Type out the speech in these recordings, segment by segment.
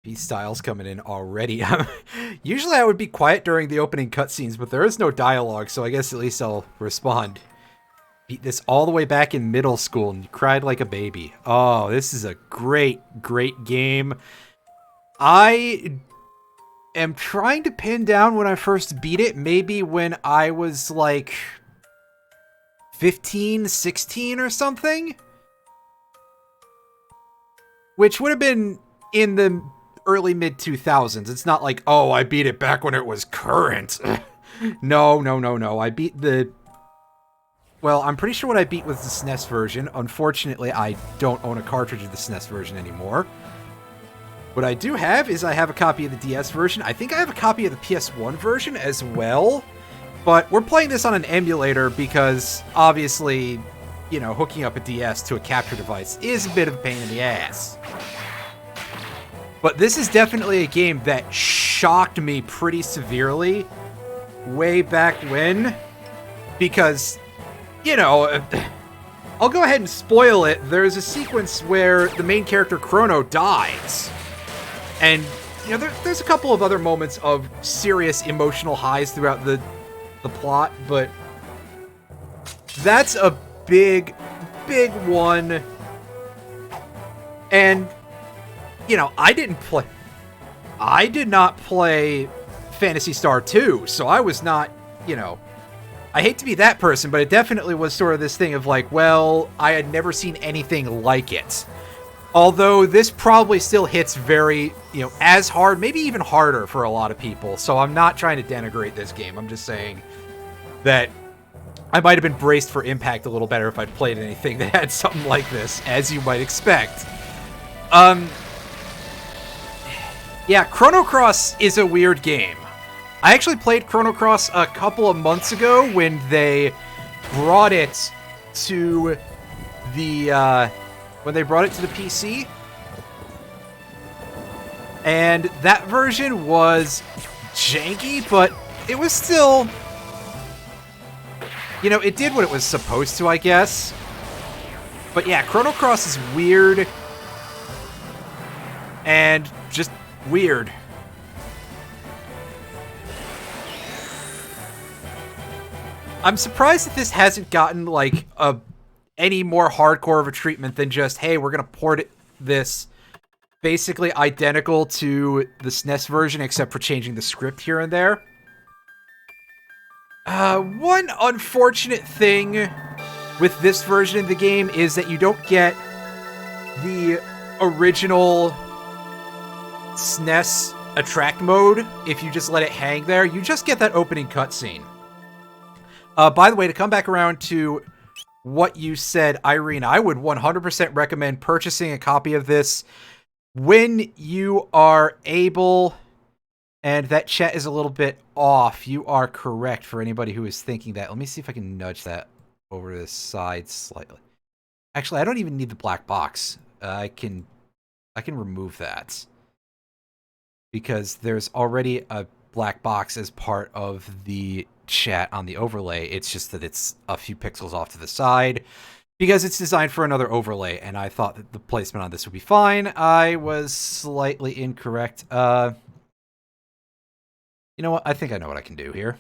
Beast Styles coming in already. Usually I would be quiet during the opening cutscenes, but there is no dialogue, so I guess at least I'll respond. Beat this all the way back in middle school and you cried like a baby. Oh, this is a great, great game. I am trying to pin down when I first beat it, maybe when I was like 15, 16 or something. Which would have been in the early mid 2000s. It's not like, oh, I beat it back when it was current. No. I beat the... Well, I'm pretty sure what I beat was the SNES version. Unfortunately, I don't own a cartridge of the SNES version anymore. What I do have is I have a copy of the DS version. I think I have a copy of the PS1 version as well. But we're playing this on an emulator because, obviously, you know, hooking up a DS to a capture device is a bit of a pain in the ass. But this is definitely a game that shocked me pretty severely way back when. Because, you know, I'll go ahead and spoil it. There's a sequence where the main character, Chrono, dies. And, you know, there's a couple of other moments of serious emotional highs throughout the plot, but that's a big one. And, you know, I did not play Phantasy Star 2, so I was not, you know, I hate to be that person, but it definitely was sort of this thing of like, well, I had never seen anything like it. Although this probably still hits very, you know, as hard, maybe even harder for a lot of people. So I'm not trying to denigrate this game. I'm just saying that I might have been braced for impact a little better if I'd played anything that had something like this, as you might expect. Yeah, Chrono Cross is a weird game. I actually played Chrono Cross a couple of months ago when they brought it to the, when they brought it to the PC. And that version was janky, but it was still, you know, it did what it was supposed to, I guess. But yeah, Chrono Cross is weird. And just weird. I'm surprised that this hasn't gotten, like, any more hardcore of a treatment than just, hey, we're gonna port this basically identical to the SNES version, except for changing the script here and there. One unfortunate thing with this version of the game is that you don't get the original SNES attract mode if you just let it hang there. You just get that opening cutscene. By the way, to come back around to what you said, Irene, I would 100% recommend purchasing a copy of this when you are able. And that chat is a little bit off. You are correct for anybody who is thinking that. Let me see if I can nudge that over to the side slightly. Actually, I don't even need the black box. I can remove that, because there's already a black box as part of the chat on the overlay. It's just that it's a few pixels off to the side because it's designed for another overlay, and I thought that the placement on this would be fine. I was slightly incorrect. You know what? I think I know what I can do here.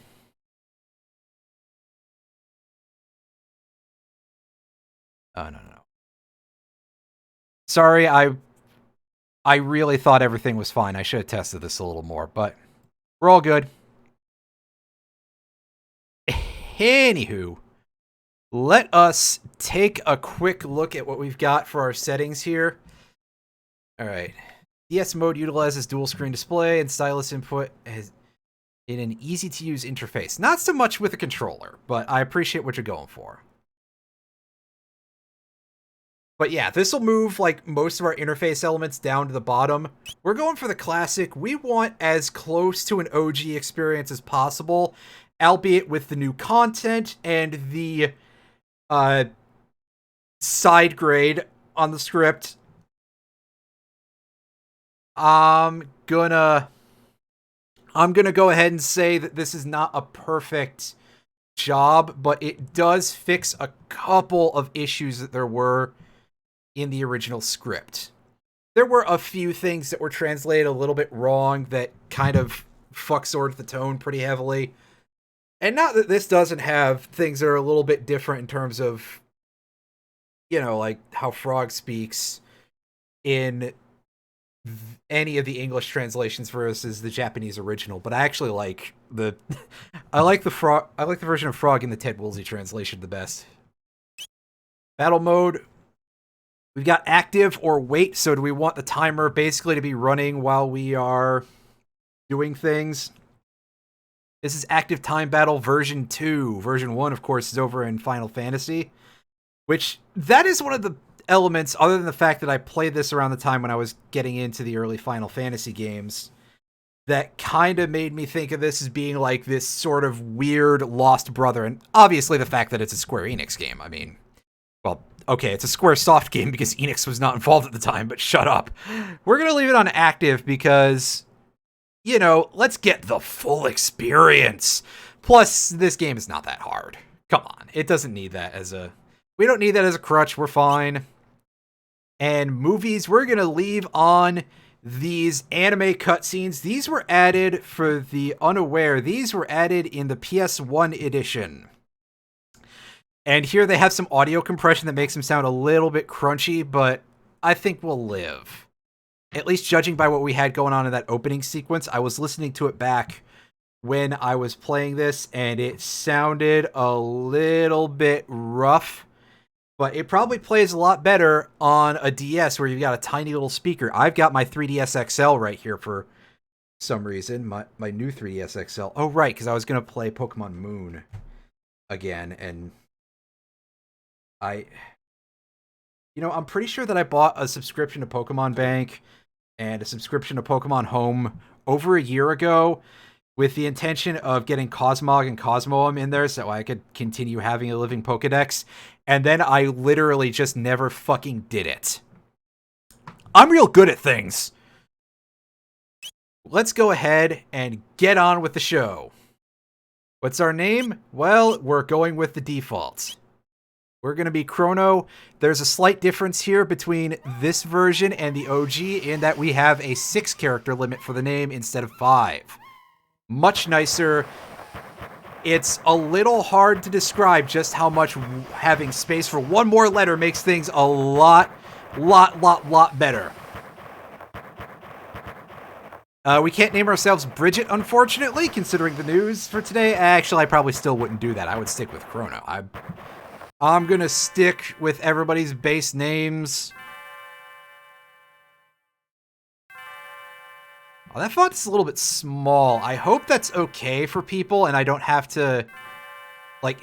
Oh, no. Sorry, I really thought everything was fine. I should have tested this a little more, but we're all good. Anywho, let us take a quick look at what we've got for our settings here. All right. DS mode utilizes dual screen display and stylus input in an easy-to-use interface. Not so much with a controller, but I appreciate what you're going for. But yeah, this will move like most of our interface elements down to the bottom. We're going for the classic. We want as close to an OG experience as possible, albeit with the new content and the side grade on the script. I'm gonna go ahead and say that this is not a perfect job, but it does fix a couple of issues that there were in the original script. there were a few things that were translated a little bit wrong that kind of fuck Sword the tone pretty heavily. And not that this doesn't have things that are a little bit different in terms of, like how Frog speaks in any of the English translations versus the Japanese original, but I actually like I like the version of Frog in the Ted Woolsey translation the best. Battle mode. We've got active or wait, so do we want the timer basically to be running while we are doing things? This is active time battle version 2. Version 1, of course, is over in Final Fantasy, which that is one of the elements, other than the fact that I played this around the time when I was getting into the early Final Fantasy games, that kind of made me think of this as being like this sort of weird lost brother. And obviously the fact that it's a Square Enix game, I mean, well, okay, it's a Squaresoft game because Enix was not involved at the time, but shut up. We're going to leave it on active because, let's get the full experience. Plus, this game is not that hard. Come on, it doesn't need that we don't need that as a crutch, we're fine. And movies, we're going to leave on these anime cutscenes. These were added, for the unaware, these were added in the PS1 edition. And here they have some audio compression that makes them sound a little bit crunchy, but I think we'll live. At least judging by what we had going on in that opening sequence. I was listening to it back when I was playing this, and it sounded a little bit rough. But it probably plays a lot better on a DS where you've got a tiny little speaker. I've got my 3DS XL right here for some reason. My new 3DS XL. Oh, right, because I was going to play Pokemon Moon again, and I'm pretty sure that I bought a subscription to Pokemon Bank and a subscription to Pokemon Home over a year ago with the intention of getting Cosmog and Cosmoem in there so I could continue having a living Pokedex. And then I literally just never fucking did it. I'm real good at things. Let's go ahead and get on with the show. What's our name? Well, we're going with the default. We're going to be Chrono. There's a slight difference here between this version and the OG in that we have a 6-character limit for the name instead of 5. Much nicer. It's a little hard to describe just how much having space for one more letter makes things a lot better. We can't name ourselves Bridget, unfortunately, considering the news for today. Actually, I probably still wouldn't do that. I would stick with Chrono. I'm gonna stick with everybody's base names. Oh, that font's a little bit small. I hope that's okay for people and I don't have to,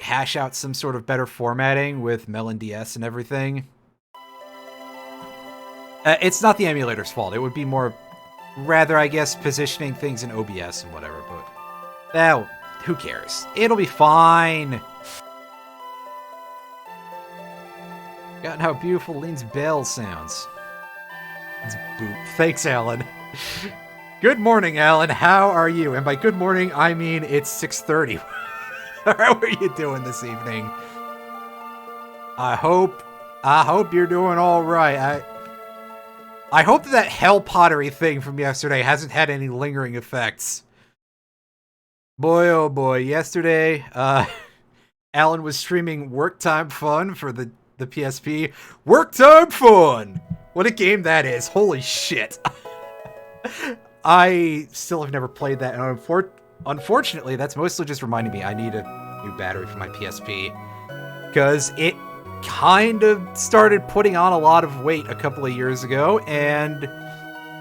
hash out some sort of better formatting with Melon DS and everything. It's not the emulator's fault. It would be rather, I guess, positioning things in OBS and whatever, but who cares? It'll be fine. Forgotten how beautiful Lean's bell sounds. It's boot. Thanks, Alan. Good morning, Alan. How are you? And by good morning, I mean it's 6:30. How are you doing this evening? I hope you're doing all right. I hope that hell pottery thing from yesterday hasn't had any lingering effects. Boy, oh boy. Yesterday, Alan was streaming Work Time Fun for the PSP. Work Time Fun! What a game that is. Holy shit. I still have never played that, and unfortunately, that's mostly just reminding me I need a new battery for my PSP. Because it kind of started putting on a lot of weight a couple of years ago, and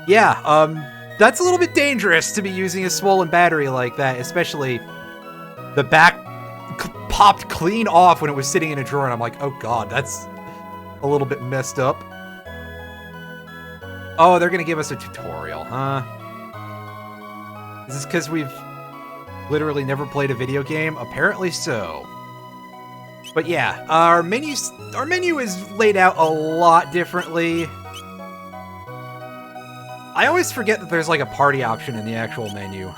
that's a little bit dangerous to be using a swollen battery like that, especially the back popped clean off when it was sitting in a drawer, and I'm like, oh god, that's a little bit messed up. Oh, they're gonna give us a tutorial, huh? Is this because we've literally never played a video game? Apparently so. But yeah, our menu is laid out a lot differently. I always forget that there's a party option in the actual menu.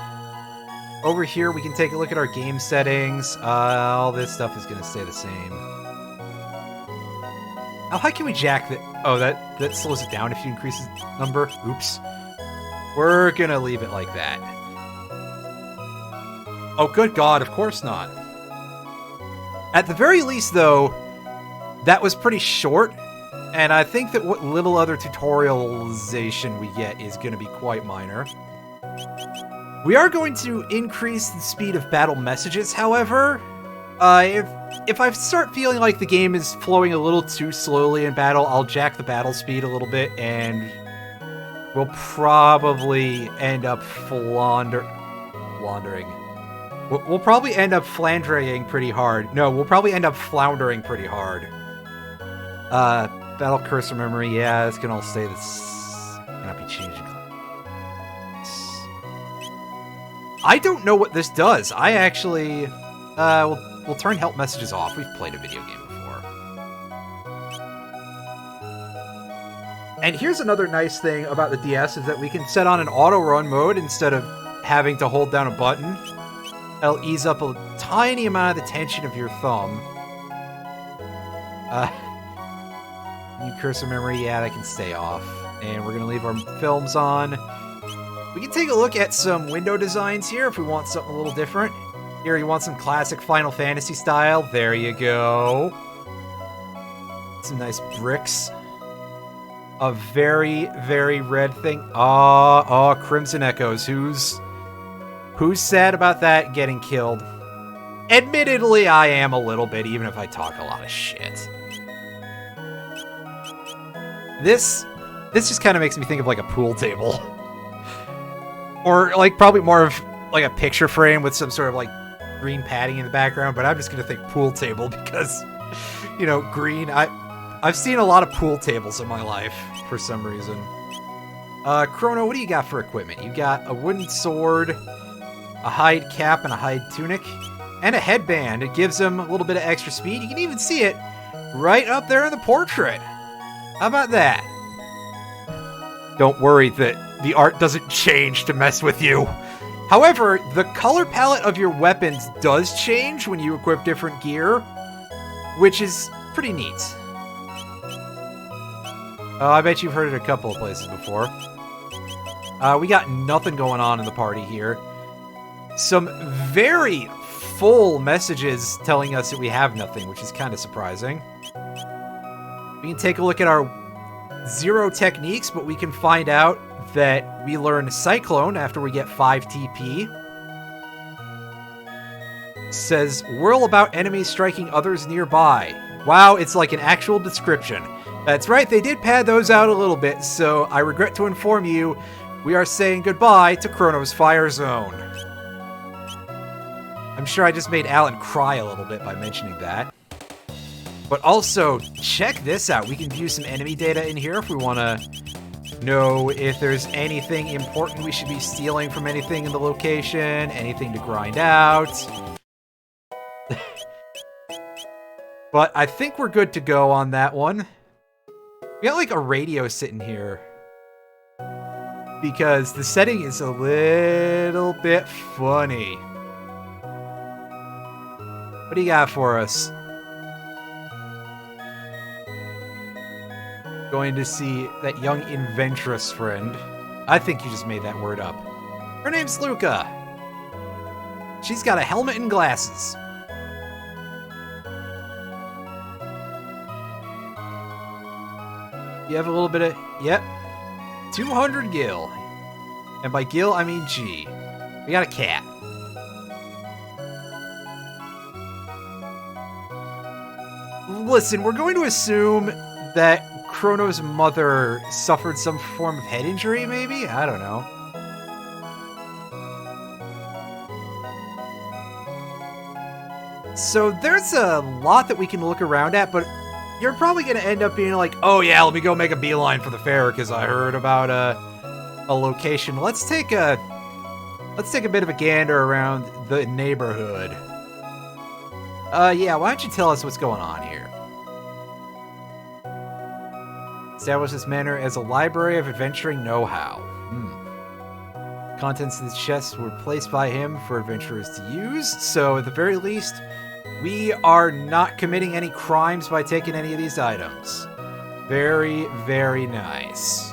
Over here, we can take a look at our game settings. All this stuff is going to stay the same. How high can we jack that? Oh, that slows it down if you increase the number. Oops. We're gonna leave it like that. Oh, good God, of course not. At the very least, though, that was pretty short, and I think that what little other tutorialization we get is going to be quite minor. We are going to increase the speed of battle messages, however. If I start feeling like the game is flowing a little too slowly in battle, I'll jack the battle speed a little bit, and we'll probably end up floundering. We'll probably end up flandering pretty hard. No, we'll probably end up floundering pretty hard. Battle cursor memory, yeah, it's gonna all stay this. Cannot be changed. I don't know what this does. I actually, we'll turn help messages off. We've played a video game before. And here's another nice thing about the DS is that we can set on an auto run mode instead of having to hold down a button. It'll ease up a tiny amount of the tension of your thumb. New cursor memory, yeah, that can stay off. And we're gonna leave our films on. We can take a look at some window designs here if we want something a little different. Here, you want some classic Final Fantasy style. There you go. Some nice bricks. A very, very red thing. Crimson Echoes. Who's sad about that getting killed? Admittedly, I am a little bit, even if I talk a lot of shit. This just kind of makes me think of like a pool table. Or like probably more of like a picture frame with some sort of like green padding in the background, but I'm just gonna think pool table because, you know, green. I've seen a lot of pool tables in my life for some reason. Chrono, what do you got for equipment? You got a wooden sword, a hide cap and a hide tunic, and a headband. It gives him a little bit of extra speed. You can even see it right up there in the portrait. How about that? Don't worry that the art doesn't change to mess with you. However, the color palette of your weapons does change when you equip different gear, which is pretty neat. Oh, I bet you've heard it a couple of places before. We got nothing going on in the party here. Some very full messages telling us that we have nothing, which is kind of surprising. We can take a look at our 0 techniques, but we can find out that we learn Cyclone after we get 5 TP. Says, whirl about enemies striking others nearby. Wow, it's like an actual description. That's right, they did pad those out a little bit, so I regret to inform you, we are saying goodbye to Chrono's Fire Zone. I'm sure I just made Alan cry a little bit by mentioning that. But also, check this out. We can view some enemy data in here if we want to know if there's anything important we should be stealing from anything in the location, anything to grind out. But I think we're good to go on that one. We got like a radio sitting here, because the setting is a little bit funny. What do you got for us? Going to see that young inventress friend. I think you just made that word up. Her name's Luca. She's got a helmet and glasses. You have a little bit of... Yep. 200 gil. And by gil, I mean G. We got a cat. Listen, we're going to assume that Chrono's mother suffered some form of head injury, maybe? I don't know. So there's a lot that we can look around at, but you're probably going to end up being like, oh yeah, let me go make a beeline for the fair because I heard about a location. Let's take a bit of a gander around the neighborhood. Yeah, why don't you tell us what's going on here? Establish this manor as a library of adventuring know-how. Contents of the chest were placed by him for adventurers to use, so at the very least, we are not committing any crimes by taking any of these items. Very, very nice.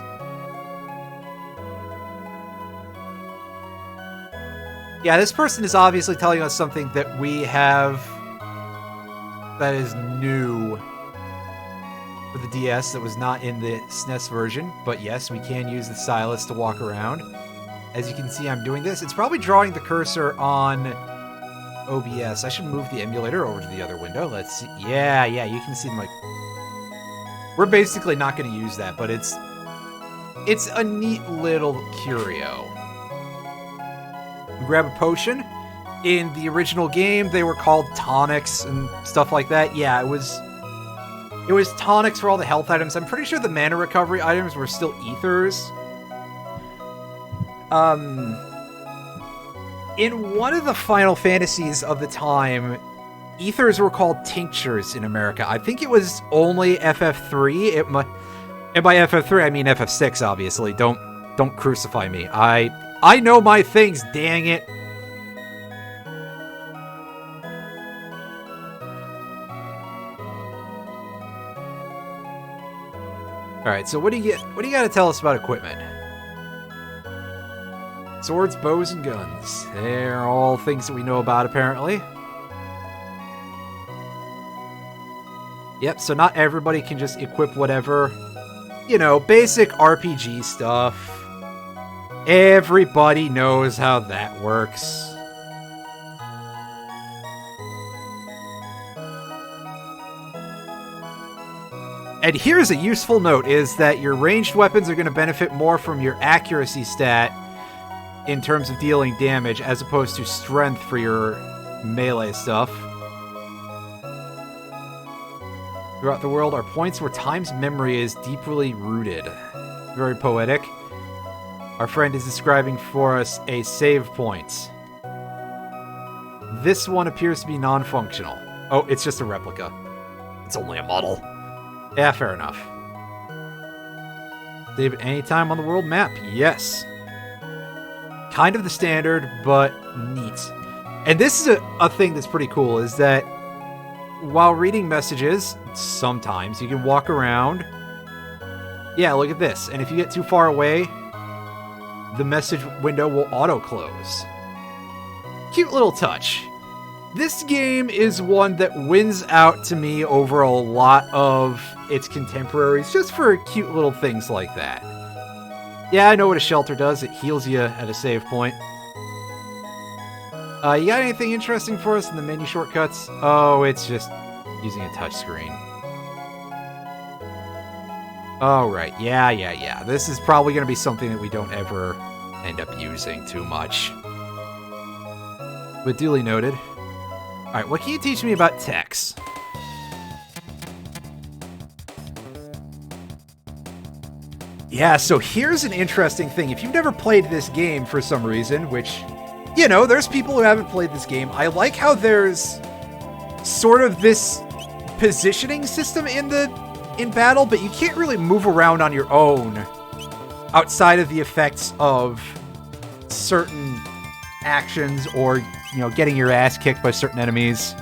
Yeah, this person is obviously telling us something that we have that is new for the DS that was not in the SNES version. But yes, we can use the stylus to walk around. As you can see, I'm doing this. It's probably drawing the cursor on OBS. I should move the emulator over to the other window. Let's see. Yeah, you can see my... We're basically not going to use that, but it's a neat little curio. Grab a potion. In the original game, they were called tonics and stuff like that. Yeah, it was tonics for all the health items. I'm pretty sure the mana recovery items were still ethers. In one of the Final Fantasies of the time, ethers were called tinctures in America. I think it was only FF3. And by FF3, I mean FF6, obviously. Don't crucify me. I know my things, dang it. Alright, so what do you got to tell us about equipment? Swords, bows, and guns. They're all things that we know about, apparently. Yep, so not everybody can just equip whatever. You know, basic RPG stuff. Everybody knows how that works. And here's a useful note, is that your ranged weapons are going to benefit more from your accuracy stat in terms of dealing damage, as opposed to strength for your melee stuff. Throughout the world are points where time's memory is deeply rooted. Very poetic. Our friend is describing for us a save point. This one appears to be non-functional. Oh, it's just a replica. It's only a model. Yeah, fair enough. Save at any time on the world map? Yes. Kind of the standard, but neat. And this is a thing that's pretty cool, is that while reading messages, sometimes you can walk around. Yeah, look at this. And if you get too far away, the message window will auto-close. Cute little touch. This game is one that wins out to me over a lot of its contemporaries, just for cute little things like that. Yeah, I know what a shelter does. It heals you at a save point. You got anything interesting for us in the menu shortcuts? Oh, it's just using a touchscreen. Oh, right. Yeah. This is probably going to be something that we don't ever end up using too much. But duly noted. Alright, what can you teach me about text? Yeah, so here's an interesting thing. If you've never played this game for some reason, which, you know, there's people who haven't played this game. I like how there's sort of this positioning system in battle, but you can't really move around on your own outside of the effects of certain actions or, you know, getting your ass kicked by certain enemies.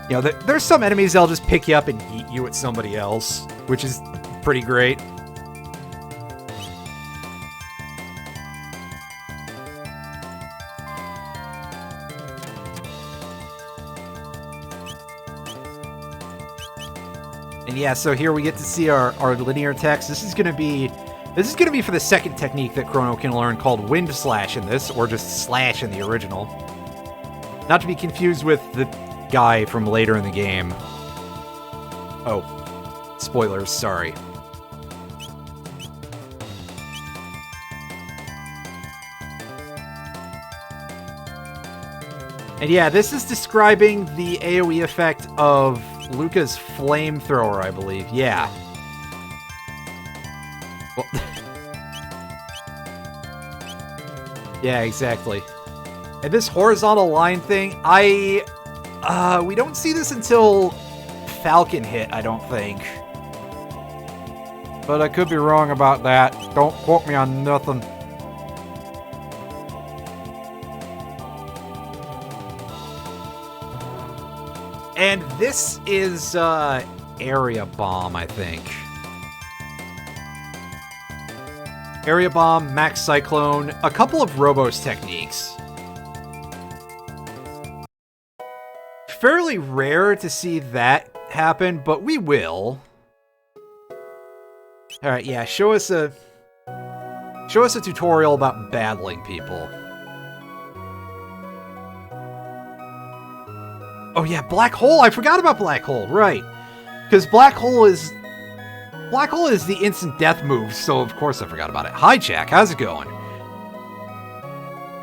You know, there's some enemies that'll just pick you up and yeet you at somebody else, which is pretty great. And yeah, so here we get to see our linear text. This is gonna be for the second technique that Chrono can learn, called Wind Slash in this, or just Slash in the original. Not to be confused with the guy from later in the game. Oh, spoilers, sorry. And yeah, this is describing the AoE effect of Luca's flamethrower, I believe. Yeah. Well, yeah, exactly. And this horizontal line thing, we don't see this until Falcon hit, I don't think. But I could be wrong about that. Don't quote me on nothing. And this is, Area Bomb, I think. Area Bomb, Max Cyclone, a couple of Robos techniques. Fairly rare to see that happen, but we will. Alright, yeah, show us a tutorial about battling people. Oh yeah, Black Hole! I forgot about Black Hole, right. Because Black Hole is the instant death move, so of course I forgot about it. Hi Jack, how's it going?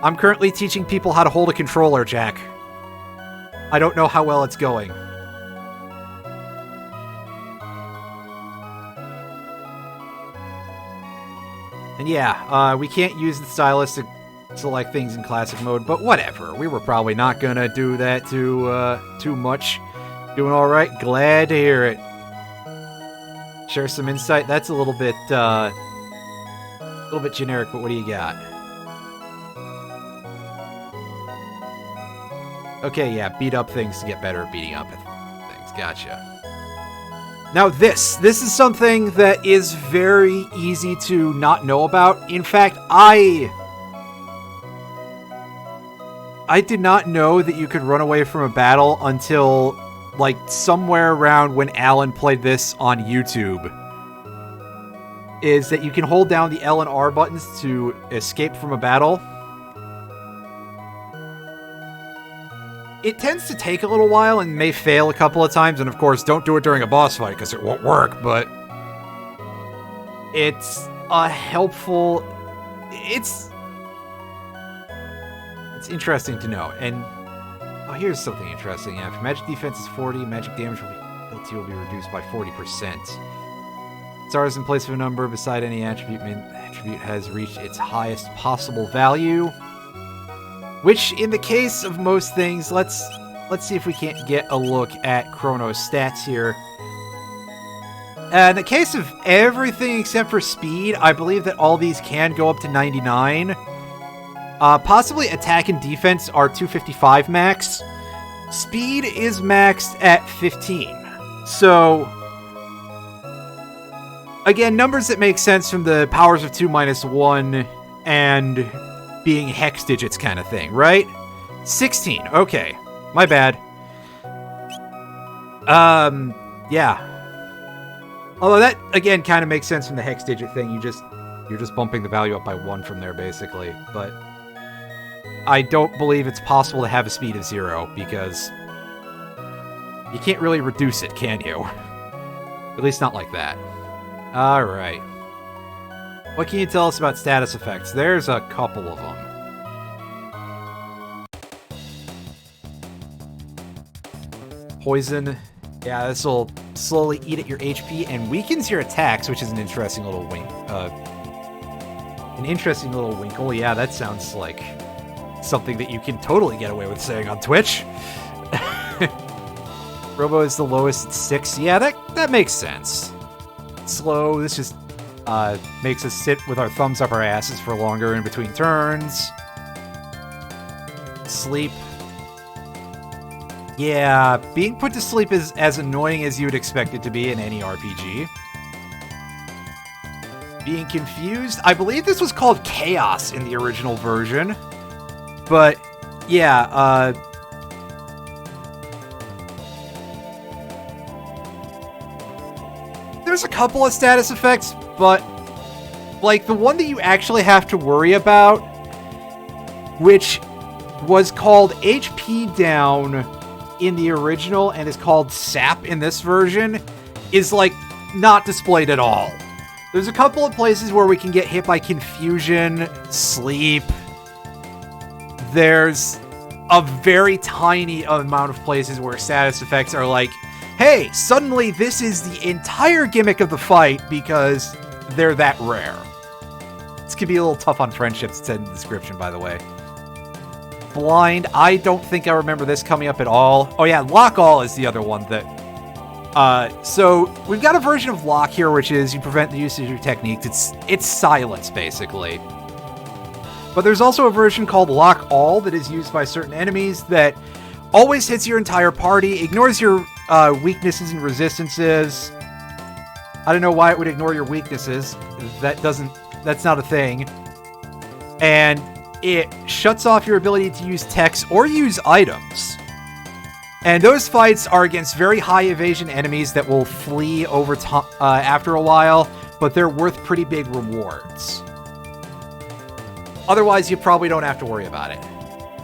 I'm currently teaching people how to hold a controller, Jack. I don't know how well it's going. And yeah, we can't use the stylus to select things in classic mode, but whatever. We were probably not gonna do that too much. Doing all right. Glad to hear it. Share some insight. That's a little bit generic, but what do you got? Okay, yeah, beat up things to get better at beating up things. Gotcha. Now this is something that is very easy to not know about. In fact, I did not know that you could run away from a battle until, like, somewhere around when Alan played this on YouTube. Is that you can hold down the L and R buttons to escape from a battle. It tends to take a little while and may fail a couple of times, and of course, don't do it during a boss fight, because it won't work, but it's a helpful... It's interesting to know, and... Oh, here's something interesting. After magic defense is 40, magic damage will be reduced by 40%. Stars in place of a number beside any attribute has reached its highest possible value. Which, in the case of most things, let's see if we can't get a look at Chrono's stats here. In the case of everything except for speed, I believe that all these can go up to 99. Possibly attack and defense are 255 max. Speed is maxed at 15. So, again, numbers that make sense from the powers of 2 minus 1 and being hex digits kind of thing, right? 16, okay. My bad. Yeah. Although that, again, kind of makes sense from the hex digit thing. You're just bumping the value up by 1 from there, basically. But I don't believe it's possible to have a speed of 0, because you can't really reduce it, can you? At least not like that. Alright. What can you tell us about status effects? There's a couple of them. Poison. Yeah, this will slowly eat at your HP and weakens your attacks, which is an interesting little wink. An interesting little winkle. Yeah, that sounds like something that you can totally get away with saying on Twitch. Robo is the lowest at 6. Yeah, that makes sense. Slow. This just makes us sit with our thumbs up our asses for longer in between turns. Sleep. Yeah, being put to sleep is as annoying as you would expect it to be in any RPG. Being confused. I believe this was called Chaos in the original version. But, yeah, there's a couple of status effects, but, like, the one that you actually have to worry about, which was called HP down in the original and is called SAP in this version, is, like, not displayed at all. There's a couple of places where we can get hit by confusion, sleep. There's a very tiny amount of places where status effects are like, hey, suddenly this is the entire gimmick of the fight because they're that rare. This could be a little tough on friendships, it said in the description, by the way. Blind, I don't think I remember this coming up at all. Oh yeah, Lock All is the other one that... so, we've got a version of Lock here, which is you prevent the usage of your techniques. It's silence, basically. But there's also a version called Lock All that is used by certain enemies that always hits your entire party, ignores your weaknesses and resistances. I don't know why it would ignore your weaknesses. That doesn't That's not a thing. And it shuts off your ability to use techs or use items. And those fights are against very high evasion enemies that will flee over after a while, but they're worth pretty big rewards. Otherwise, you probably don't have to worry about it.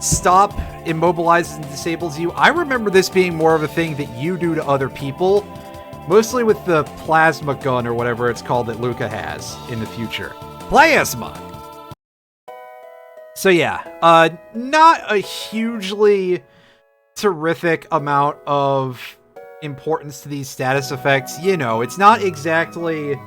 Stop immobilizes and disables you. I remember this being more of a thing that you do to other people, mostly with the plasma gun or whatever it's called that Luca has in the future. Plasma! So yeah, not a hugely terrific amount of importance to these status effects. You know, it's not exactly...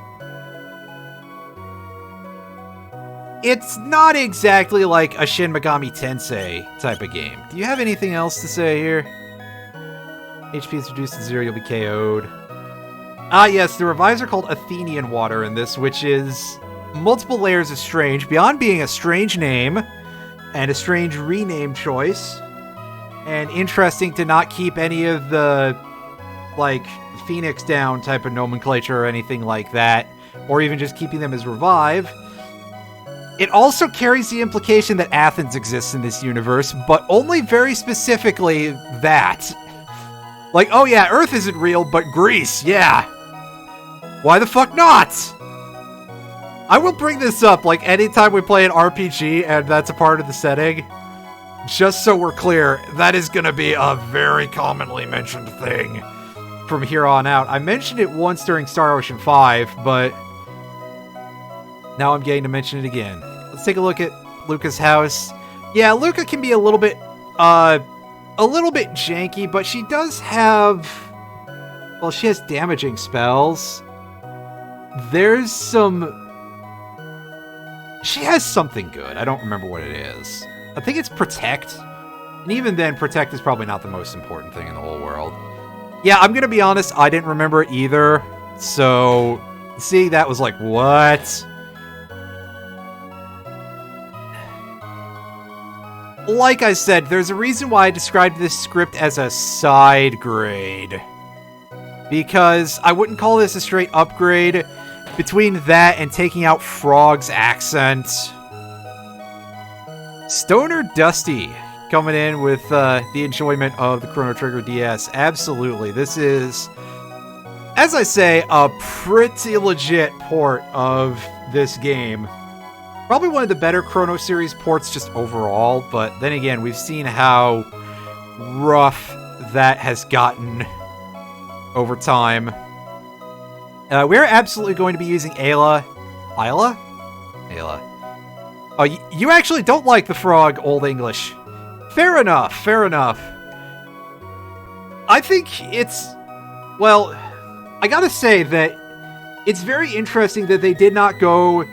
It's not exactly like a Shin Megami Tensei type of game. Do you have anything else to say here? HP is reduced to 0, you'll be KO'd. Ah yes, the revives are called Athenian Water in this, which is multiple layers of strange, beyond being a strange name, and a strange rename choice, and interesting to not keep any of the, like, Phoenix down type of nomenclature or anything like that, or even just keeping them as revive. It also carries the implication that Athens exists in this universe, but only very specifically that. Like, oh yeah, Earth isn't real, but Greece, yeah. Why the fuck not? I will bring this up, like, anytime we play an RPG and that's a part of the setting. Just so we're clear, that is gonna be a very commonly mentioned thing from here on out. I mentioned it once during Star Ocean 5, but now I'm getting to mention it again. Let's take a look at Luca's house. Yeah, Luca can be a little bit janky, but she does have... Well, she has damaging spells. There's some... She has something good. I don't remember what it is. I think it's Protect. And even then, Protect is probably not the most important thing in the whole world. Yeah, I'm gonna be honest, I didn't remember it either. So, seeing that was like, what? Like I said, there's a reason why I described this script as a side grade. Because I wouldn't call this a straight upgrade. Between that and taking out Frog's accent. Stoner Dusty coming in with the enjoyment of the Chrono Trigger DS. Absolutely. This is, as I say, a pretty legit port of this game. Probably one of the better Chrono series ports just overall, but then again, we've seen how rough that has gotten over time. We're absolutely going to be using Ayla. Ayla? Ayla. Oh, you actually don't like the frog, Old English. Fair enough, fair enough. I think it's... Well, I gotta say that it's very interesting that they did not go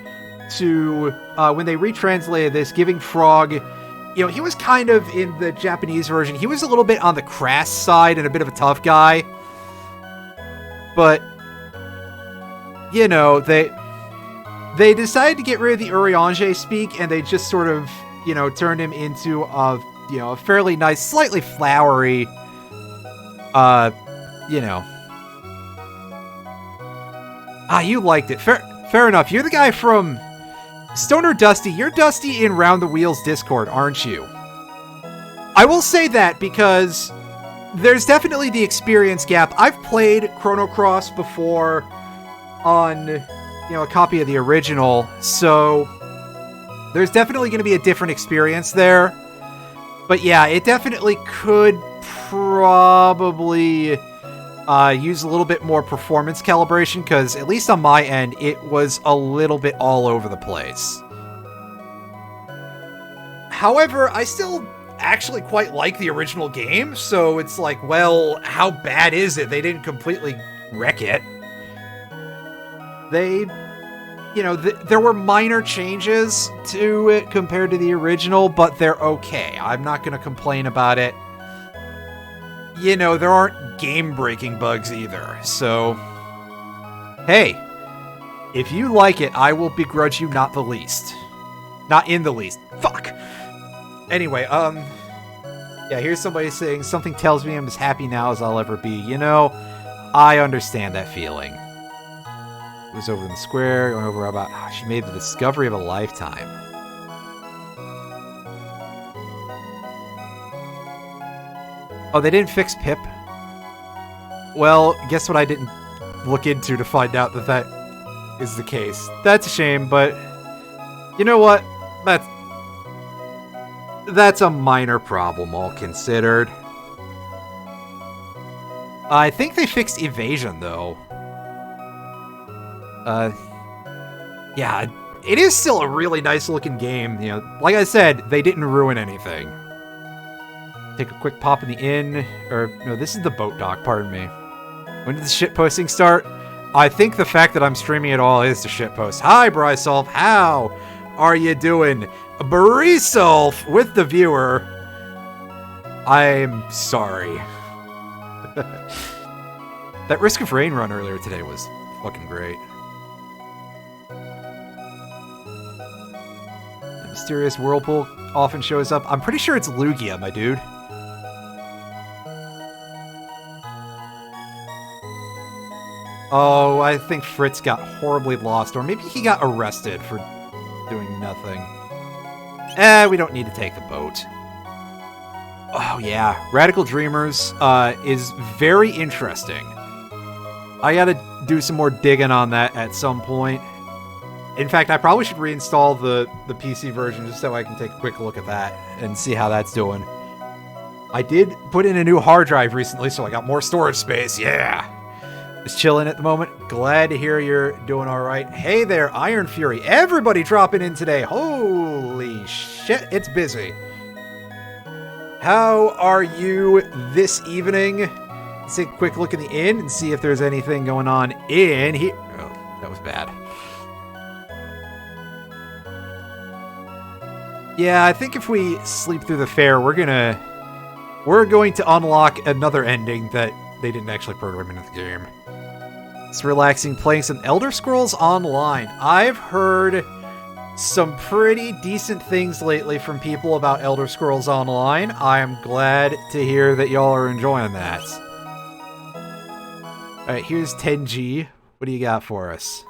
to... when they retranslated this, giving Frog... You know, he was kind of, in the Japanese version, he was a little bit on the crass side and a bit of a tough guy. But... You know, they decided to get rid of the Urianger speak, and they just sort of, you know, turned him into a, you know, a fairly nice, slightly flowery, you know. Ah, you liked it. Fair enough. You're the guy from Stoner Dusty. You're Dusty in Round the Wheels Discord, aren't you? I will say that because there's definitely the experience gap. I've played Chrono Cross before on, you know, a copy of the original, so there's definitely going to be a different experience there. But yeah, it definitely could probably use a little bit more performance calibration, because at least on my end, it was a little bit all over the place. However, I still actually quite like the original game, so it's like, well, how bad is it? They didn't completely wreck it. They, you know, there were minor changes to it compared to the original, but they're okay. I'm not going to complain about it. You know, there aren't game-breaking bugs either, so... Hey, if you like it, I will begrudge you not the least. Not in the least. Fuck! Anyway, yeah, here's somebody saying, something tells me I'm as happy now as I'll ever be. You know, I understand that feeling. was over in the square, going over about how she made the discovery of a lifetime. Oh, they didn't fix Pip? Well, guess what I didn't look into to find out that that is the case. That's a shame, but you know what? That's a minor problem, all considered. I think they fixed evasion, though. Yeah, it is still a really nice-looking game. You know, like I said, they didn't ruin anything. Take a quick pop in the inn, or no, this is the boat dock. Pardon me. When did the shitposting start? I think the fact that I'm streaming it all is the shitpost. Hi, Brysolf. How are you doing? Brysolf with the viewer. I'm sorry. That Risk of Rain run earlier today was fucking great. The mysterious whirlpool often shows up. I'm pretty sure it's Lugia, my dude. Oh, I think Fritz got horribly lost, or maybe he got arrested for doing nothing. We don't need to take the boat. Oh yeah, Radical Dreamers is very interesting. I gotta do some more digging on that at some point. In fact, I probably should reinstall the PC version just so I can take a quick look at that and see how that's doing. I did put in a new hard drive recently, so I got more storage space. Yeah! Just chilling at the moment. Glad to hear you're doing all right. Hey there, Iron Fury. Everybody dropping in today. Holy shit, it's busy. How are you this evening? Let's take a quick look in the inn and see if there's anything going on in here. Oh, that was bad. Yeah, I think if we sleep through the fair, we're going to unlock another ending that they didn't actually program into the game. It's relaxing playing some Elder Scrolls Online. I've heard some pretty decent things lately from people about Elder Scrolls Online. I am glad to hear that y'all are enjoying that. Alright, here's 10G. What do you got for us?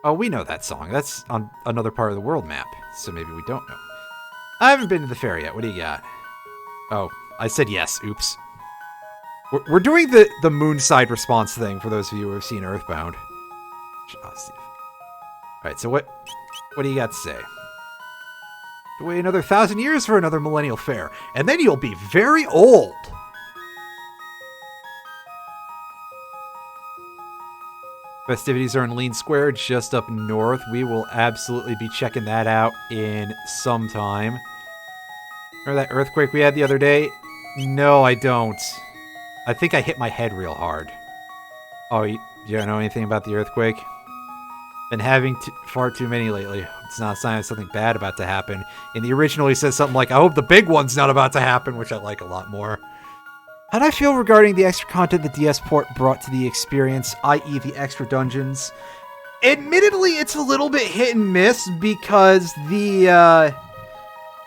Oh, we know that song. That's on another part of the world map, so maybe we don't know. I haven't been to the fair yet. What do you got? Oh, I said yes. Oops. We're doing the Moonside response thing for those of you who have seen Earthbound. Alright, so what do you got to say? Wait another 1,000 years for another millennial fair, and then you'll be very old. Festivities are in Lean Square, just up north. We will absolutely be checking that out in some time. Remember that earthquake we had the other day? No, I don't. I think I hit my head real hard. Oh, you don't know anything about the earthquake? Been having far too many lately. It's not a sign of something bad about to happen. In the original, he says something like, I hope the big one's not about to happen, which I like a lot more. How do I feel regarding the extra content the DS port brought to the experience, i.e. the extra dungeons? Admittedly, it's a little bit hit and miss because the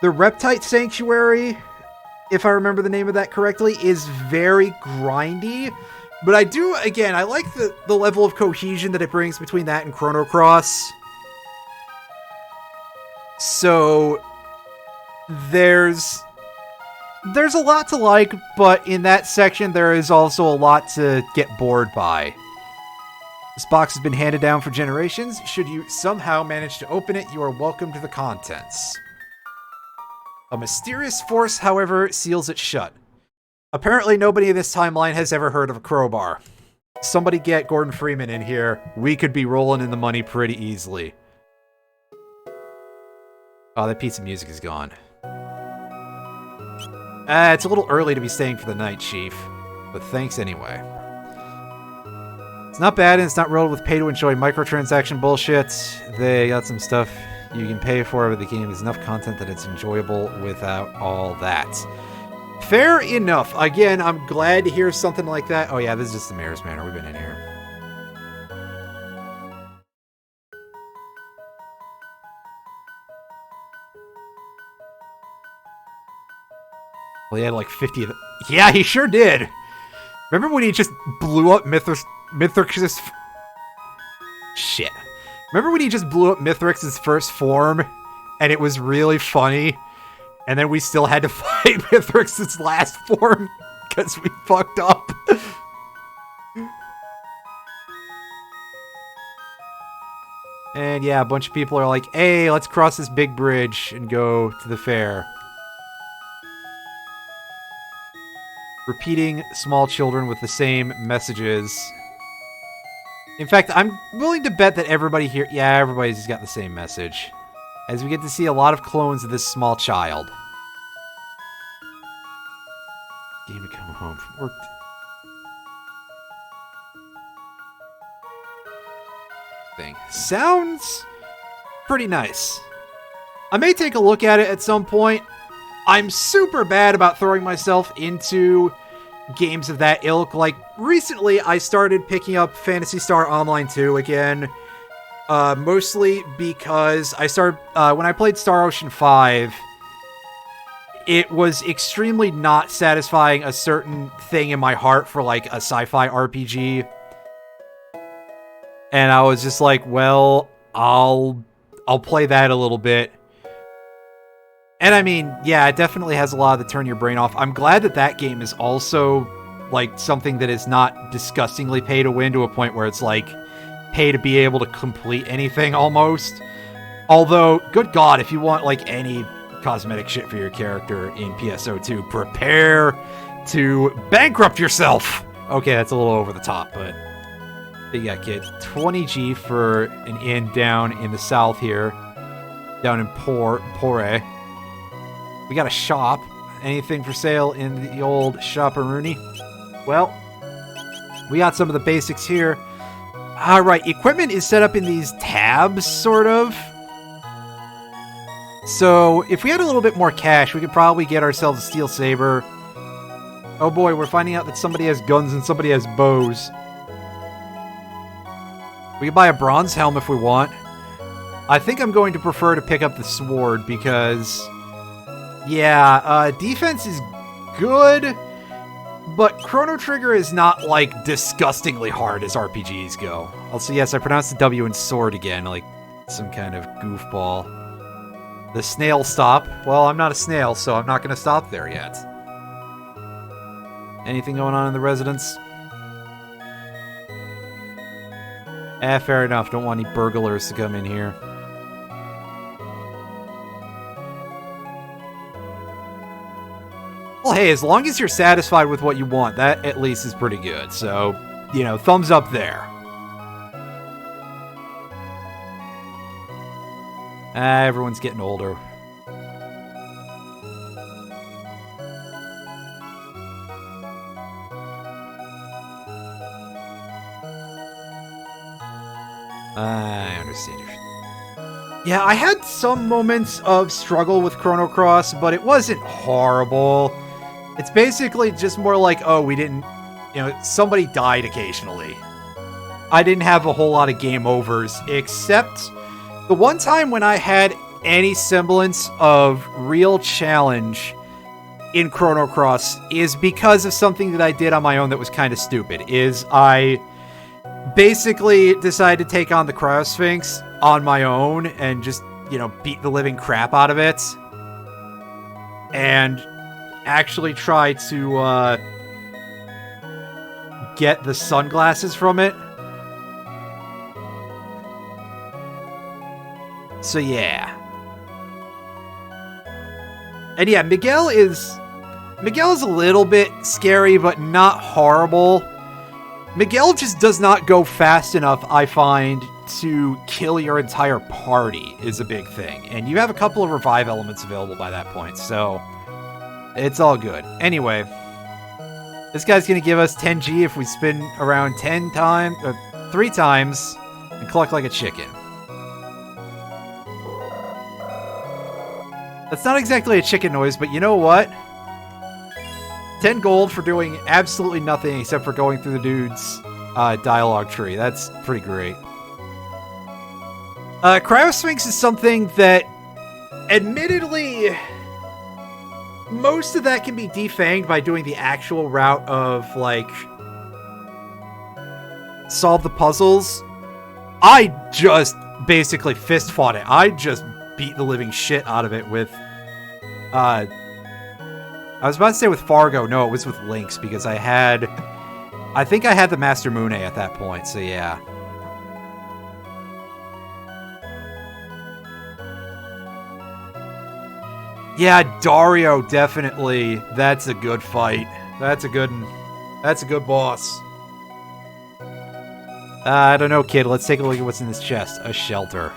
Reptite Sanctuary, if I remember the name of that correctly, is very grindy. But I do, again, I like the level of cohesion that it brings between that and Chrono Cross. So there's a lot to like, but in that section there is also a lot to get bored by. This box has been handed down for generations. Should you somehow manage to open it, you are welcome to the contents. A mysterious force, however, seals it shut. Apparently nobody in this timeline has ever heard of a crowbar. Somebody get Gordon Freeman in here. We could be rolling in the money pretty easily. Oh, that piece of music is gone. It's a little early to be staying for the night, Chief. But thanks anyway. It's not bad, and it's not riddled with pay-to-enjoy microtransaction bullshit. They got some stuff you can pay for, but the game has enough content that it's enjoyable without all that. Fair enough. Again, I'm glad to hear something like that. Oh yeah, this is just the Mayor's Manor. We've been in here. Well, he had like 50 of them. Yeah, he sure did. Remember when he just blew up Mythos Mithrix's... Shit. Remember when he just blew up Mithrix's first form? And it was really funny? And then we still had to fight Mithrix's last form because we fucked up. And yeah, a bunch of people are like, hey, let's cross this big bridge and go to the fair. Repeating small children with the same messages. In fact, I'm willing to bet that everybody here... Yeah, everybody's got the same message. As we get to see a lot of clones of this small child. Game to come home from work. Thing. Sounds pretty nice. I may take a look at it at some point. I'm super bad about throwing myself into games of that ilk. Like, recently I started picking up Phantasy Star Online 2 again. Mostly because I started, when I played Star Ocean 5, it was extremely not satisfying a certain thing in my heart for, like, a sci-fi RPG. And I was just like, well, I'll play that a little bit. And I mean, yeah, it definitely has a lot of the turn your brain off. I'm glad that that game is also, like, something that is not disgustingly pay to win to a point where it's, like, pay to be able to complete anything, almost. Although, good God, if you want, like, any cosmetic shit for your character in PSO2, prepare to bankrupt yourself! Okay, that's a little over the top, but... Yeah, kid. 20G for an inn down in the south here. Down in Pore. We got a shop. Anything for sale in the old shop-a-rooney? Well, we got some of the basics here. Alright, equipment is set up in these tabs, sort of. So, if we had a little bit more cash, we could probably get ourselves a steel saber. Oh boy, we're finding out that somebody has guns and somebody has bows. We can buy a bronze helm if we want. I think I'm going to prefer to pick up the sword because... Yeah, defense is good, but Chrono Trigger is not, like, disgustingly hard as RPGs go. Also, yes, I pronounced the W in sword again, like some kind of goofball. The snail stop. Well, I'm not a snail, so I'm not going to stop there yet. Anything going on in the residence? Fair enough. Don't want any burglars to come in here. Well, hey, as long as you're satisfied with what you want, that at least is pretty good. So, you know, thumbs up there. Everyone's getting older. I understand. Yeah, I had some moments of struggle with Chrono Cross, but it wasn't horrible. It's basically just more like, oh, we didn't... You know, somebody died occasionally. I didn't have a whole lot of game overs, except the one time when I had any semblance of real challenge in Chrono Cross is because of something that I did on my own that was kind of stupid. I basically decided to take on the Cryosphinx on my own and just, you know, beat the living crap out of it. And actually try to, get the sunglasses from it. So, yeah. And yeah, Miguel is a little bit scary, but not horrible. Miguel just does not go fast enough, I find, to kill your entire party is a big thing. And you have a couple of revive elements available by that point, so it's all good. Anyway, this guy's going to give us 10G if we spin around 3 times and cluck like a chicken. That's not exactly a chicken noise, but you know what? 10 gold for doing absolutely nothing except for going through the dude's dialogue tree. That's pretty great. Cryosphinx is something that, admittedly, most of that can be defanged by doing the actual route of, like, solve the puzzles, I just basically fist fought it. I just beat the living shit out of it with, I was about to say with Fargo. No, it was with Lynx, because I think I had the Master Mune at that point, so yeah. Yeah, Dario, definitely. That's a good fight. That's a good boss. I don't know, kid. Let's take a look at what's in this chest. A shelter.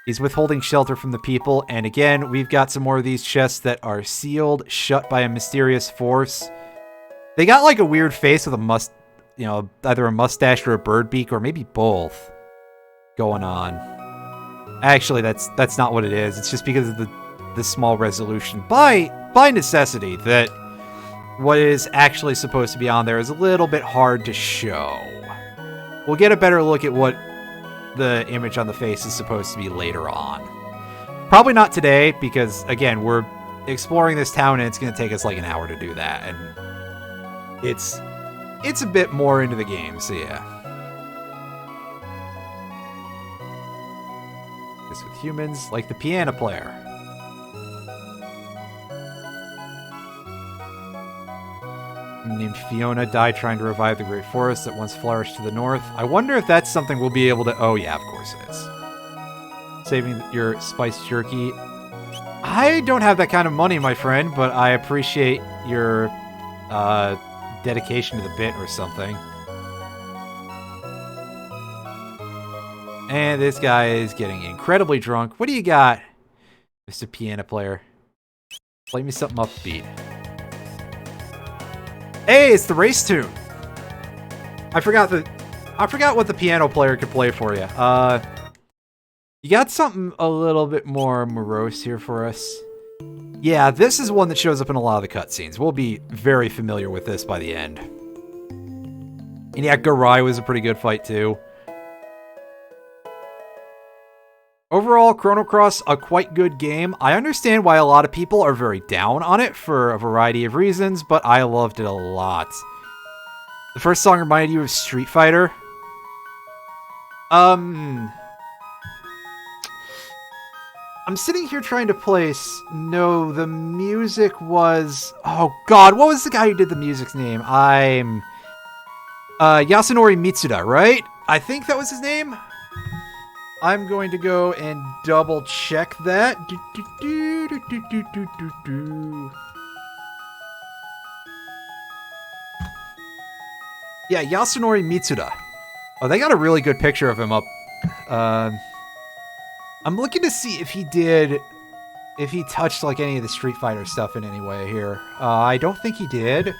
He's withholding shelter from the people, and again, we've got some more of these chests that are sealed, shut by a mysterious force. They got like a weird face with a either a mustache or a bird beak, or maybe both going on. Actually, that's not what it is. It's just because of the small resolution by necessity that what is actually supposed to be on there is a little bit hard to show. We'll get a better look at what the image on the face is supposed to be later on. Probably not today, because again, we're exploring this town and it's going to take us like an hour to do that, and it's a bit more into the game, so yeah. This with humans, like the piano player. Named Fiona died trying to revive the great forest that once flourished to the north. I wonder if that's something we'll be able to... Oh, yeah, of course it is. Saving your spiced jerky. I don't have that kind of money, my friend, but I appreciate your dedication to the bit or something. And this guy is getting incredibly drunk. What do you got, Mr. Piano Player? Play me something upbeat. Hey, it's the race tune. I forgot what the piano player could play for you. You got something a little bit more morose here for us. Yeah, this is one that shows up in a lot of the cutscenes. We'll be very familiar with this by the end. And yeah, Garai was a pretty good fight too. Overall, Chrono Cross, a quite good game. I understand why a lot of people are very down on it for a variety of reasons, but I loved it a lot. The first song reminded you of Street Fighter. I'm sitting here trying to place... No, the music was... Oh god, what was the guy who did the music's name? Yasunori Mitsuda, right? I think that was his name? I'm going to go and double check that. Yeah, Yasunori Mitsuda. Oh, they got a really good picture of him up. I'm looking to see if he touched like any of the Street Fighter stuff in any way here. I don't think he did.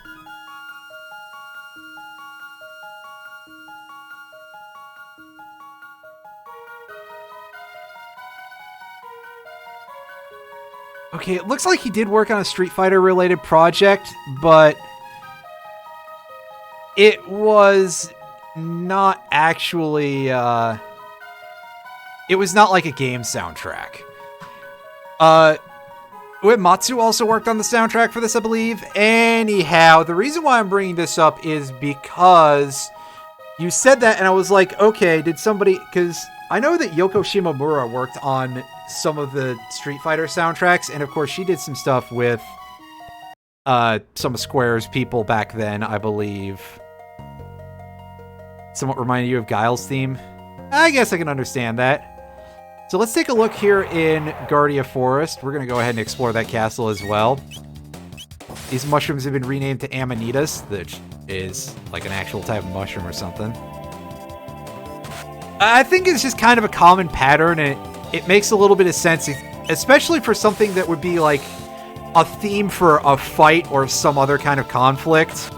Okay, it looks like he did work on a Street Fighter related project, but it was not actually, it was not like a game soundtrack. Uematsu also worked on the soundtrack for this, I believe. Anyhow, the reason why I'm bringing this up is because you said that and I was like, okay, did somebody... Because I know that Yoko Shimomura worked on some of the Street Fighter soundtracks, and of course she did some stuff with some of Square's people back then, I believe. Somewhat reminded you of Guile's theme. I guess I can understand that. So let's take a look here in Guardia Forest. We're going to go ahead and explore that castle as well. These mushrooms have been renamed to Amanitas, which is like an actual type of mushroom or something. I think it's just kind of a common pattern, and it makes a little bit of sense, especially for something that would be like a theme for a fight or some other kind of conflict.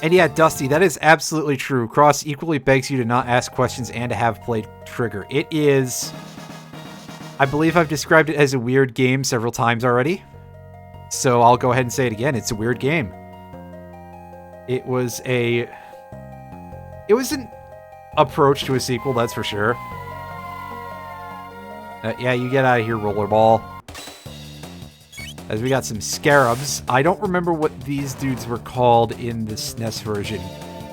And yeah, Dusty, that is absolutely true. Cross equally begs you to not ask questions and to have played Trigger. It is... I believe I've described it as a weird game several times already. So I'll go ahead and say it again. It's a weird game. It was an approach to a sequel, that's for sure. Yeah, you get out of here, Rollerball. As we got some Scarabs. I don't remember what these dudes were called in the SNES version.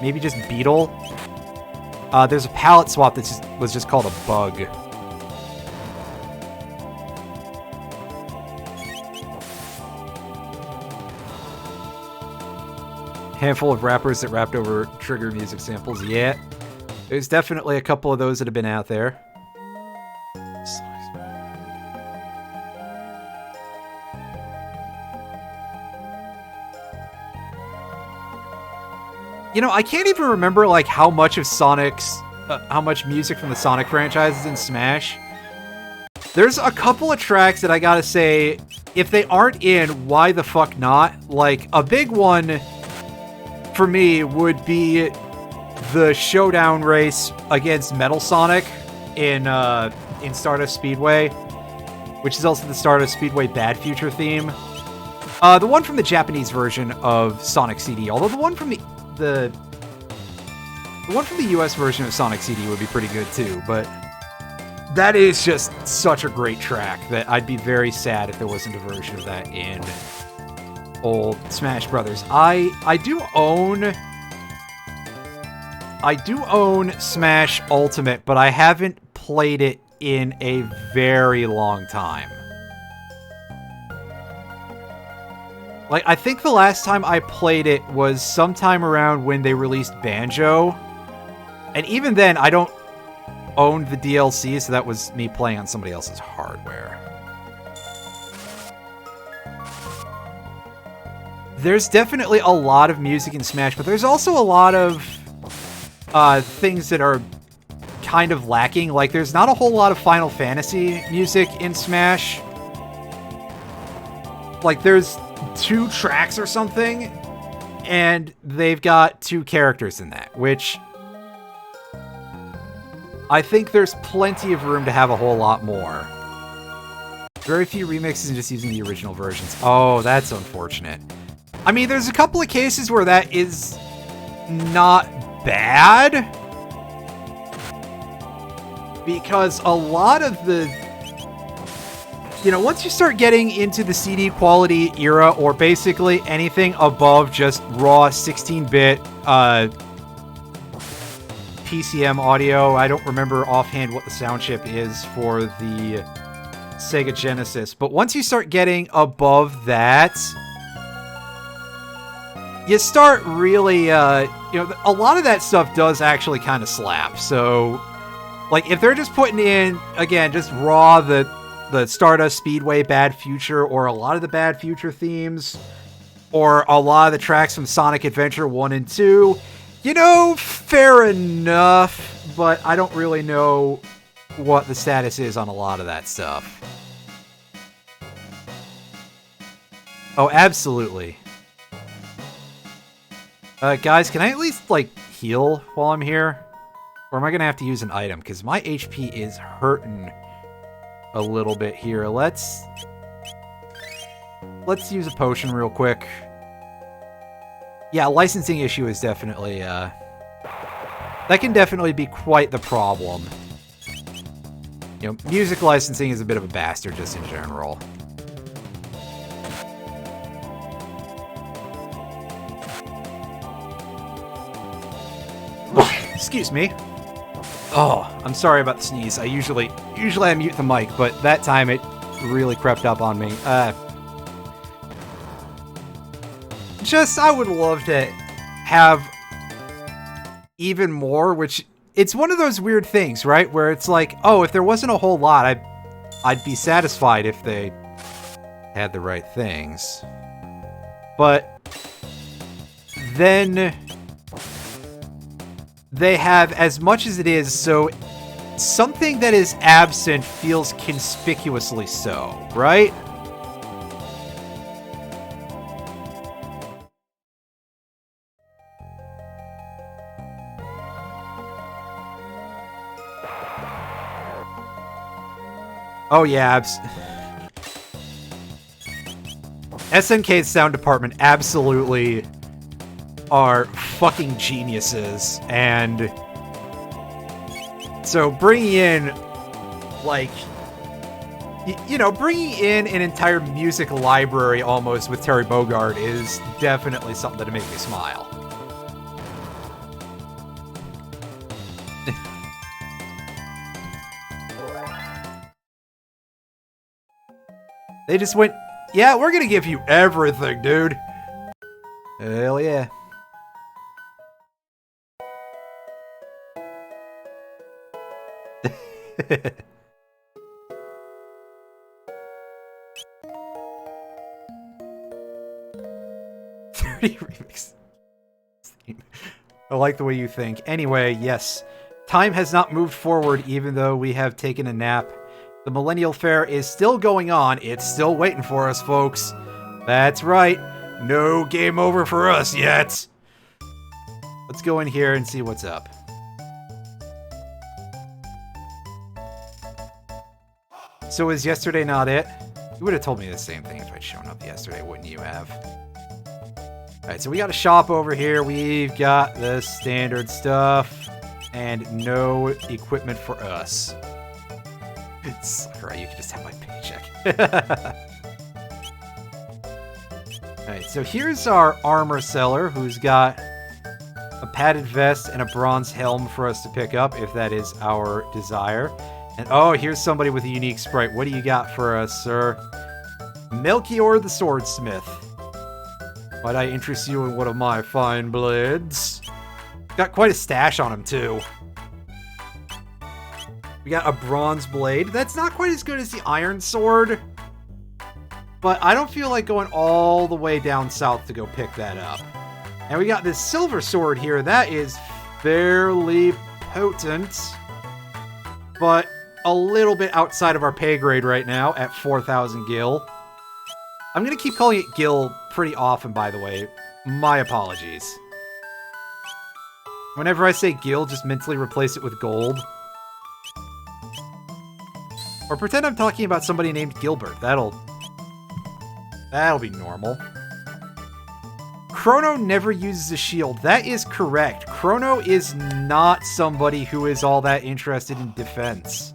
Maybe just Beetle? There's a palette swap that was just called a Bug. Handful of rappers that rapped over trigger music samples. Yeah. There's definitely a couple of those that have been out there. You know, I can't even remember, like, how much of how much music from the Sonic franchise is in Smash. There's a couple of tracks that I gotta say, if they aren't in, why the fuck not? Like, a big one for me would be the showdown race against Metal Sonic in Stardust Speedway, which is also the Stardust Speedway Bad Future theme. The one from the Japanese version of Sonic CD, although the one from the US version of Sonic CD would be pretty good too, but that is just such a great track that I'd be very sad if there wasn't a version of that in old Smash Brothers. I do own Smash Ultimate, but I haven't played it in a very long time. Like, I think the last time I played it was sometime around when they released Banjo. And even then, I don't own the DLC, so that was me playing on somebody else's hardware. There's definitely a lot of music in Smash, but there's also a lot of things that are kind of lacking. Like, there's not a whole lot of Final Fantasy music in Smash. Like, there's 2 tracks or something, and they've got 2 characters in that, which I think there's plenty of room to have a whole lot more. Very few remixes and just using the original versions. Oh, that's unfortunate. I mean, there's a couple of cases where that is not bad, because a lot of the, you know, once you start getting into the CD quality era, or basically anything above just raw 16-bit PCM audio, I don't remember offhand what the sound chip is for the Sega Genesis, but once you start getting above that, you start really, you know, a lot of that stuff does actually kind of slap. So, like, if they're just putting in, again, just raw the Stardust Speedway Bad Future, or a lot of the Bad Future themes, or a lot of the tracks from Sonic Adventure 1 and 2, you know, fair enough, but I don't really know what the status is on a lot of that stuff. Oh, absolutely. Guys, can I at least, like, heal while I'm here? Or am I gonna have to use an item? Because my HP is hurting a little bit here. Let's use a potion real quick. Yeah, licensing issue is definitely, that can definitely be quite the problem. You know, music licensing is a bit of a bastard just in general. Excuse me. Oh, I'm sorry about the sneeze. Usually I mute the mic, but that time it really crept up on me. I would love to have even more, which, it's one of those weird things, right? Where it's like, oh, if there wasn't a whole lot, I'd be satisfied if they had the right things. But then they have as much as it is, so something that is absent feels conspicuously so, right? Oh yeah, SNK's sound department absolutely are fucking geniuses, and so bringing in, like, You know, bringing in an entire music library almost with Terry Bogard is definitely something to make me smile. They just went, yeah, we're gonna give you everything, dude. Hell yeah. Remix. I like the way you think. Anyway, yes. Time has not moved forward even though we have taken a nap. The Millennial Fair is still going on. It's still waiting for us, folks. That's right. No game over for us yet. Let's go in here and see what's up. So is yesterday not it? You would have told me the same thing if I'd shown up yesterday, wouldn't you have? Alright, so we got a shop over here. We've got the standard stuff. And no equipment for us. It's alright, you can just have my paycheck. Alright, so here's our armor seller who's got a padded vest and a bronze helm for us to pick up if that is our desire. And oh, here's somebody with a unique sprite. What do you got for us, sir? Melchior the Swordsmith. Might I interest you in one of my fine blades? Got quite a stash on him, too. We got a bronze blade. That's not quite as good as the iron sword. But I don't feel like going all the way down south to go pick that up. And we got this silver sword here. That is fairly potent. But a little bit outside of our pay grade right now at 4,000 gil. I'm going to keep calling it gil pretty often, by the way. My apologies. Whenever I say gil, just mentally replace it with gold. Or pretend I'm talking about somebody named Gilbert. That'll be normal. Chrono never uses a shield. That is correct. Chrono is not somebody who is all that interested in defense.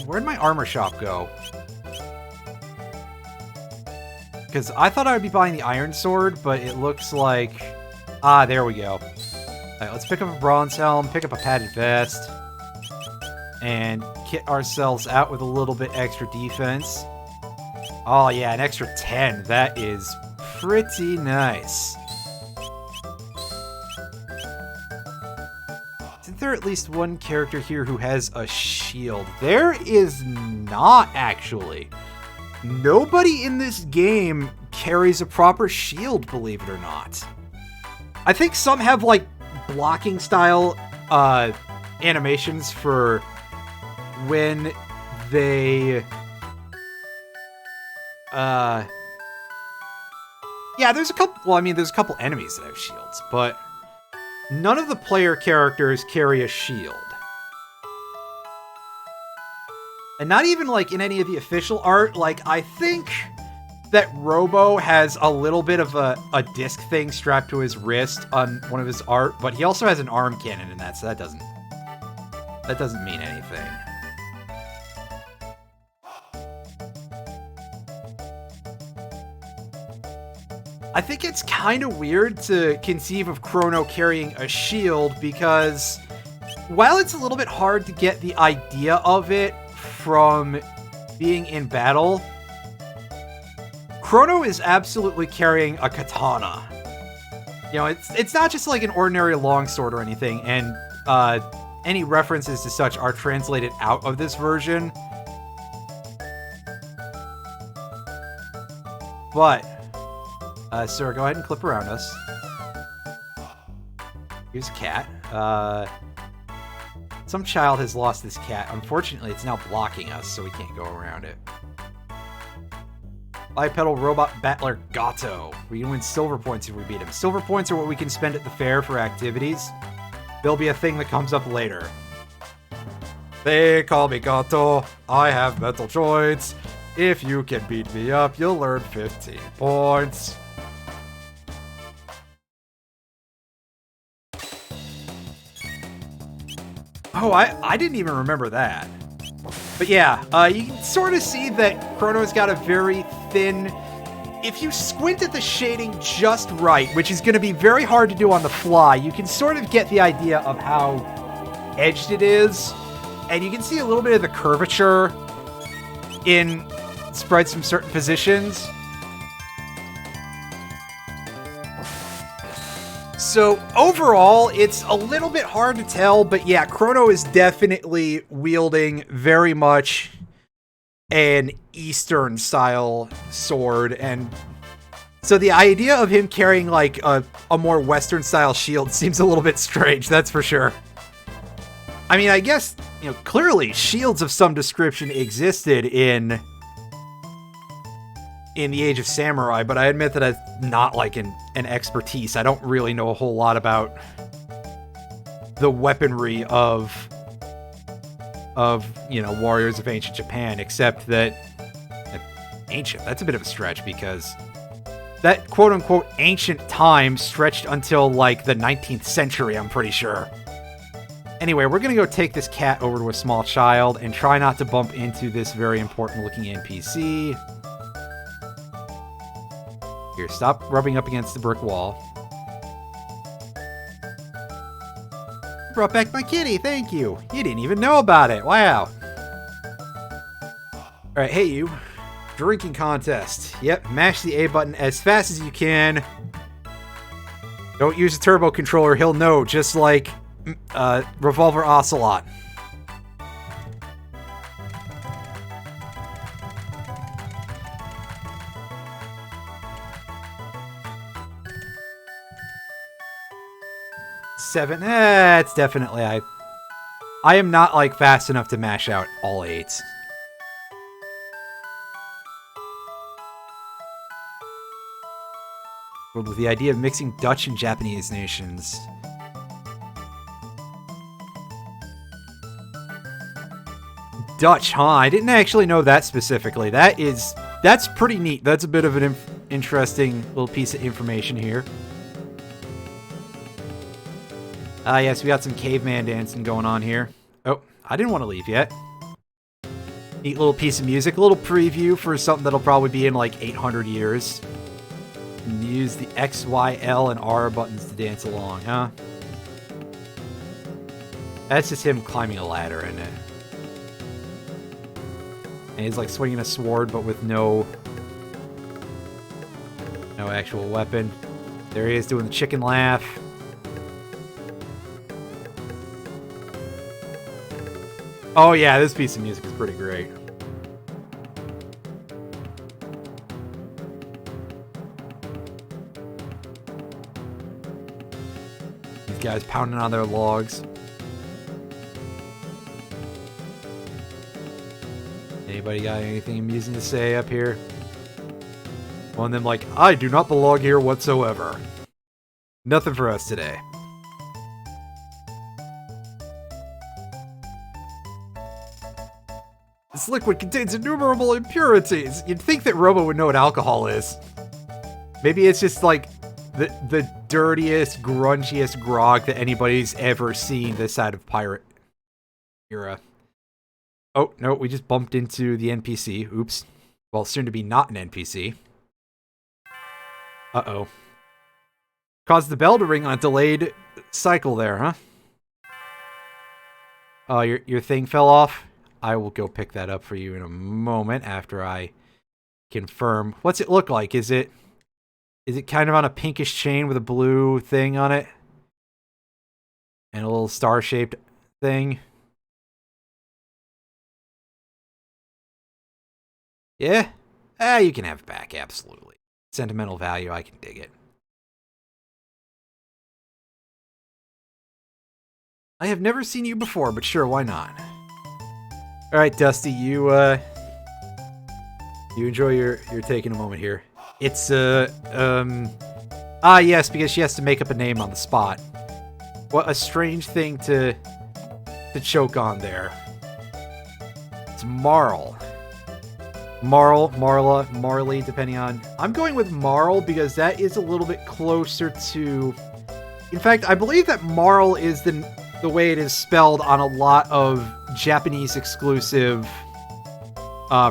Where'd my armor shop go? Because I thought I would be buying the iron sword, but it looks like... Ah, there we go. Alright, let's pick up a bronze helm, pick up a padded vest, and kit ourselves out with a little bit extra defense. Oh yeah, an extra 10. That is pretty nice. Isn't there at least one character here who has a shield? There is not, actually. Nobody in this game carries a proper shield, believe it or not. I think some have, like, blocking style animations for when they... Yeah, there's a couple... Well, I mean, there's a couple enemies that have shields, but none of the player characters carry a shield. And not even, like, in any of the official art. Like, I think that Robo has a little bit of a disc thing strapped to his wrist on one of his art, but he also has an arm cannon in that, so that doesn't mean anything. I think it's kind of weird to conceive of Chrono carrying a shield because while it's a little bit hard to get the idea of it from being in battle, Chrono is absolutely carrying a katana. You know, it's not just like an ordinary longsword or anything, and any references to such are translated out of this version. But, sir, go ahead and clip around us. Here's a cat. Some child has lost this cat. Unfortunately, it's now blocking us, so we can't go around it. Bipedal Robot Battler Gato. We can win silver points if we beat him. Silver points are what we can spend at the fair for activities. They'll be a thing that comes up later. They call me Gato. I have metal joints. If you can beat me up, you'll earn 15 points. Oh, I didn't even remember that. But yeah, you can sort of see that Chrono's got a very thin... If you squint at the shading just right, which is going to be very hard to do on the fly, you can sort of get the idea of how edged it is. And you can see a little bit of the curvature in sprites from certain positions. So overall, it's a little bit hard to tell, but yeah, Chrono is definitely wielding very much an Eastern style sword, and so the idea of him carrying like a more Western style shield seems a little bit strange, that's for sure. I mean, I guess, you know, clearly shields of some description existed in the Age of Samurai, but I admit that I'm not like an expertise. I don't really know a whole lot about the weaponry of you know, warriors of ancient Japan, except that ancient, that's a bit of a stretch, because that quote-unquote ancient time stretched until like the 19th century, I'm pretty sure. Anyway, we're gonna go take this cat over to a small child and try not to bump into this very important looking NPC. Here, stop rubbing up against the brick wall. Brought back my kitty, thank you. You didn't even know about it, wow. Alright, hey you. Drinking contest. Yep, mash the A button as fast as you can. Don't use a turbo controller, he'll know, just like Revolver Ocelot. Seven, it's definitely, I am not like fast enough to mash out all 8s. With the idea of mixing Dutch and Japanese nations. Dutch, huh? I didn't actually know that specifically. That's pretty neat. That's a bit of an interesting little piece of information here. Yes, we got some caveman dancing going on here. Oh, I didn't want to leave yet. Neat little piece of music, a little preview for something that'll probably be in like 800 years. And use the X, Y, L, and R buttons to dance along, huh? That's just him climbing a ladder, isn't it? And he's like swinging a sword, but with no actual weapon. There he is doing the chicken laugh. Oh yeah, this piece of music is pretty great. These guys pounding on their logs. Anybody got anything amusing to say up here? One of them like, I do not belong here whatsoever. Nothing for us today. This liquid contains innumerable impurities. You'd think that Robo would know what alcohol is. Maybe it's just like the dirtiest, grungiest grog that anybody's ever seen this side of pirate era. Oh, no, we just bumped into the NPC. Oops. Well, soon to be not an NPC. Uh-oh. Caused the bell to ring on a delayed cycle there, huh? Oh, your thing fell off? I will go pick that up for you in a moment after I confirm. What's it look like? Is it kind of on a pinkish chain with a blue thing on it? And a little star-shaped thing? Yeah? You can have it back, absolutely. Sentimental value, I can dig it. I have never seen you before, but sure, why not? Alright, Dusty, you enjoy your taking a moment here. It's, yes, because she has to make up a name on the spot. What a strange thing to choke on there. It's Marle. Marle, Marla, Marley, depending on... I'm going with Marle because that is a little bit closer to... In fact, I believe that Marle is the the way it is spelled on a lot of Japanese exclusive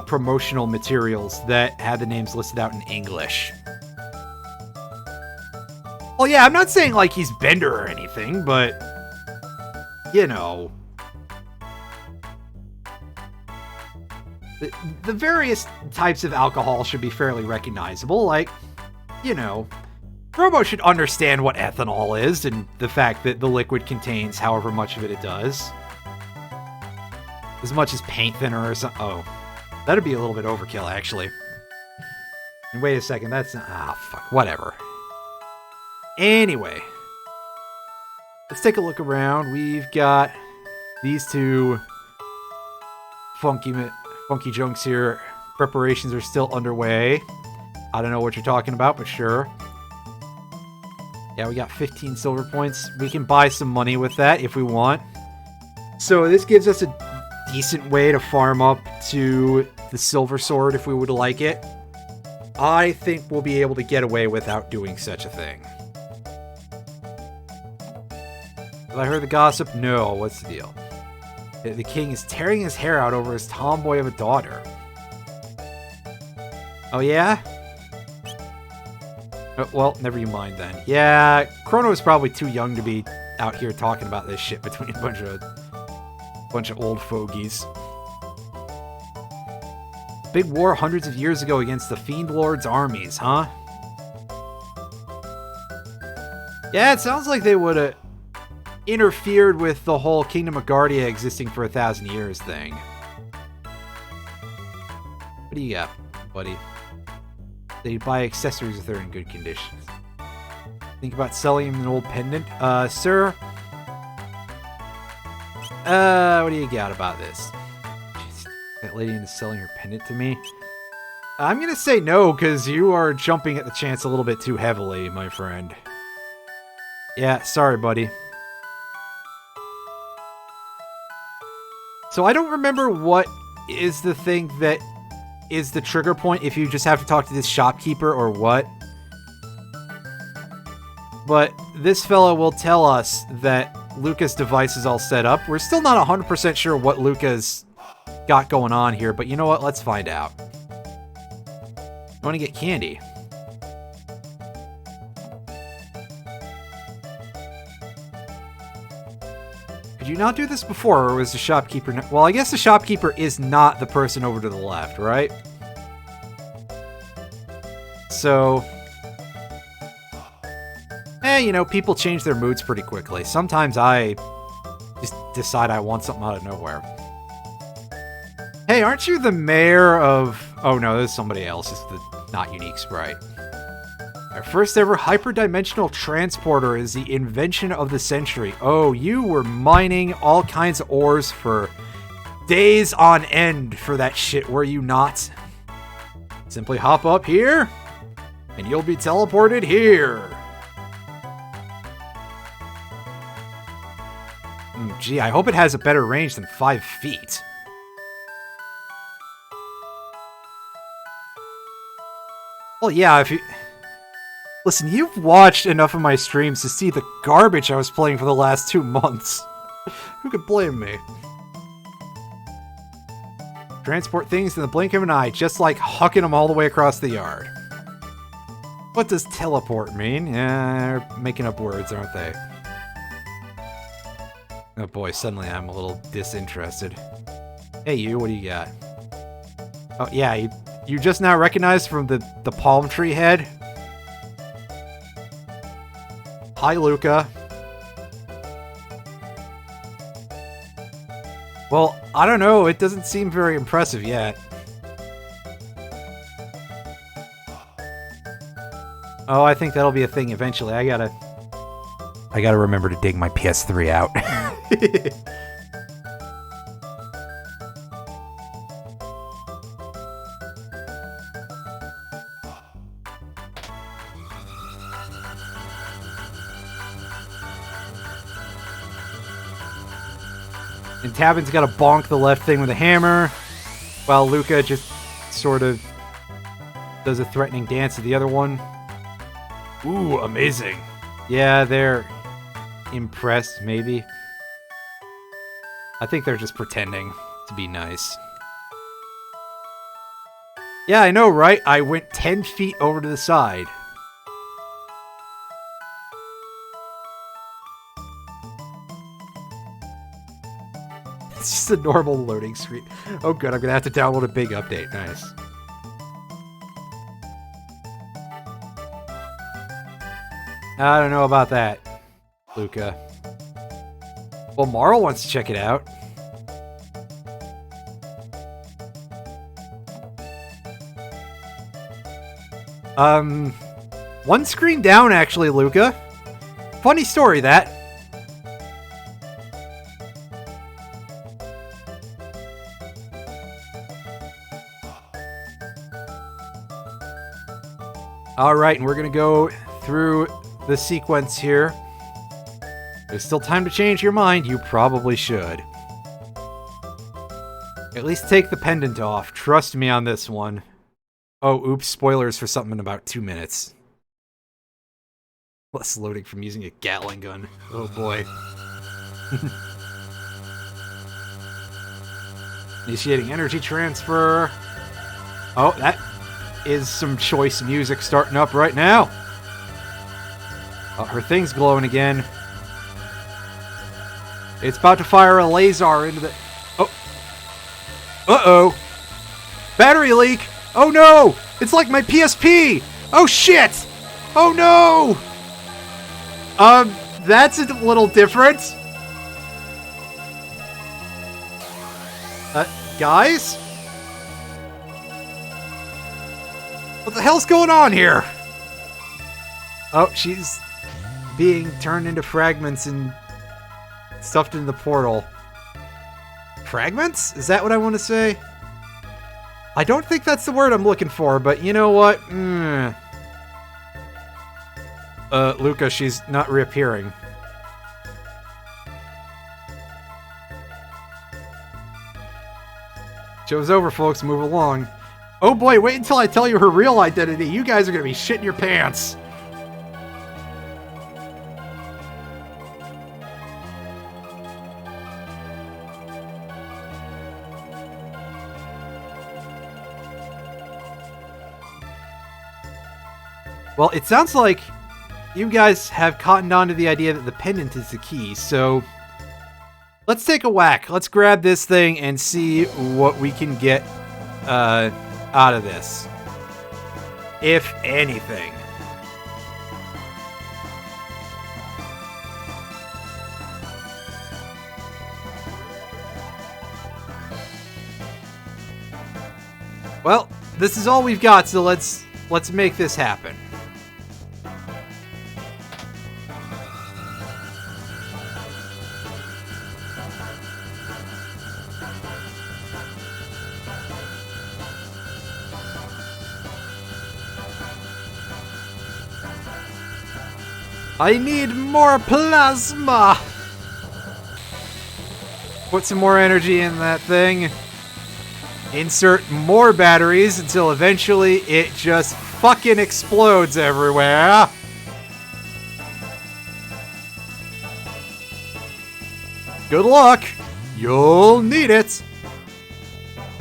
promotional materials that had the names listed out in English. Well, yeah, I'm not saying like he's Bender or anything, but you know, the various types of alcohol should be fairly recognizable. Like, you know, Robo should understand what ethanol is and the fact that the liquid contains however much of it does. As much as paint thinner or something. Oh, that'd be a little bit overkill, actually. And wait a second, that's not... Ah, fuck, whatever. Anyway. Let's take a look around. We've got these two funky junks here. Preparations are still underway. I don't know what you're talking about, but sure. Yeah, we got 15 silver points. We can buy some money with that if we want. So this gives us a decent way to farm up to the silver sword if we would like it. I think we'll be able to get away without doing such a thing. Have I heard the gossip? No, what's the deal? The king is tearing his hair out over his tomboy of a daughter. Oh yeah? Oh, well, never you mind then. Yeah, Chrono is probably too young to be out here talking about this shit between a bunch of old fogies. Big war hundreds of years ago against the Fiend Lord's armies, huh? Yeah, it sounds like they would have interfered with the whole Kingdom of Guardia existing for 1,000 years thing. What do you got, buddy? They buy accessories if they're in good condition. Think about selling him an old pendant? Sir? What do you got about this? Jeez, that lady is selling her pendant to me? I'm gonna say no, because you are jumping at the chance a little bit too heavily, my friend. Yeah, sorry, buddy. So I don't remember what is the thing that is the trigger point if you just have to talk to this shopkeeper or what. But this fellow will tell us that Luca's device is all set up. We're still not 100% sure what Luca's got going on here, but you know what? Let's find out. I want to get candy. Did you not do this before, or was the shopkeeper... Well, I guess the shopkeeper is not the person over to the left, right? So... you know, people change their moods pretty quickly. Sometimes I just decide I want something out of nowhere. Hey, aren't you the mayor of... Oh no, this is somebody else. It's the not unique sprite. Our first ever hyperdimensional transporter is the invention of the century. Oh, you were mining all kinds of ores for days on end for that shit, were you not? Simply hop up here, and you'll be teleported here. Gee, I hope it has a better range than 5 feet. Well, yeah, if you... Listen, you've watched enough of my streams to see the garbage I was playing for the last 2 months. Who could blame me? Transport things in the blink of an eye, just like hucking them all the way across the yard. What does teleport mean? Yeah, they're making up words, aren't they? Oh boy, suddenly I'm a little disinterested. Hey you, what do you got? Oh yeah, you just now recognized from the palm tree head? Hi, Luca. Well, I don't know. It doesn't seem very impressive yet. Oh, I think that'll be a thing eventually. I gotta remember to dig my PS3 out. And Tabin's got to bonk the left thing with a hammer, while Luca just sort of does a threatening dance to the other one. Ooh, amazing. Yeah, they're impressed, maybe. I think they're just pretending to be nice. Yeah, I know, right? I went 10 feet over to the side. It's just a normal loading screen. Oh good, I'm gonna have to download a big update. Nice. I don't know about that, Luca. Well, Marle wants to check it out. One screen down, actually, Luca. Funny story, that. Alright, and we're gonna go through the sequence here. There's still time to change your mind. You probably should. At least take the pendant off. Trust me on this one. Oh, oops, spoilers for something in about 2 minutes. Less loading from using a Gatling gun. Oh boy. Initiating energy transfer. Oh, that is some choice music starting up right now. Oh, her thing's glowing again. It's about to fire a laser into the... Oh. Uh-oh. Battery leak. Oh no! It's like my PSP! Oh shit! Oh no! That's a little different. Guys? What the hell's going on here? Oh, she's being turned into fragments and stuffed in the portal. Fragments? Is that what I want to say? I don't think that's the word I'm looking for, but you know what? Luca, she's not reappearing. Show's over, folks. Move along. Oh boy, wait until I tell you her real identity. You guys are gonna be shitting your pants. Well, it sounds like you guys have cottoned on to the idea that the pendant is the key, so let's take a whack. Let's grab this thing and see what we can get out of this. If anything. Well, this is all we've got, so let's make this happen. I need more plasma! Put some more energy in that thing. Insert more batteries until eventually it just fucking explodes everywhere. Good luck! You'll need it!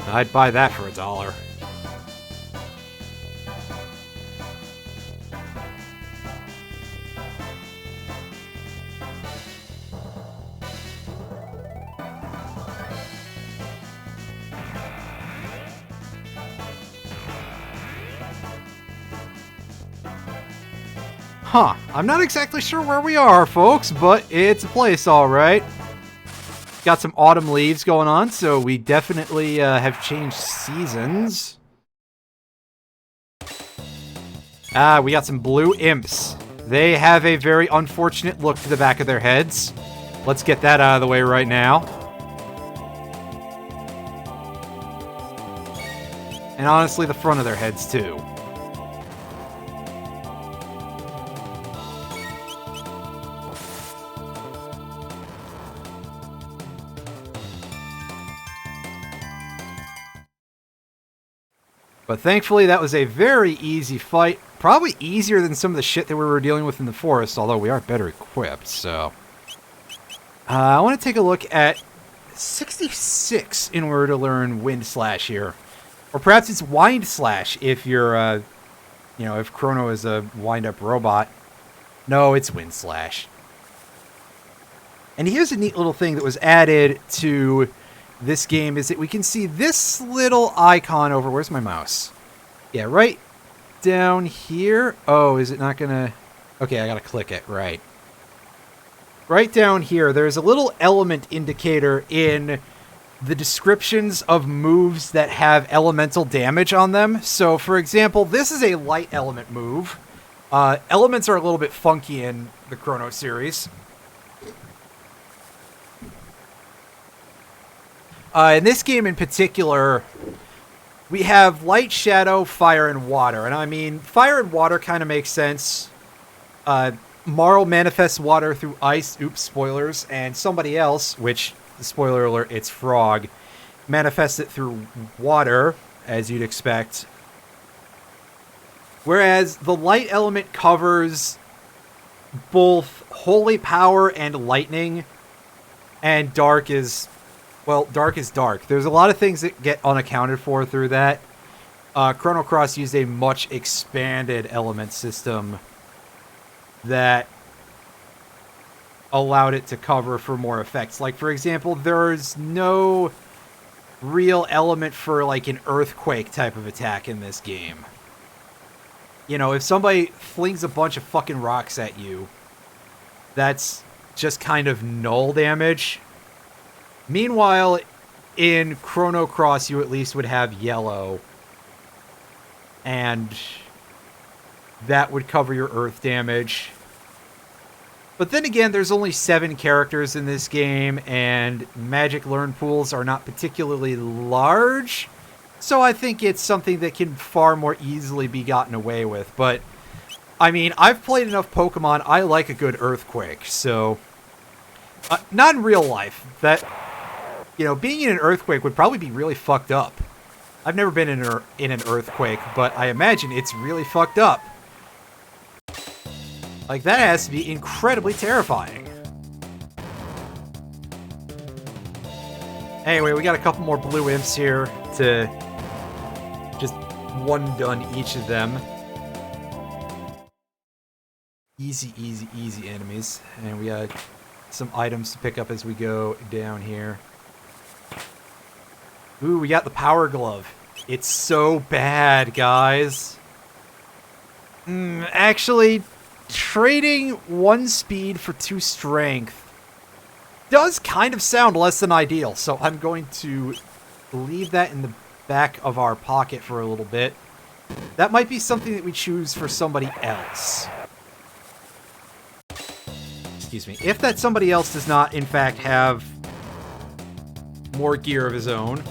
I'd buy that for $1. Huh, I'm not exactly sure where we are, folks, but it's a place, alright. Got some autumn leaves going on, so we definitely have changed seasons. Ah, we got some blue imps. They have a very unfortunate look to the back of their heads. Let's get that out of the way right now. And honestly, the front of their heads, too. But thankfully, that was a very easy fight. Probably easier than some of the shit that we were dealing with in the forest, although we are better equipped, so... I want to take a look at 66 in order to learn Wind Slash here. Or perhaps it's Wind Slash if you're, if Chrono is a wind-up robot. No, it's Wind Slash. And here's a neat little thing that was added to this game, is that we can see this little icon over... Where's my mouse? Yeah, right down here. Oh, is it not gonna... Okay, I gotta click it, right. Right down here, there's a little element indicator in the descriptions of moves that have elemental damage on them. So, for example, this is a light element move. Elements are a little bit funky in the Chrono series. In this game in particular, we have light, shadow, fire, and water. And I mean, fire and water kind of makes sense. Marle manifests water through ice. Oops, spoilers. And somebody else, which, spoiler alert, it's Frog, manifests it through water, as you'd expect. Whereas the light element covers both holy power and lightning. And dark is... Well, dark is dark. There's a lot of things that get unaccounted for through that. Chrono Cross used a much expanded element system that allowed it to cover for more effects. Like, for example, there's no real element for, like, an earthquake type of attack in this game. You know, if somebody flings a bunch of fucking rocks at you, that's just kind of null damage. Meanwhile, in Chrono Cross, you at least would have yellow. And that would cover your earth damage. But then again, there's only 7 characters in this game, and magic learn pools are not particularly large. So I think it's something that can far more easily be gotten away with. But, I mean, I've played enough Pokemon, I like a good earthquake, so... not in real life. That... You know, being in an earthquake would probably be really fucked up. I've never been in an earthquake, but I imagine it's really fucked up. Like, that has to be incredibly terrifying. Anyway, we got a couple more blue imps here to just one-done each of them. Easy, easy, easy enemies. And we got some items to pick up as we go down here. Ooh, we got the power glove. It's so bad, guys. Actually, trading 1 speed for 2 strength does kind of sound less than ideal, so I'm going to leave that in the back of our pocket for a little bit. That might be something that we choose for somebody else. Excuse me. If that somebody else does not, in fact, have more gear of his own.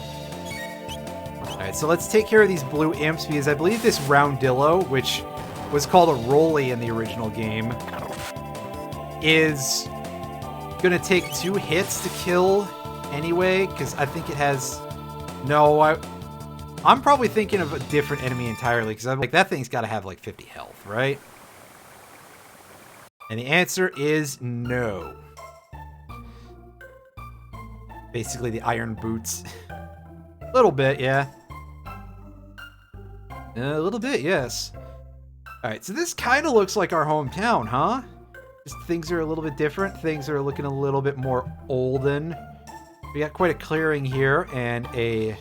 Alright, so let's take care of these blue imps, because I believe this Roundillo, which was called a Rolly in the original game, is gonna take 2 hits to kill anyway, because I think it has... No, I'm probably thinking of a different enemy entirely, because I'm like, that thing's gotta have like 50 health, right? And the answer is no. Basically the iron boots. A little bit, yeah. A little bit, yes. Alright, so this kind of looks like our hometown, huh? Just things are a little bit different. Things are looking a little bit more olden. We got quite a clearing here, and a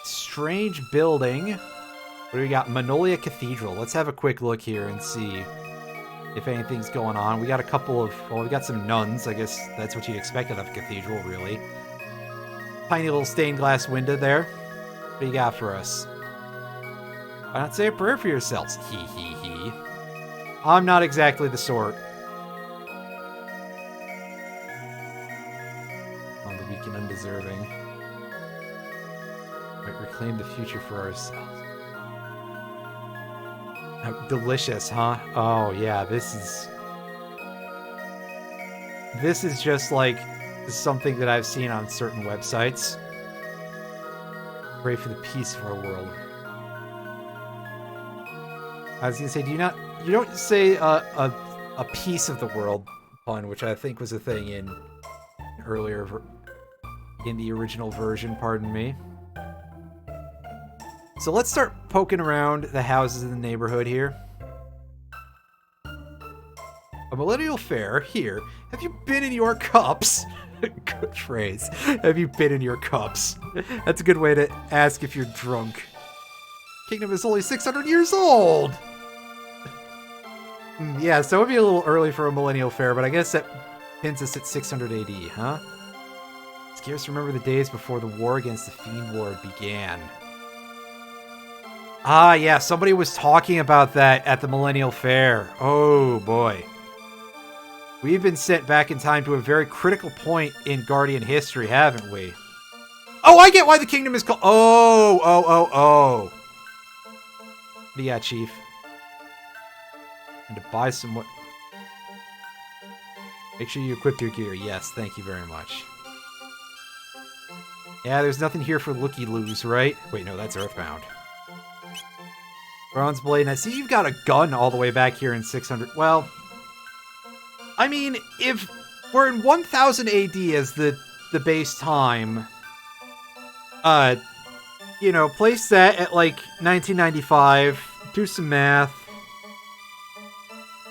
strange building. What do we got? Manolia Cathedral. Let's have a quick look here and see if anything's going on. We got a couple of... Well, we got some nuns. I guess that's what you'd expect out of a cathedral, really. Tiny little stained glass window there. What do you got for us? Why not say a prayer for yourselves? Hee hee hee. I'm not exactly the sort. On the weak and undeserving. Might reclaim the future for ourselves. Delicious, huh? Oh, yeah, this is just like something that I've seen on certain websites. Pray for the peace of our world. I was gonna say, you don't say a piece of the world pun, which I think was a thing in earlier in the original version, pardon me. So let's start poking around the houses in the neighborhood here. A millennial fair here. Have you been in your cups? Good phrase. Have you been in your cups? That's a good way to ask if you're drunk. Kingdom is only 600 years old! Yeah, so it would be a little early for a millennial fair, but I guess that pins us at 600 AD, huh? Scarce remember the days before the war against the Fiend Lord began. Ah, yeah, somebody was talking about that at the millennial fair. Oh, boy. We've been sent back in time to a very critical point in Guardian history, haven't we? Oh, I get why the kingdom is called... Oh. What do you got, Chief? And to buy some... What? Make sure you equip your gear. Yes, thank you very much. Yeah, there's nothing here for looky-loos, right? Wait, no, that's Earthbound. Bronze Blade. I see you've got a gun all the way back here in 600... Well... I mean, if we're in 1000 AD as the base time, you know, place that at, like, 1995, do some math.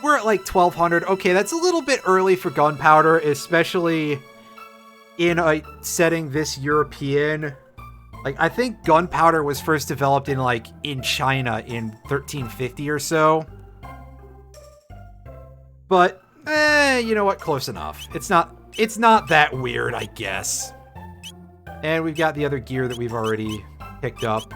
We're at, like, 1200. Okay, that's a little bit early for gunpowder, especially in a setting this European. Like, I think gunpowder was first developed in, like, in China in 1350 or so. But... you know what? Close enough. It's not that weird, I guess. And we've got the other gear that we've already picked up.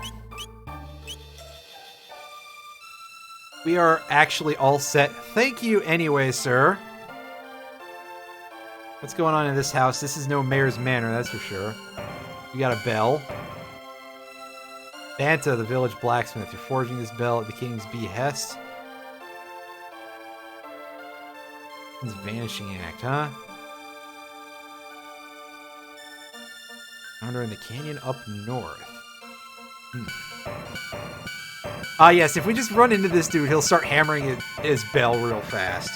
We are actually all set. Thank you anyway, sir. What's going on in this house? This is no mayor's manor, that's for sure. We got a bell. Banta, the village blacksmith. You're forging this bell at the king's behest. Vanishing Act, huh? Founder in the canyon up north. Ah, yes, if we just run into this dude, he'll start hammering his bell real fast.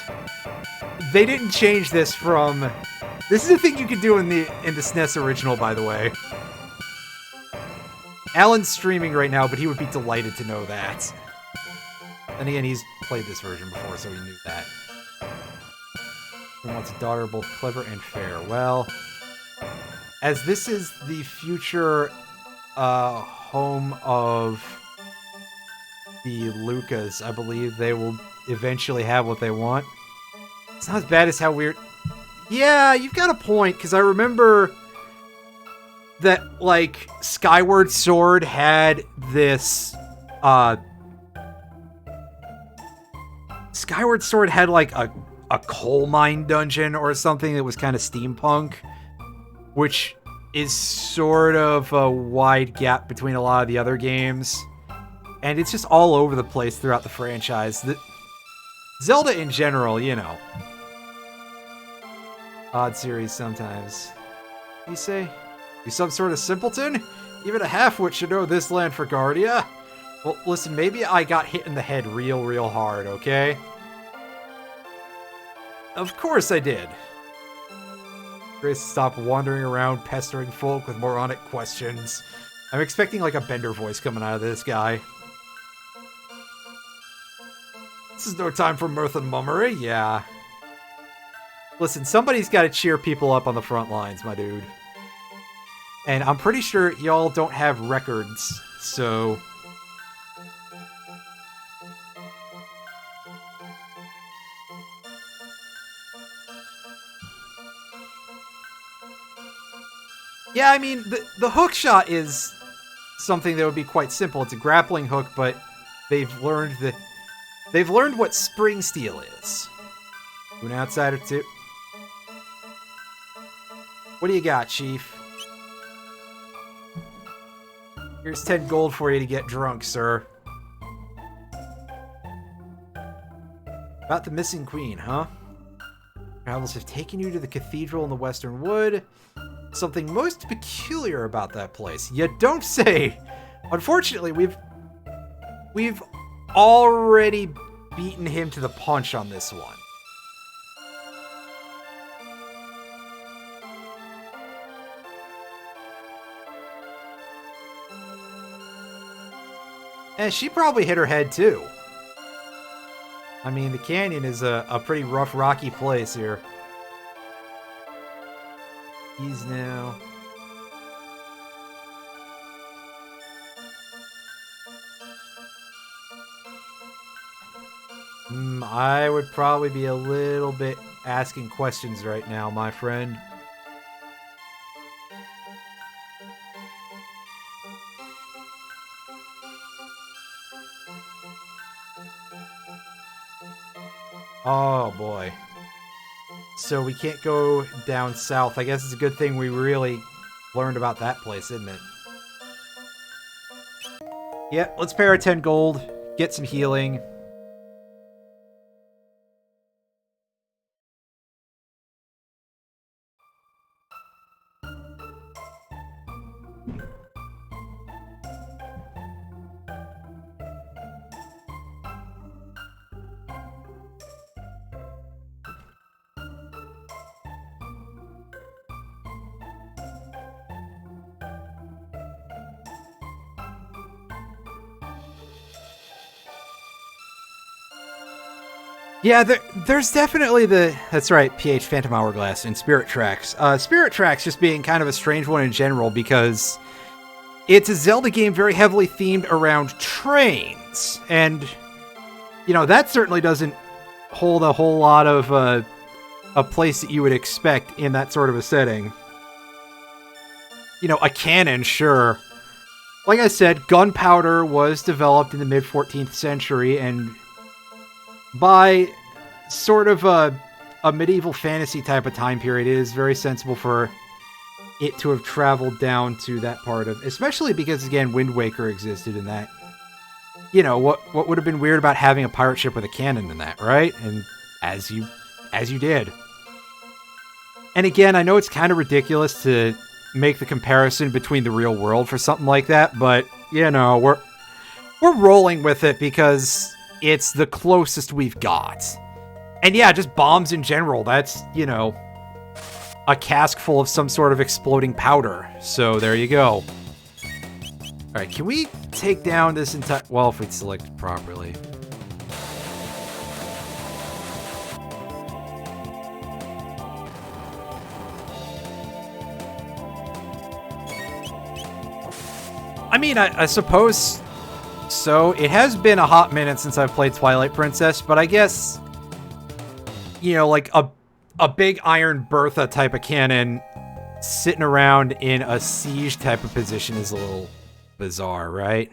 They didn't change this from... This is a thing you could do in the SNES original, by the way. Alan's streaming right now, but he would be delighted to know that. And again, he's played this version before, so he knew that. He wants a daughter both clever and fair. Well, as this is the future home of the Lucas, I believe they will eventually have what they want. It's not as bad as how weird... Yeah, you've got a point, because I remember that, like, Skyward Sword had this... Skyward Sword had, like, a coal mine dungeon or something that was kind of steampunk, which is sort of a wide gap between a lot of the other games. And it's just all over the place throughout the franchise. Zelda in general, you know. Odd series sometimes. What do you say? You some sort of simpleton? Even a half-wit should know this land for Guardia. Well, listen, maybe I got hit in the head real hard, okay? Of course I did. Grace, stop wandering around pestering folk with moronic questions. I'm expecting like a Bender voice coming out of this guy. This is no time for mirth and mummery, yeah. Listen, somebody's got to cheer people up on the front lines, my dude. And I'm pretty sure y'all don't have records, so... Yeah, I mean, the hook shot is something that would be quite simple. It's a grappling hook, but they've learned what spring steel is. You an outsider too? What do you got, Chief? Here's 10 gold for you to get drunk, sir. About the missing queen, huh? Travels have taken you to the cathedral in the Western Wood. Something most peculiar about that place. You don't say. Unfortunately, we've already beaten him to the punch on this one. And she probably hit her head too. I mean, the canyon is a pretty rough, rocky place here. He's now... I would probably be a little bit asking questions right now, my friend. Oh, boy. So we can't go down south. I guess it's a good thing we really learned about that place, isn't it? Yeah, let's pay our 10 gold, get some healing. Yeah, there's definitely that's right, PH Phantom Hourglass and Spirit Tracks. Spirit Tracks just being kind of a strange one in general because it's a Zelda game very heavily themed around trains. And, you know, that certainly doesn't hold a whole lot of a place that you would expect in that sort of a setting. You know, a cannon, sure. Like I said, gunpowder was developed in the mid-14th century, and by sort of a medieval fantasy type of time period, it is very sensible for it to have traveled down to that part of, especially because, again, Wind Waker existed in that. You know, what would have been weird about having a pirate ship with a cannon in that, right? And as you did. And again, I know it's kind of ridiculous to make the comparison between the real world for something like that, but, you know, we're rolling with it because it's the closest we've got. And yeah, just bombs in general. That's, you know, a cask full of some sort of exploding powder. So there you go. Alright, can we take down this entire... Well, if we select it properly. I mean, I suppose... So, it has been a hot minute since I've played Twilight Princess, but I guess, you know, like a big Iron Bertha type of cannon sitting around in a siege type of position is a little bizarre, right?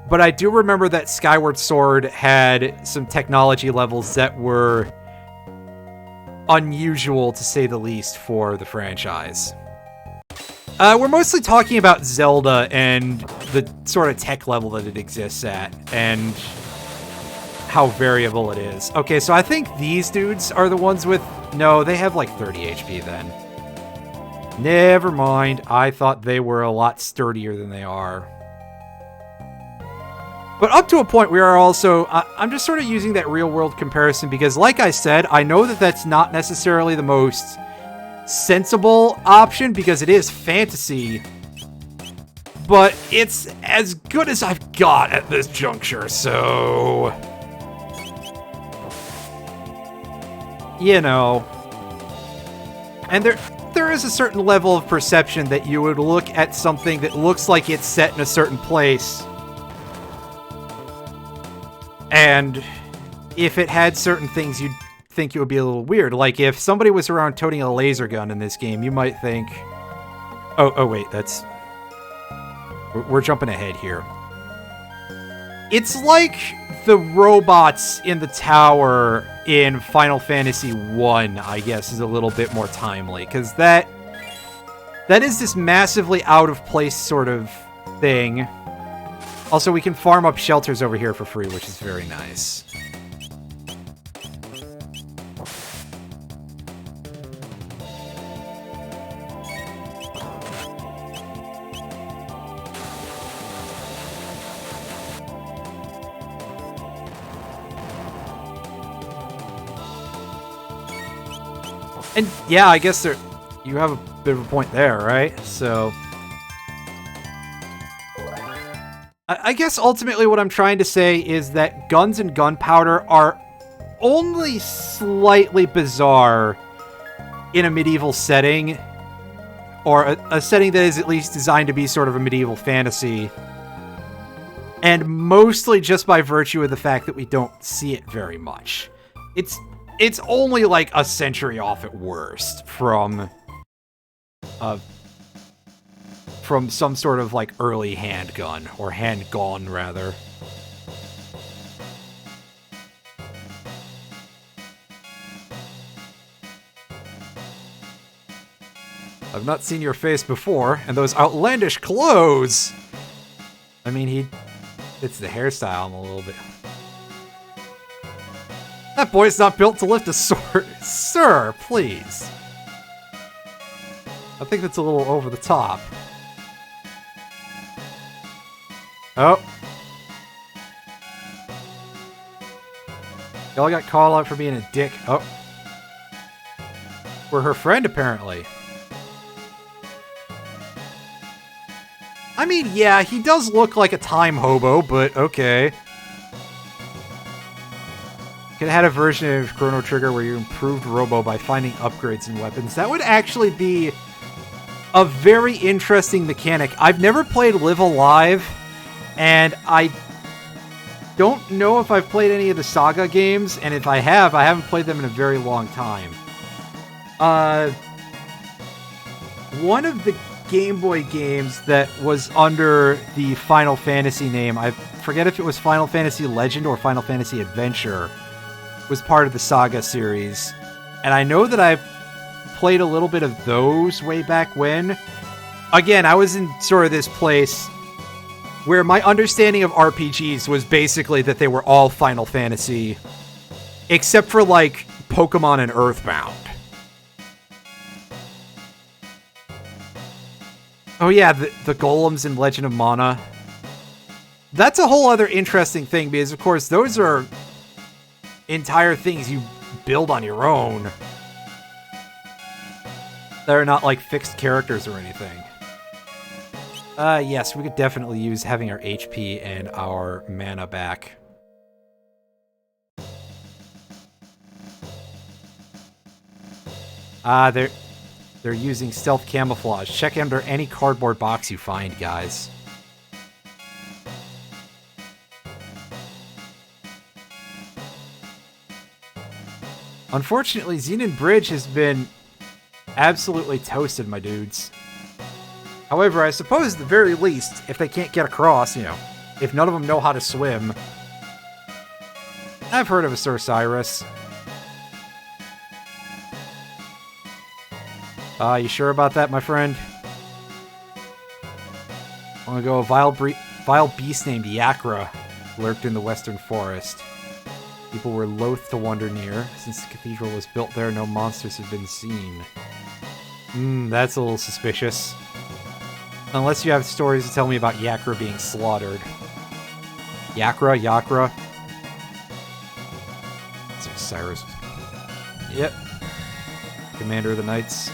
But I do remember that Skyward Sword had some technology levels that were unusual, to say the least, for the franchise. We're mostly talking about Zelda and the sort of tech level that it exists at, and how variable it is. Okay, so I think these dudes are the ones with... No, they have like 30 HP then. Never mind. I thought they were a lot sturdier than they are. But up to a point, we are also... I'm just sort of using that real-world comparison because, like I said, I know that that's not necessarily the most sensible option because it is fantasy, but it's as good as I've got at this juncture, so... You know... And there is a certain level of perception that you would look at something that looks like it's set in a certain place, and if it had certain things, you'd think it would be a little weird. Like, if somebody was around toting a laser gun in this game, you might think... Oh, wait, that's... We're jumping ahead here. It's like the robots in the tower in Final Fantasy 1, I guess, is a little bit more timely, because that is this massively out-of-place sort of thing. Also, we can farm up shelters over here for free, which is very nice. And yeah, I guess you have a bit of a point there, right? So... I guess ultimately what I'm trying to say is that guns and gunpowder are only slightly bizarre in a medieval setting, or a setting that is at least designed to be sort of a medieval fantasy, and mostly just by virtue of the fact that we don't see it very much. It's only like a century off at worst from some sort of like early handgun, or handgun rather. I've not seen your face before, and those outlandish clothes! I mean, it's the hairstyle I'm a little bit... That boy's not built to lift a sword. Sir, please. I think that's a little over the top. Oh. Y'all got called out for being a dick. Oh. We're her friend, apparently. I mean, yeah, he does look like a time hobo, but okay. Could have had a version of Chrono Trigger where you improved Robo by finding upgrades in weapons. That would actually be a very interesting mechanic. I've never played Live Alive, and I don't know if I've played any of the Saga games, and if I haven't played them in a very long time. One of the Game Boy games that was under the Final Fantasy name, I forget if it was Final Fantasy Legend or Final Fantasy Adventure, was part of the Saga series. And I know that I played a little bit of those way back when. Again, I was in sort of this place where my understanding of RPGs was basically that they were all Final Fantasy, except for like Pokemon and Earthbound. Oh yeah, the golems in Legend of Mana. That's a whole other interesting thing, because of course those are entire things you build on your own. They're not like fixed characters or anything. Yes, we could definitely use having our HP and our mana back. They're using stealth camouflage. Check under any cardboard box you find, guys. Unfortunately, Xenon Bridge has been absolutely toasted, my dudes. However, I suppose at the very least, if they can't get across, you know, if none of them know how to swim... I've heard of a Sir Cyrus. You sure about that, my friend? Long ago, a vile beast named Yakra lurked in the western forest. People were loath to wander near. Since the cathedral was built there, no monsters have been seen. That's a little suspicious. Unless you have stories to tell me about Yakra being slaughtered. Yakra? So Cyrus. Yep. Commander of the Knights.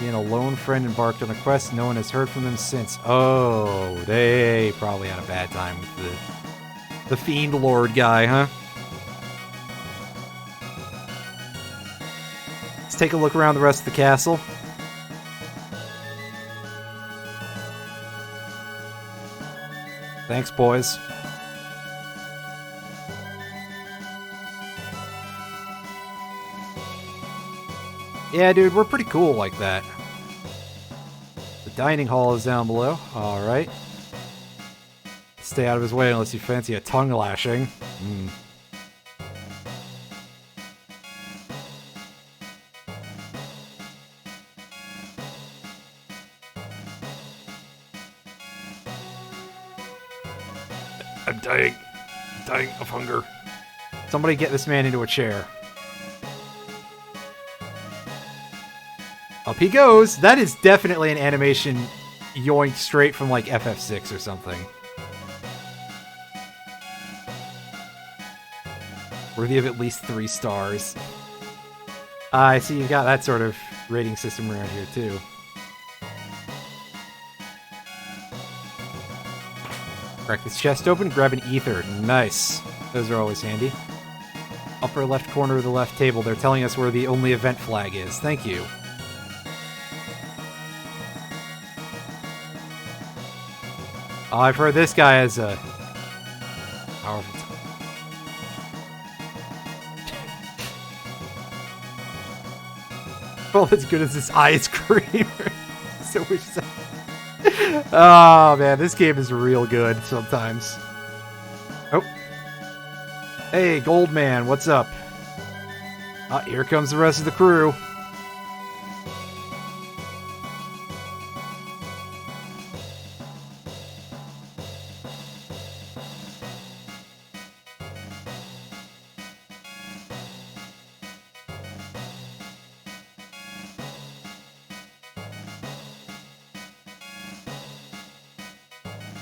Being a lone friend embarked on a quest, no one has heard from them since. Oh, they probably had a bad time with the Fiend Lord guy, huh? Let's take a look around the rest of the castle. Thanks, boys. Yeah, dude, we're pretty cool like that. The dining hall is down below. Alright. Stay out of his way unless you fancy a tongue lashing. I'm dying. I'm dying of hunger. Somebody get this man into a chair. Up he goes. That is definitely an animation yoinked straight from like FF6 or something. Worthy of at least 3 stars. I see you got that sort of rating system around here too. Crack this chest open, grab an ether. Nice. Those are always handy. Upper left corner of the left table. They're telling us where the only event flag is. Thank you. Oh, I've heard this guy has a powerful... Well, as good as this ice cream. So oh, man, this game is real good sometimes. Oh. Hey, Goldman, what's up? Here comes the rest of the crew.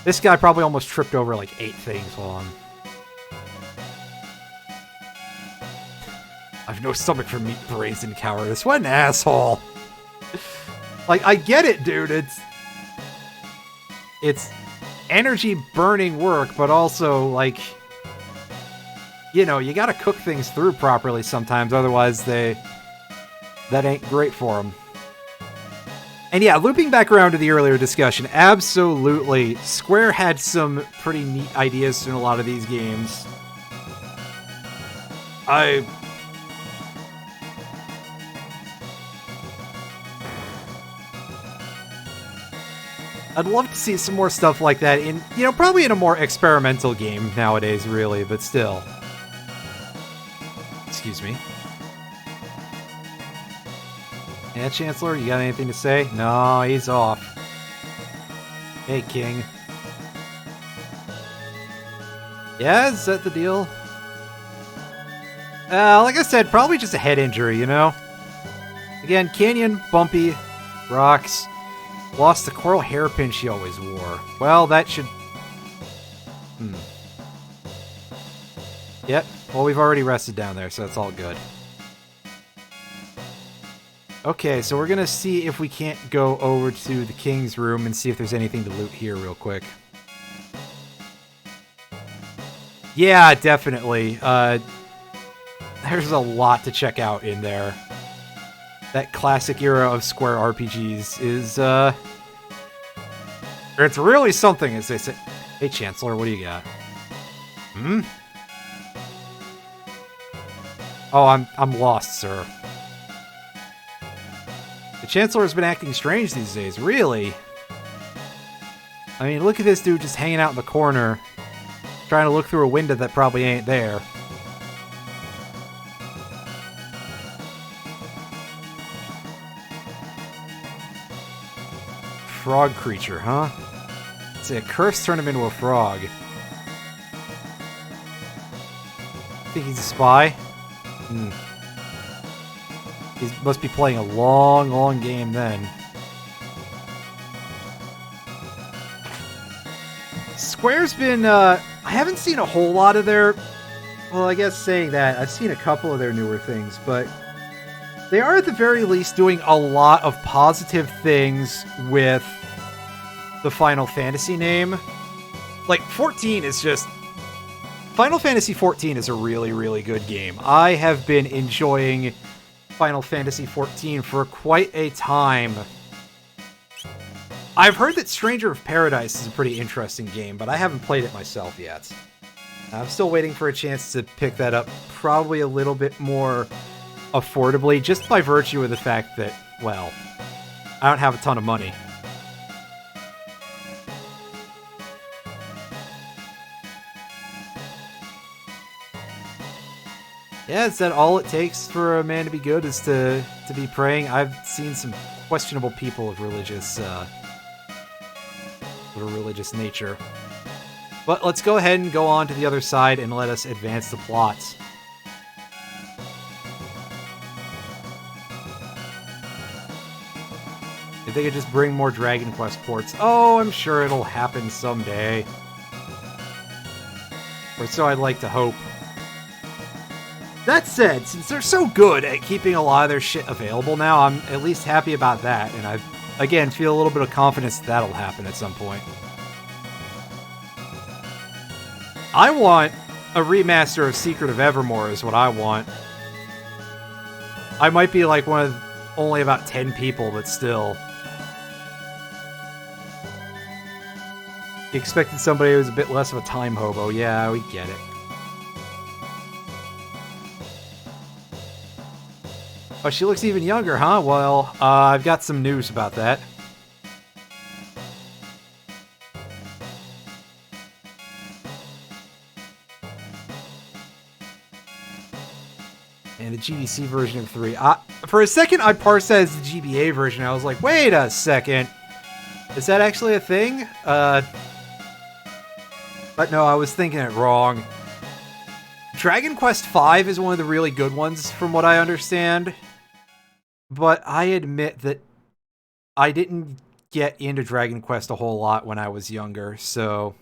This guy probably almost tripped over like 8 things while I'm... I've no stomach for meat, brains, and cowardice. What an asshole. Like, I get it, dude. It's energy-burning work, but also, like... You know, you gotta cook things through properly sometimes, otherwise that ain't great for them. And yeah, looping back around to the earlier discussion, absolutely, Square had some pretty neat ideas in a lot of these games. I'd love to see some more stuff like that in, you know, probably in a more experimental game nowadays, really, but still. Excuse me. Yeah, Chancellor, you got anything to say? No, he's off. Hey, King. Yeah, is that the deal? Like I said, probably just a head injury, you know? Again, canyon, bumpy, rocks. Lost the coral hairpin she always wore. Well, that should... Yep, well, we've already rested down there, so that's all good. Okay, so we're gonna see if we can't go over to the King's room and see if there's anything to loot here real quick. Yeah, definitely. There's a lot to check out in there. That classic era of Square RPGs is, it's really something, as they say. Hey, Chancellor, what do you got? Oh, I'm lost, sir. The Chancellor's been acting strange these days, really? I mean, look at this dude just hanging out in the corner, trying to look through a window that probably ain't there. Frog creature, huh? It's a curse turned him into a frog. Think he's a spy? He must be playing a long, long game then. Square's been, I haven't seen a whole lot of their... Well, I guess saying that, I've seen a couple of their newer things, but they are at the very least doing a lot of positive things with the Final Fantasy name. Like, 14 is just... Final Fantasy 14 is a really, really good game. I have been enjoying Final Fantasy 14 for quite a time. I've heard that Stranger of Paradise is a pretty interesting game, but I haven't played it myself yet. I'm still waiting for a chance to pick that up probably a little bit more affordably, just by virtue of the fact that, well, I don't have a ton of money. Yeah, is that all it takes for a man to be good, is to be praying? I've seen some questionable people of religious nature. But let's go ahead and go on to the other side and let us advance the plots. If they could just bring more Dragon Quest ports. Oh, I'm sure it'll happen someday. Or so I'd like to hope. That said, since they're so good at keeping a lot of their shit available now, I'm at least happy about that, and I, again, feel a little bit of confidence that'll happen at some point. I want a remaster of Secret of Evermore is what I want. I might be like one of only about 10 people, but still. You expected somebody who was a bit less of a time hobo. Yeah, we get it. Oh, she looks even younger, huh? Well, I've got some news about that. And the GDC version of 3. For a second, I parsed that as the GBA version. I was like, wait a second. Is that actually a thing? But no, I was thinking it wrong. Dragon Quest V is one of the really good ones, from what I understand. But I admit that I didn't get into Dragon Quest a whole lot when I was younger, so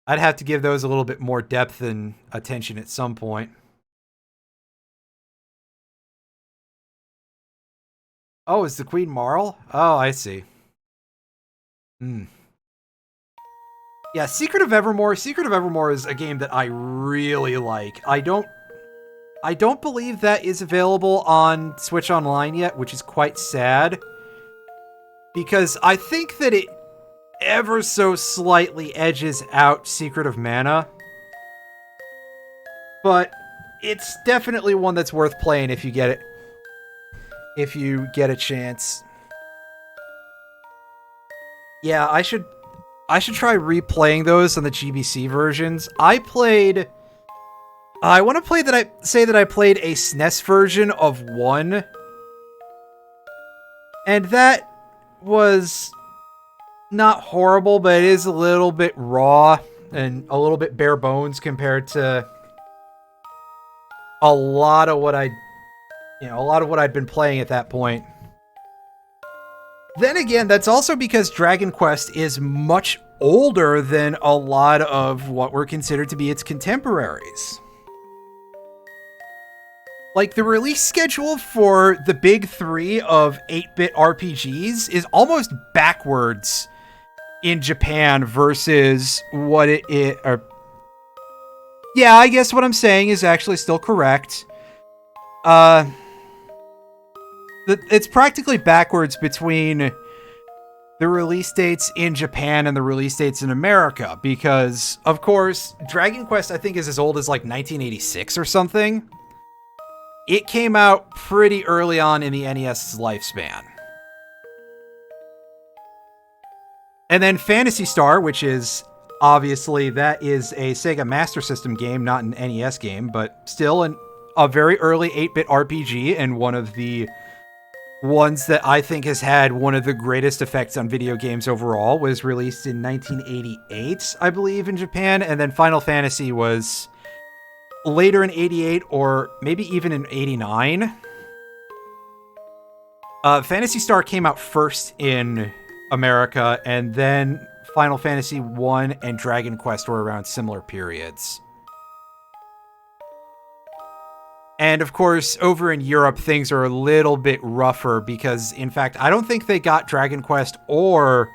I'd have to give those a little bit more depth and attention at some point. Oh, is the Queen Marle? Oh, I see. Yeah, Secret of Evermore. Secret of Evermore is a game that I really like. I don't believe that is available on Switch Online yet, which is quite sad. Because I think that it ever so slightly edges out Secret of Mana. But it's definitely one that's worth playing if you get it. If you get a chance. Yeah, I should try replaying those on the GBC versions. I want to say that I played a SNES version of 1. And that was not horrible, but it is a little bit raw and a little bit bare bones compared to a lot of what I'd been playing at that point. Then again, that's also because Dragon Quest is much older than a lot of what were considered to be its contemporaries. Like, the release schedule for the big 3 of 8-bit RPGs is almost backwards in Japan versus what it is. Yeah, I guess what I'm saying is actually still correct. It's practically backwards between the release dates in Japan and the release dates in America, because, of course, Dragon Quest, I think, is as old as, like, 1986 or something. It came out pretty early on in the NES's lifespan. And then Phantasy Star, which is, obviously, that is a Sega Master System game, not an NES game, but still a very early 8-bit RPG, and one of the ones that I think has had one of the greatest effects on video games overall, was released in 1988, I believe, in Japan, and then Final Fantasy was later in 88, or maybe even in 89. Phantasy Star came out first in America, and then Final Fantasy 1 and Dragon Quest were around similar periods. And of course, over in Europe, things are a little bit rougher because, in fact, I don't think they got Dragon Quest or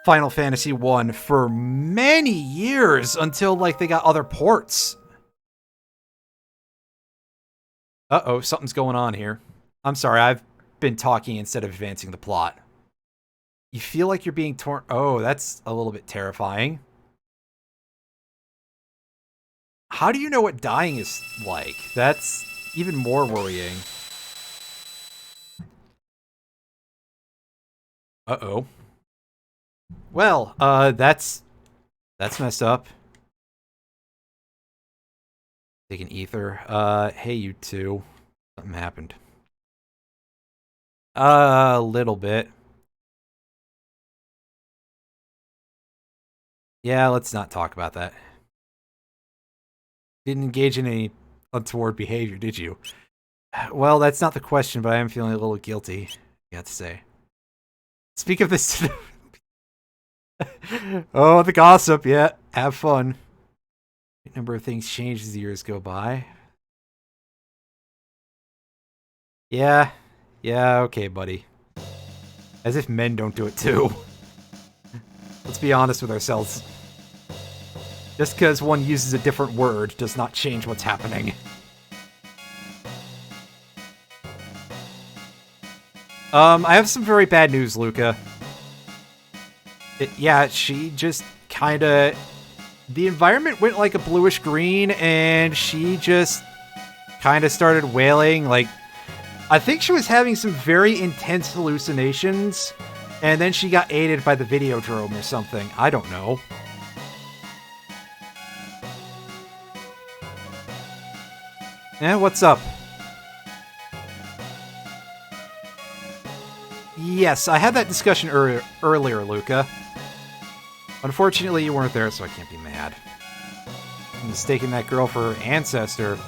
Final Fantasy 1 for many years until, like, they got other ports. Uh-oh, something's going on here. I'm sorry, I've been talking instead of advancing the plot. You feel like you're being torn... Oh, that's a little bit terrifying. How do you know what dying is like? That's even more worrying. Uh-oh. Well, that's messed up. Taking ether. Hey, you two. Something happened. A little bit. Yeah, let's not talk about that. Didn't engage in any untoward behavior, did you? Well, that's not the question, but I am feeling a little guilty, I got to say. Speak of this... Oh, the gossip, yeah. Have fun. A number of things change as the years go by. Yeah, okay, buddy. As if men don't do it too. Let's be honest with ourselves. Just because one uses a different word does not change what's happening. I have some very bad news, Luca. Yeah, she just kinda... The environment went like a bluish green, and she just kinda started wailing. Like, I think she was having some very intense hallucinations, and then she got aided by the Videodrome or something. I don't know. Yeah, what's up? Yes, I had that discussion earlier, Luca. Unfortunately, you weren't there, so I can't be mad. I'm mistaking that girl for her ancestor.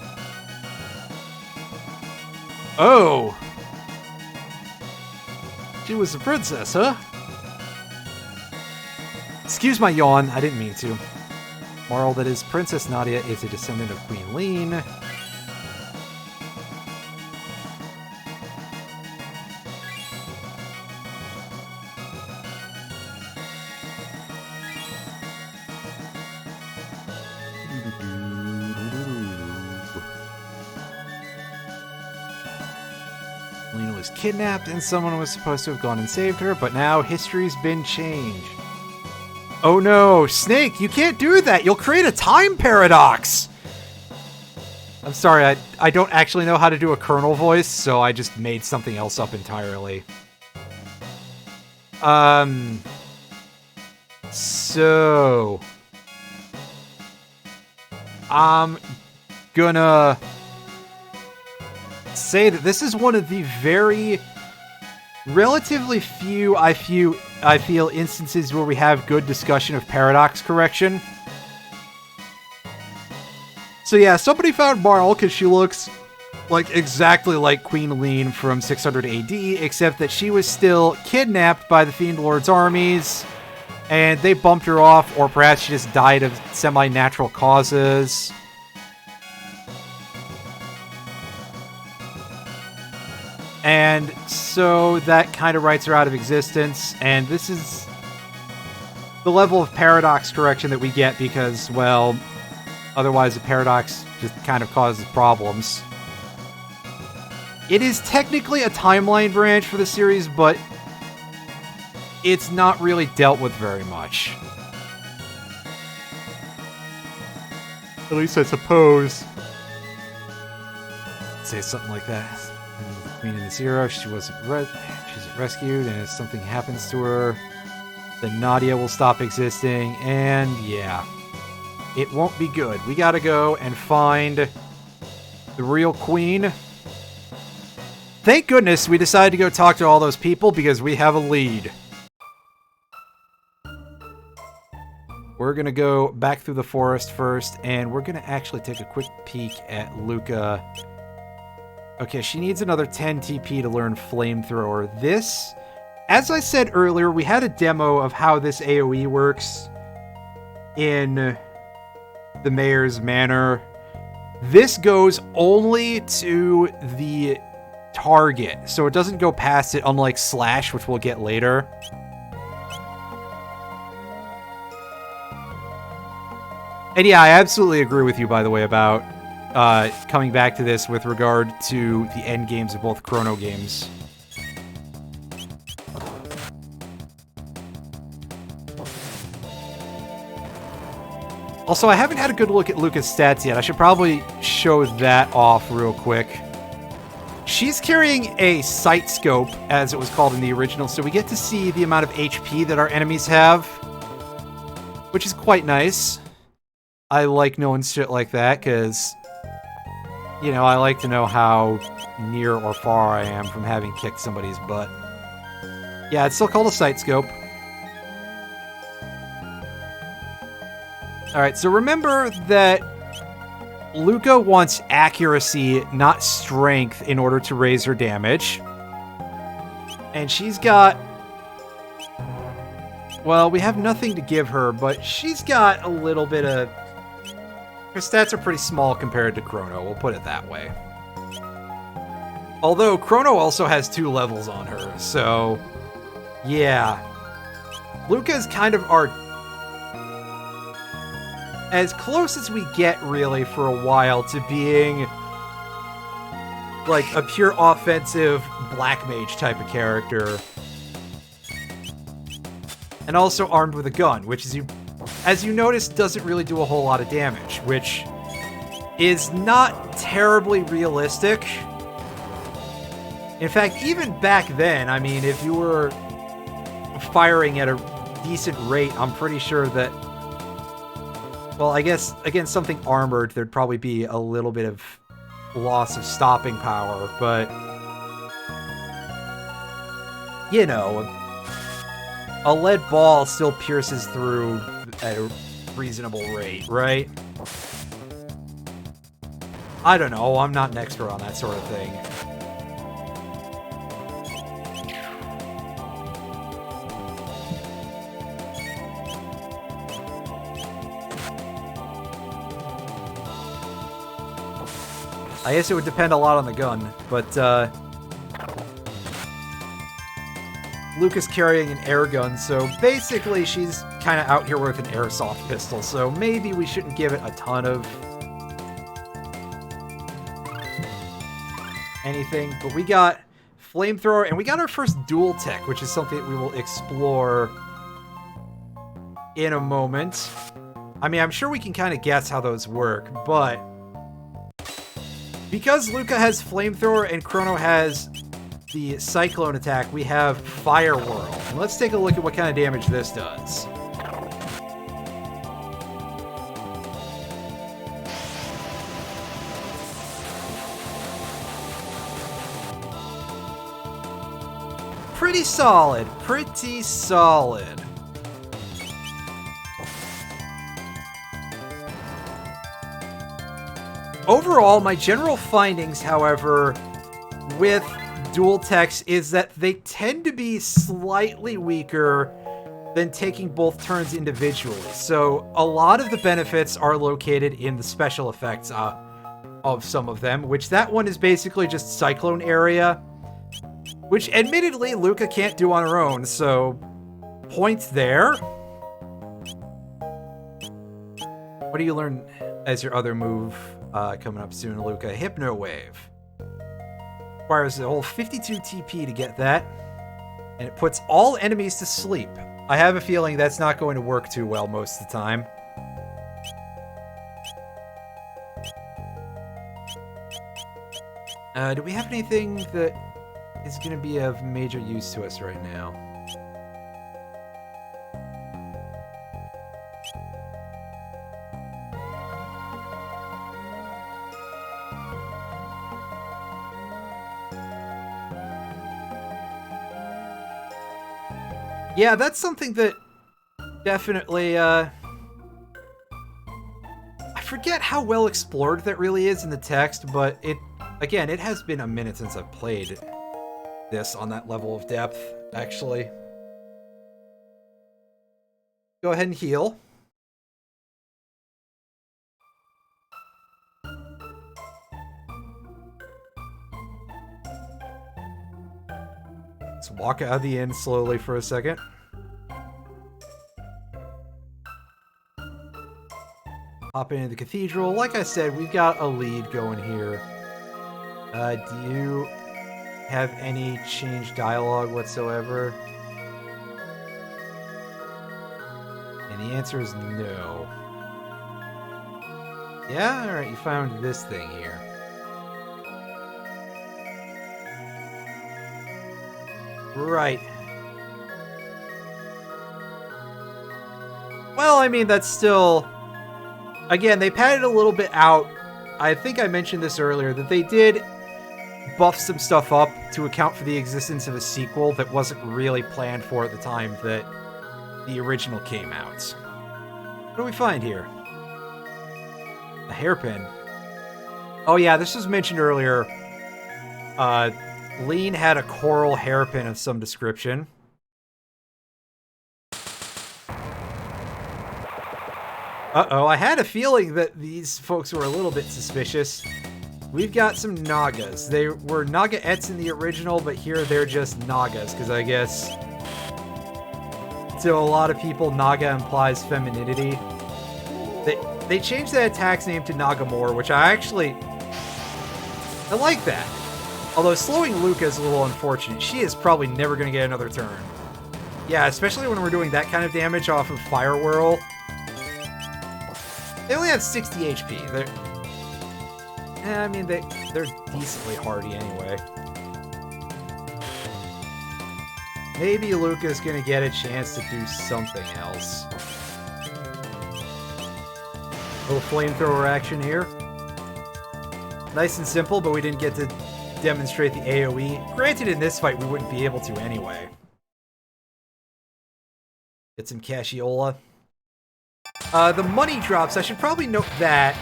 Oh! She was a princess, huh? Excuse my yawn, I didn't mean to. Moral, that is, Princess Nadia is a descendant of Queen Lean. Lena was kidnapped and someone was supposed to have gone and saved her, but now history's been changed. Oh no, Snake, you can't do that! You'll create a time paradox! I'm sorry, I don't actually know how to do a Colonel voice, so I just made something else up entirely. So... I'm gonna say that this is one of the very relatively few, I feel, instances where we have good discussion of paradox correction. So yeah, somebody found Marle because she looks like exactly like Queen Lean from 600 AD, except that she was still kidnapped by the Fiend Lord's armies, and they bumped her off, or perhaps she just died of semi-natural causes. And so that kind of writes her out of existence, and this is the level of paradox correction that we get because, well, otherwise the paradox just kind of causes problems. It is technically a timeline branch for the series, but it's not really dealt with very much. At least I suppose. Say something like that. The Queen in the Zero, she's rescued, and if something happens to her, then Nadia will stop existing, and yeah. It won't be good. We gotta go and find the real queen. Thank goodness we decided to go talk to all those people because we have a lead. We're gonna go back through the forest first, and we're gonna actually take a quick peek at Luca. Okay, she needs another 10 TP to learn Flamethrower. This, as I said earlier, we had a demo of how this AoE works in the Mayor's Manor. This goes only to the target, so it doesn't go past it, unlike Slash, which we'll get later. And yeah, I absolutely agree with you, by the way, about coming back to this with regard to the end games of both Chrono games. Also, I haven't had a good look at Luca's stats yet. I should probably show that off real quick. She's carrying a sight scope, as it was called in the original, so we get to see the amount of HP that our enemies have, which is quite nice. I like knowing shit like that, because, you know, I like to know how near or far I am from having kicked somebody's butt. Yeah, it's still called a sight scope. Alright, so remember that Luca wants accuracy, not strength, in order to raise her damage. And she's got... well, we have nothing to give her, but she's got a little bit of... her stats are pretty small compared to Chrono, we'll put it that way. Although, Chrono also has 2 levels on her, so... yeah. Luca is kind of our... as close as we get, really, for a while to being like a pure offensive black mage type of character. And also armed with a gun, which is, as you notice, doesn't really do a whole lot of damage, which is not terribly realistic. In fact, even back then, I mean, if you were firing at a decent rate, I'm pretty sure that, well, I guess against something armored, there'd probably be a little bit of loss of stopping power, but, you know, a lead ball still pierces through at a reasonable rate, right? I don't know, I'm not an expert on that sort of thing. I guess it would depend a lot on the gun, but Luca's carrying an air gun, so basically she's kind of out here with an airsoft pistol, so maybe we shouldn't give it a ton of anything, but we got flamethrower, and we got our first dual tech, which is something that we will explore in a moment. I mean, I'm sure we can kind of guess how those work, but because Luca has flamethrower and Chrono has the cyclone attack, we have fire whirl. And let's take a look at what kind of damage this does. Pretty solid, pretty solid. Overall, my general findings, however, with dual techs is that they tend to be slightly weaker than taking both turns individually. So a lot of the benefits are located in the special effects of some of them, which that one is basically just Cyclone Area, which admittedly Luca can't do on her own, so points there. What do you learn as your other move coming up soon, Luca? Hypno Wave. Requires a whole 52 TP to get that, and it puts all enemies to sleep. I have a feeling that's not going to work too well most of the time. Do we have anything that is going to be of major use to us right now? Yeah, that's something that definitely, I forget how well explored that really is in the text, but again, it has been a minute since I've played this on that level of depth, actually. Go ahead and heal. Let's walk out of the inn slowly for a second. Hop into the cathedral. Like I said, we've got a lead going here. Do you have any changed dialogue whatsoever? And the answer is no. Yeah? Alright, you found this thing here. Right. Well, I mean, that's still... Again, they padded a little bit out. I think I mentioned this earlier, that they did buff some stuff up to account for the existence of a sequel that wasn't really planned for at the time that the original came out. What do we find here? A hairpin. Oh yeah, this was mentioned earlier. Lean had a coral hairpin of some description. Uh-oh, I had a feeling that these folks were a little bit suspicious. We've got some Nagas. They were Nagaettes in the original, but here they're just Nagas, because I guess to a lot of people, Naga implies femininity. they changed that attack's name to Nagamore, which I like that. Although slowing Luca is a little unfortunate. She is probably never going to get another turn. Yeah, especially when we're doing that kind of damage off of Fire Whirl. They only have 60 HP. They're decently hardy anyway. Maybe Luca's gonna get a chance to do something else. Little flamethrower action here. Nice and simple, but we didn't get to demonstrate the AoE. Granted, in this fight, we wouldn't be able to anyway. Get some Cassiola. The money drops, I should probably note that.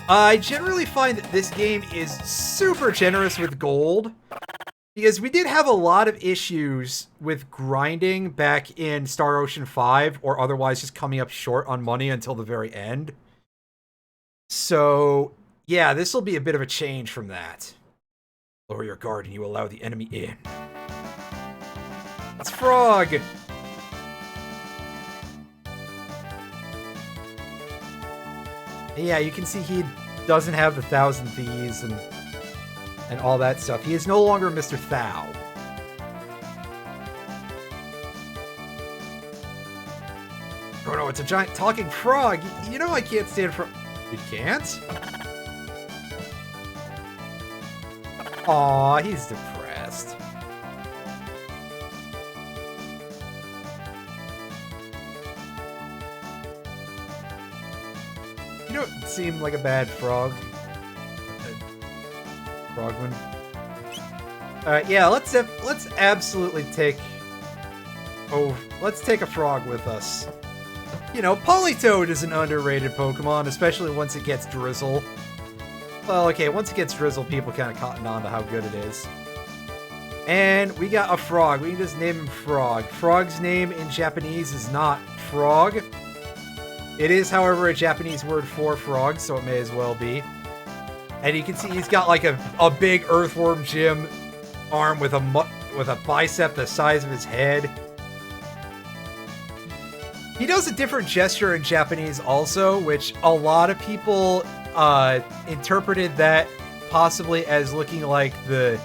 I generally find that this game is super generous with gold. Because we did have a lot of issues with grinding back in Star Ocean 5, or otherwise just coming up short on money until the very end. So, yeah, this will be a bit of a change from that. Lower your guard and you allow the enemy in. It's Frog! Yeah, you can see he doesn't have the 1,000 Thieves and all that stuff. He is no longer Mr. Thou. Chrono, it's a giant talking frog. You know I can't stand for... You can't? Aw, he's depressed. You don't seem like a bad frog. Frogman. Alright, yeah, let's absolutely take... let's take a frog with us. You know, Politoed is an underrated Pokemon, especially once it gets Drizzle. Well, okay, once it gets Drizzle, people kind of cotton on to how good it is. And we got a frog. We can just name him Frog. Frog's name in Japanese is not frog. It is, however, a Japanese word for frog, so it may as well be. And you can see he's got like a big Earthworm Jim arm with a bicep the size of his head. He does a different gesture in Japanese also, which a lot of people interpreted that possibly as looking like the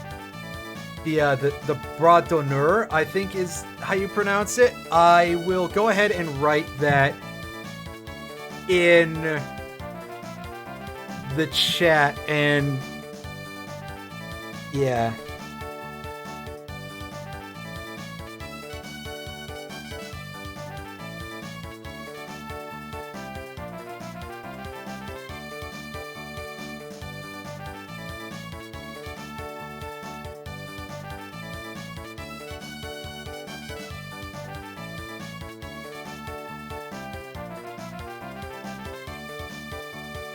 bras d'honneur, I think is how you pronounce it. I will go ahead and write that in the chat, and yeah.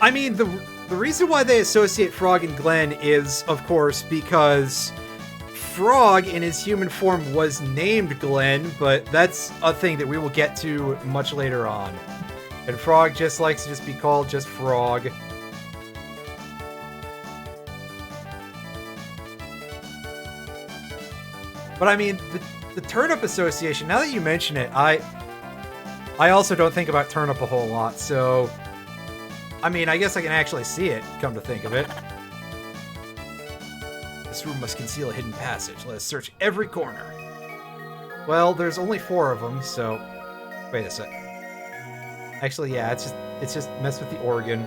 I mean, the reason why they associate Frog and Glenn is, of course, because Frog in his human form was named Glenn, but that's a thing that we will get to much later on. And Frog just likes to just be called just Frog. But I mean, the Turnip Association, now that you mention it, I also don't think about Turnip a whole lot, so... I mean, I guess I can actually see it, come to think of it. This room must conceal a hidden passage. Let us search every corner. Well, there's only 4 of them, so... Wait a sec. Actually, yeah, it's just mess with the organ.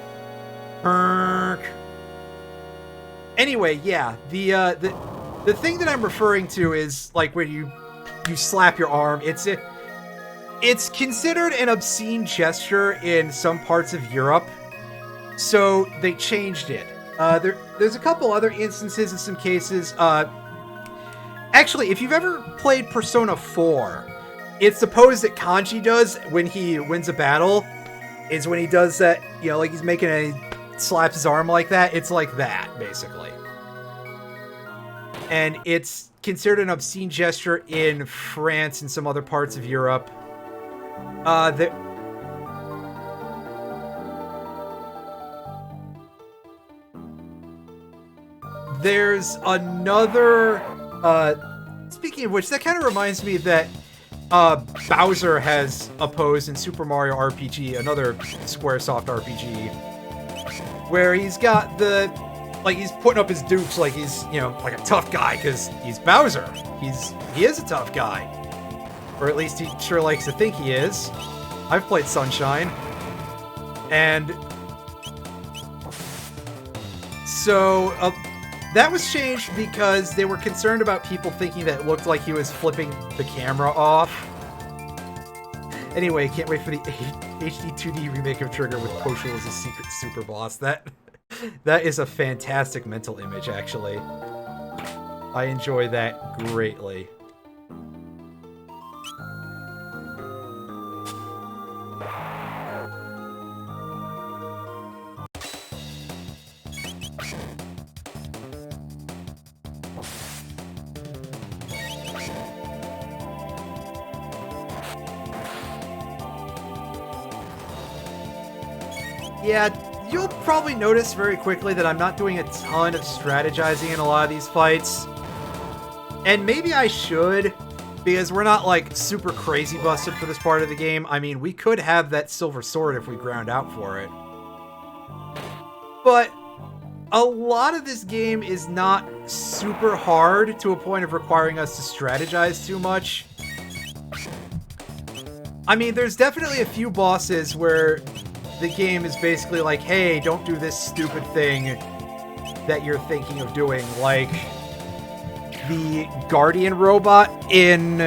Anyway, yeah, the thing that I'm referring to is, like, when you slap your arm, it's considered an obscene gesture in some parts of Europe. So they changed it. There's a couple other instances in some cases. Actually, if you've ever played Persona 4, it's supposed that Kanji does when he wins a battle, is when he does that, you know, like he's making he slaps his arm like that. It's like that, basically. And it's considered an obscene gesture in France and some other parts of Europe. There's another, speaking of which, that kind of reminds me that Bowser has a pose in Super Mario RPG, another Squaresoft RPG, where he's got the, like, he's putting up his dukes like he's, you know, like a tough guy, because he's Bowser. He is a tough guy. Or at least he sure likes to think he is. I've played Sunshine. And so, that was changed because they were concerned about people thinking that it looked like he was flipping the camera off. Anyway, can't wait for the HD 2D remake of Trigger with Poshul as a secret super boss. That is a fantastic mental image, actually. I enjoy that greatly. Yeah, you'll probably notice very quickly that I'm not doing a ton of strategizing in a lot of these fights. And maybe I should, because we're not, like, super crazy busted for this part of the game. I mean, we could have that silver sword if we ground out for it. But a lot of this game is not super hard to a point of requiring us to strategize too much. I mean, there's definitely a few bosses where the game is basically like, hey, don't do this stupid thing that you're thinking of doing, like the Guardian robot in,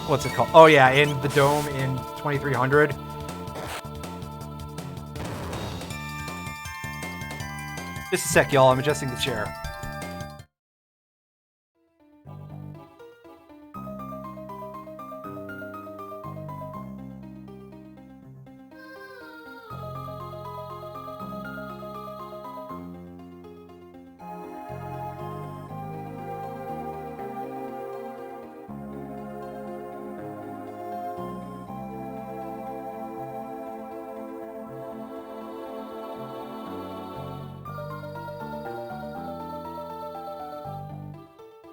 what's it called? Oh yeah, in the Dome in 2300. Just a sec, y'all, I'm adjusting the chair.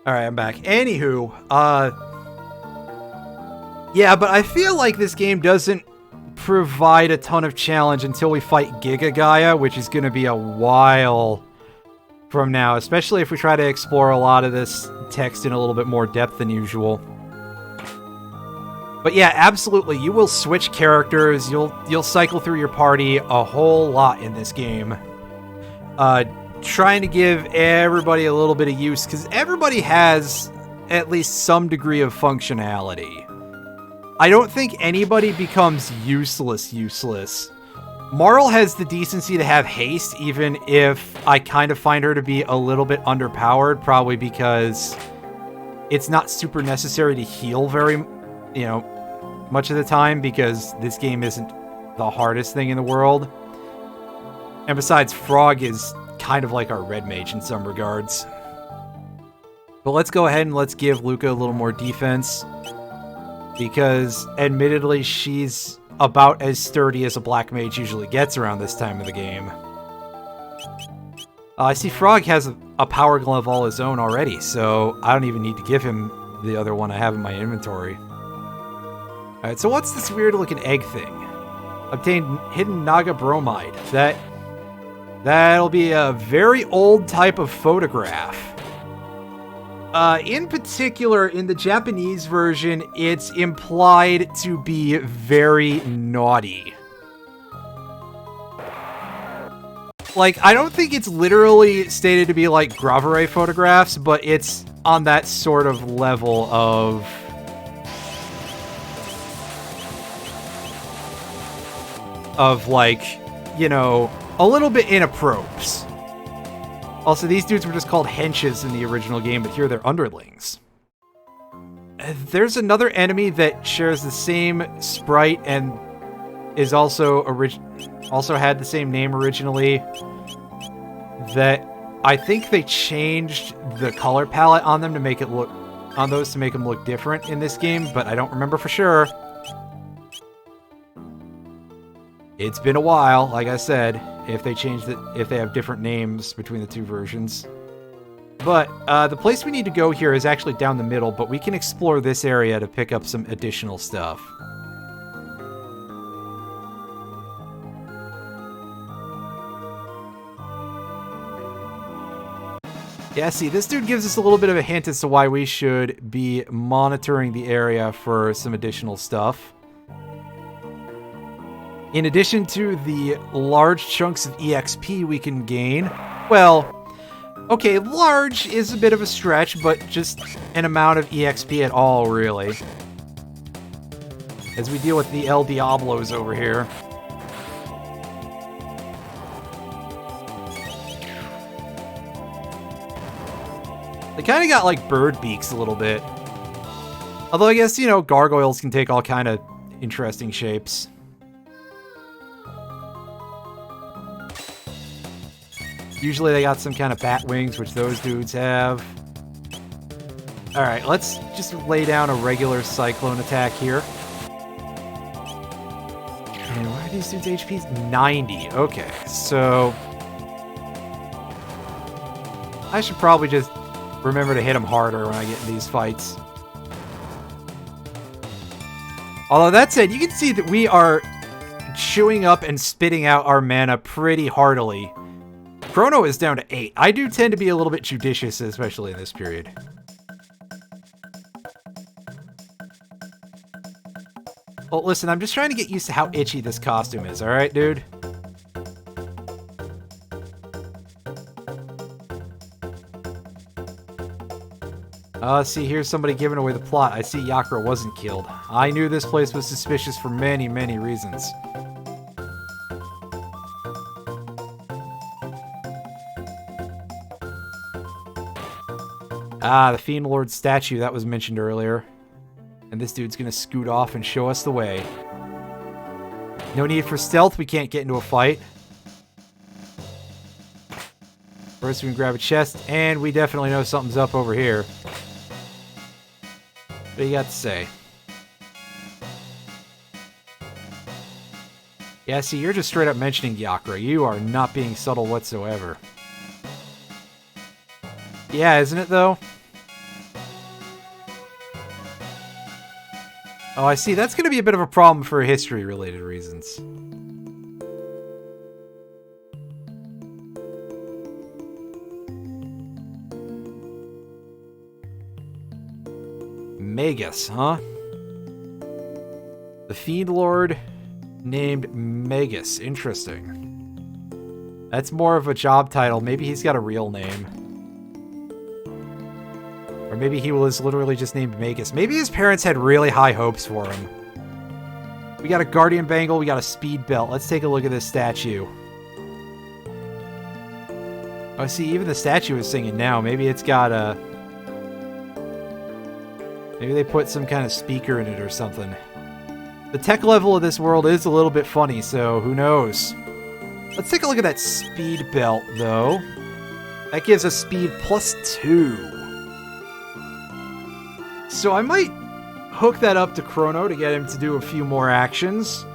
Alright, I'm back. Anywho, yeah, but I feel like this game doesn't provide a ton of challenge until we fight Giga Gaia, which is going to be a while from now, especially if we try to explore a lot of this text in a little bit more depth than usual. But yeah, absolutely, you will switch characters, you'll cycle through your party a whole lot in this game. Trying to give everybody a little bit of use, because everybody has at least some degree of functionality. I don't think anybody becomes useless. Marle has the decency to have haste, even if I kind of find her to be a little bit underpowered, probably because it's not super necessary to heal very, much of the time, because this game isn't the hardest thing in the world. And besides, Frog is kind of like our red mage in some regards. But let's go ahead and let's give Luca a little more defense, because admittedly she's about as sturdy as a black mage usually gets around this time of the game. I see Frog has a power glove all his own already, so I don't even need to give him the other one I have in my inventory. Alright, so what's this weird looking egg thing? Obtained hidden Naga bromide. That'll be a very old type of photograph. In particular, in the Japanese version, it's implied to be very naughty. Like, I don't think it's literally stated to be like Gravure photographs, but it's on that sort of level of like, a little bit inappropriate. Also, these dudes were just called henches in the original game, but here they're underlings. There's another enemy that shares the same sprite and is also had the same name originally. That I think they changed the color palette on them to make them look different in this game, but I don't remember for sure. It's been a while, like I said, if they have different names between the two versions. But the place we need to go here is actually down the middle, but we can explore this area to pick up some additional stuff. Yeah, see, this dude gives us a little bit of a hint as to why we should be monitoring the area for some additional stuff. In addition to the large chunks of EXP we can gain, well, okay, large is a bit of a stretch, but just an amount of EXP at all, really. As we deal with the El Diablos over here. They kind of got like bird beaks a little bit. Although I guess, you know, gargoyles can take all kind of interesting shapes. Usually they got some kind of bat wings, which those dudes have. Alright, let's just lay down a regular cyclone attack here. And why are these dudes' HP's 90? Okay, so I should probably just remember to hit them harder when I get in these fights. Although that said, you can see that we are chewing up and spitting out our mana pretty heartily. Chrono is down to 8. I do tend to be a little bit judicious, especially in this period. Well, listen, I'm just trying to get used to how itchy this costume is, alright, dude? See, here's somebody giving away the plot. I see Yakra wasn't killed. I knew this place was suspicious for many, many reasons. Ah, the Fiend Lord statue that was mentioned earlier. And this dude's gonna scoot off and show us the way. No need for stealth, we can't get into a fight. First we can grab a chest, and we definitely know something's up over here. What do you got to say? Yeah, see, you're just straight up mentioning Yakra. You are not being subtle whatsoever. Yeah, isn't it, though? Oh, I see. That's going to be a bit of a problem for history-related reasons. Magus, huh? The Fiend Lord named Magus. Interesting. That's more of a job title. Maybe he's got a real name. Or maybe he was literally just named Magus. Maybe his parents had really high hopes for him. We got a Guardian Bangle. We got a Speed Belt. Let's take a look at this statue. Oh, see, even the statue is singing now. Maybe it's got a... Maybe they put some kind of speaker in it or something. The tech level of this world is a little bit funny, so who knows? Let's take a look at that Speed Belt, though. That gives us speed +2. So I might hook that up to Chrono to get him to do a few more actions.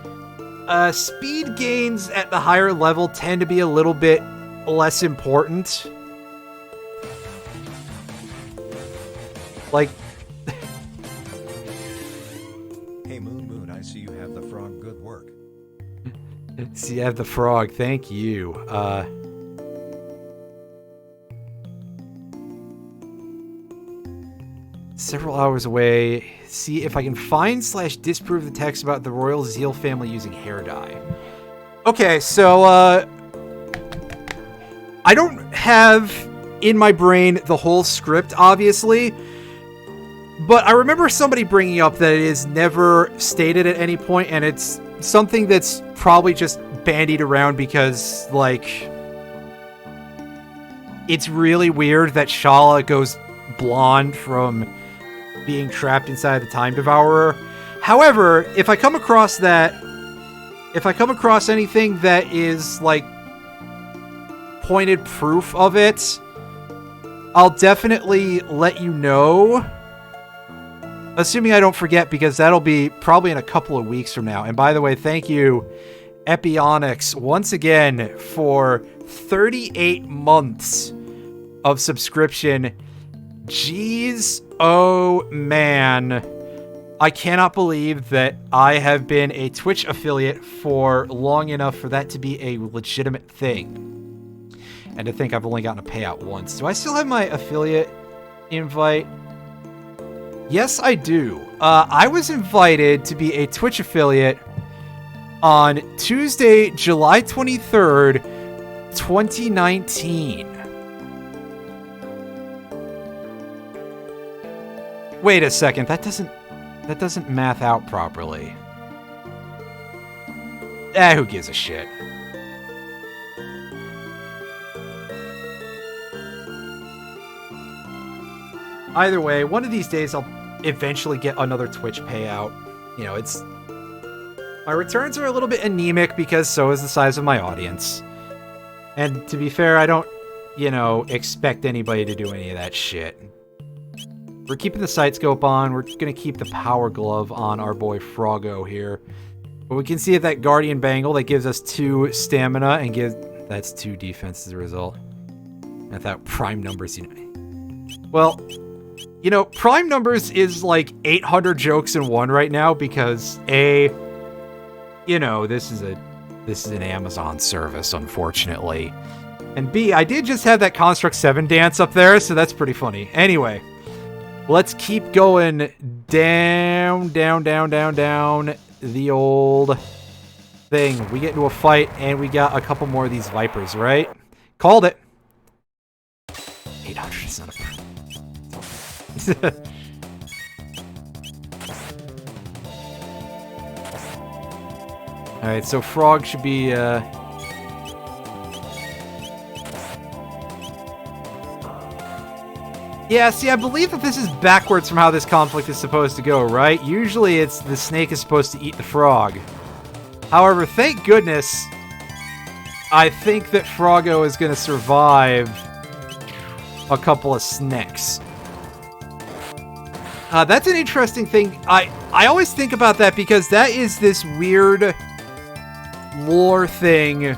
Speed gains at the higher level tend to be a little bit less important. Like... Hey, Moon, I see you have the frog. Good work. See, I have the frog. Thank you. Several hours away. See if I can find/disprove the text about the Royal Zeal family using hair dye. Okay, so, I don't have in my brain the whole script, obviously. But I remember somebody bringing up that it is never stated at any point, and it's something that's probably just bandied around because, like, it's really weird that Shala goes blonde from being trapped inside the Time Devourer. However, if I come across anything that is, like, pointed proof of it, I'll definitely let you know. Assuming I don't forget, because that'll be probably in a couple of weeks from now. And by the way, thank you, Epionics, once again, for 38 months of subscription. Jeez, oh man. I cannot believe that I have been a Twitch affiliate for long enough for that to be a legitimate thing. And to think I've only gotten a payout once. Do I still have my affiliate invite? Yes, I do. I was invited to be a Twitch affiliate on Tuesday, July 23rd, 2019. Wait a second, that doesn't math out properly. Who gives a shit? Either way, one of these days I'll eventually get another Twitch payout. You know, my returns are a little bit anemic because so is the size of my audience. And to be fair, I don't, expect anybody to do any of that shit. We're keeping the sight scope on. We're just going to keep the power glove on our boy Froggo here. But we can see that Guardian Bangle that gives us 2 stamina and that's 2 defense as a result. I thought prime numbers, Well, prime numbers is like 800 jokes in one right now because A, this is an Amazon service, unfortunately. And B, I did just have that Construct 7 dance up there, so that's pretty funny. Anyway, let's keep going down the old thing. We get into a fight, and we got a couple more of these Vipers, right? Called it. 800 is not a... Alright, so Frog should be, Yeah, see, I believe that this is backwards from how this conflict is supposed to go, right? Usually it's the snake is supposed to eat the frog. However, thank goodness, I think that Froggo is going to survive a couple of snakes. That's an interesting thing. I always think about that because that is this weird lore thing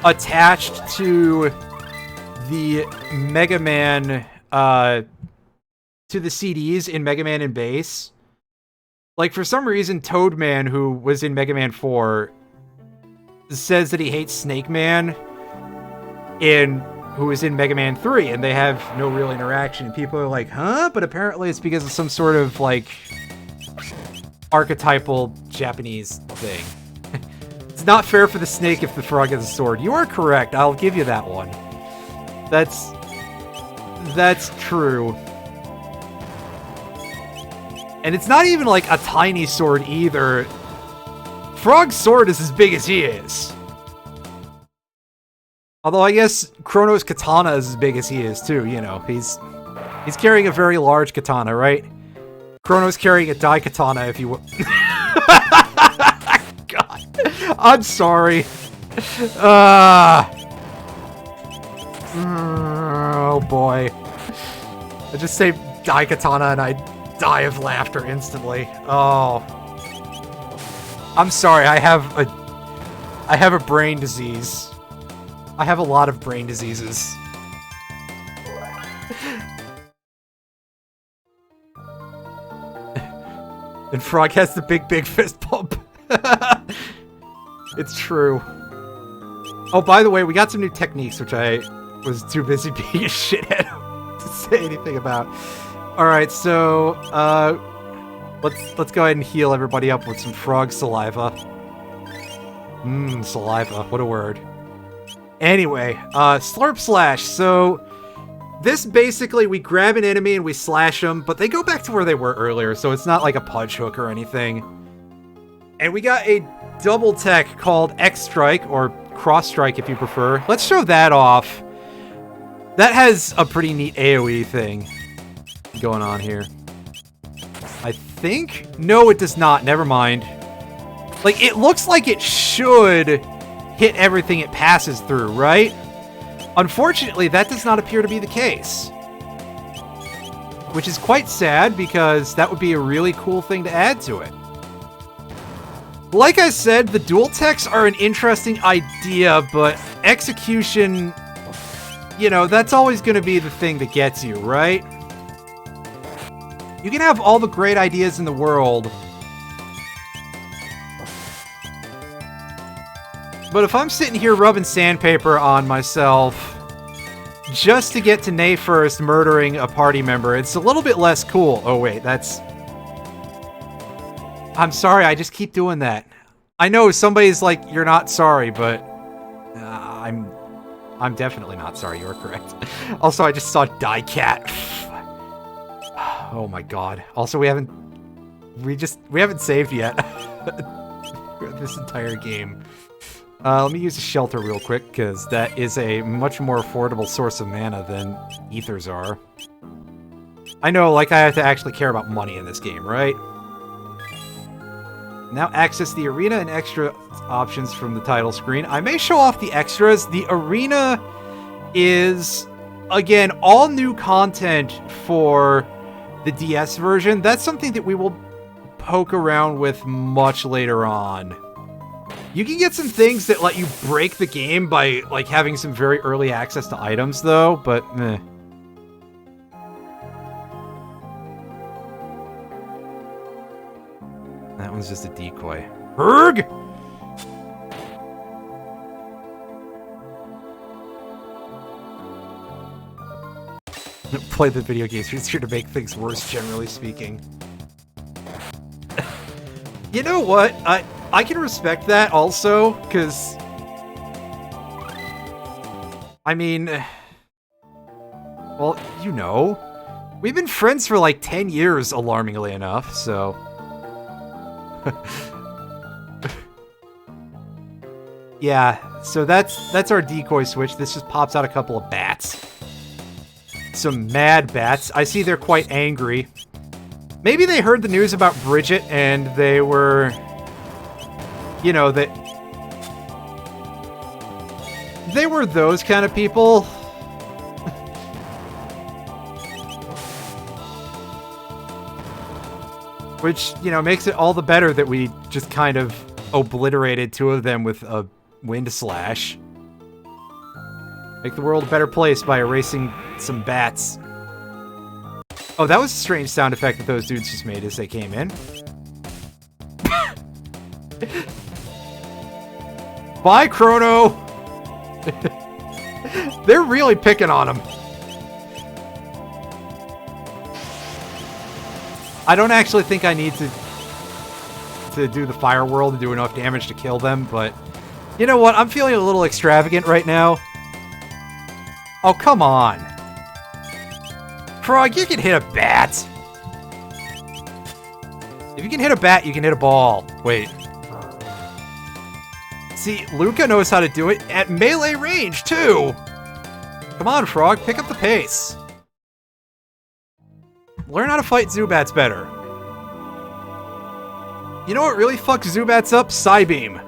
attached to the Mega Man, to the CDs in Mega Man and Bass. Like, for some reason, Toadman, who was in Mega Man 4, says that he hates Snake Man, who is in Mega Man 3, and they have no real interaction. And people are like, huh? But apparently it's because of some sort of, like, archetypal Japanese thing. It's not fair for the snake if the frog has a sword. You are correct. I'll give you that one. That's true. And it's not even like a tiny sword either. Frog's sword is as big as he is. Although I guess Chrono's katana is as big as he is too, He's carrying a very large katana, right? Chrono's carrying a dai katana, if you will. God. I'm sorry. Oh boy. I just say dai katana and I die of laughter instantly. Oh. I'm sorry, I have a brain disease. I have a lot of brain diseases. And Frog has the big fist pump. It's true. Oh, by the way, we got some new techniques, which I was too busy being a shithead to say anything about. Alright, so, let's go ahead and heal everybody up with some frog saliva. Saliva, what a word. Anyway, Slurp Slash. So, this basically, we grab an enemy and we slash them, but they go back to where they were earlier, so it's not like a punch hook or anything. And we got a double tech called X Strike, or Cross Strike if you prefer. Let's show that off. That has a pretty neat AoE thing going on here. I think? No, it does not. Never mind. Like, it looks like it should hit everything it passes through, right? Unfortunately, that does not appear to be the case. Which is quite sad, because that would be a really cool thing to add to it. Like I said, the dual techs are an interesting idea, but execution you know, that's always going to be the thing that gets you, right? You can have all the great ideas in the world, but if I'm sitting here rubbing sandpaper on myself just to get to Nay first murdering a party member, it's a little bit less cool. Oh wait, that's... I'm sorry, I just keep doing that. I know somebody's like, you're not sorry, but I'm definitely not sorry, you're correct. Also, I just saw Die Cat. Oh my god. Also, we haven't saved yet. This entire game. Let me use a shelter real quick, because that is a much more affordable source of mana than ethers are. I know, like, I have to actually care about money in this game, right? Now access the arena and extra options from the title screen. I may show off the extras. The arena is, again, all new content for the DS version. That's something that we will poke around with much later on. You can get some things that let you break the game by, like, having some very early access to items, though, but meh. That one's just a decoy. Erg! Play the video games. It's here to make things worse, generally speaking. You know what? I can respect that also, because... I mean... Well, you know. We've been friends for like 10 years, alarmingly enough, so... Yeah, so that's our decoy switch. This just pops out a couple of bats. Some mad bats. I see they're quite angry. Maybe they heard the news about Bridget and they were... You know, they were those kind of people. Which, you know, makes it all the better that we just kind of obliterated two of them with a wind slash. Make the world a better place by erasing some bats. Oh, that was a strange sound effect that those dudes just made as they came in. Bye, Chrono! They're really picking on him. I don't actually think I need to do the fire world and do enough damage to kill them, but you know what? I'm feeling a little extravagant right now. Oh, come on. Frog, you can hit a bat. If you can hit a bat, you can hit a ball. Wait. See, Luca knows how to do it at melee range, too! Come on, Frog, pick up the pace. Learn how to fight Zubats better. You know what really fucks Zubats up? Psybeam.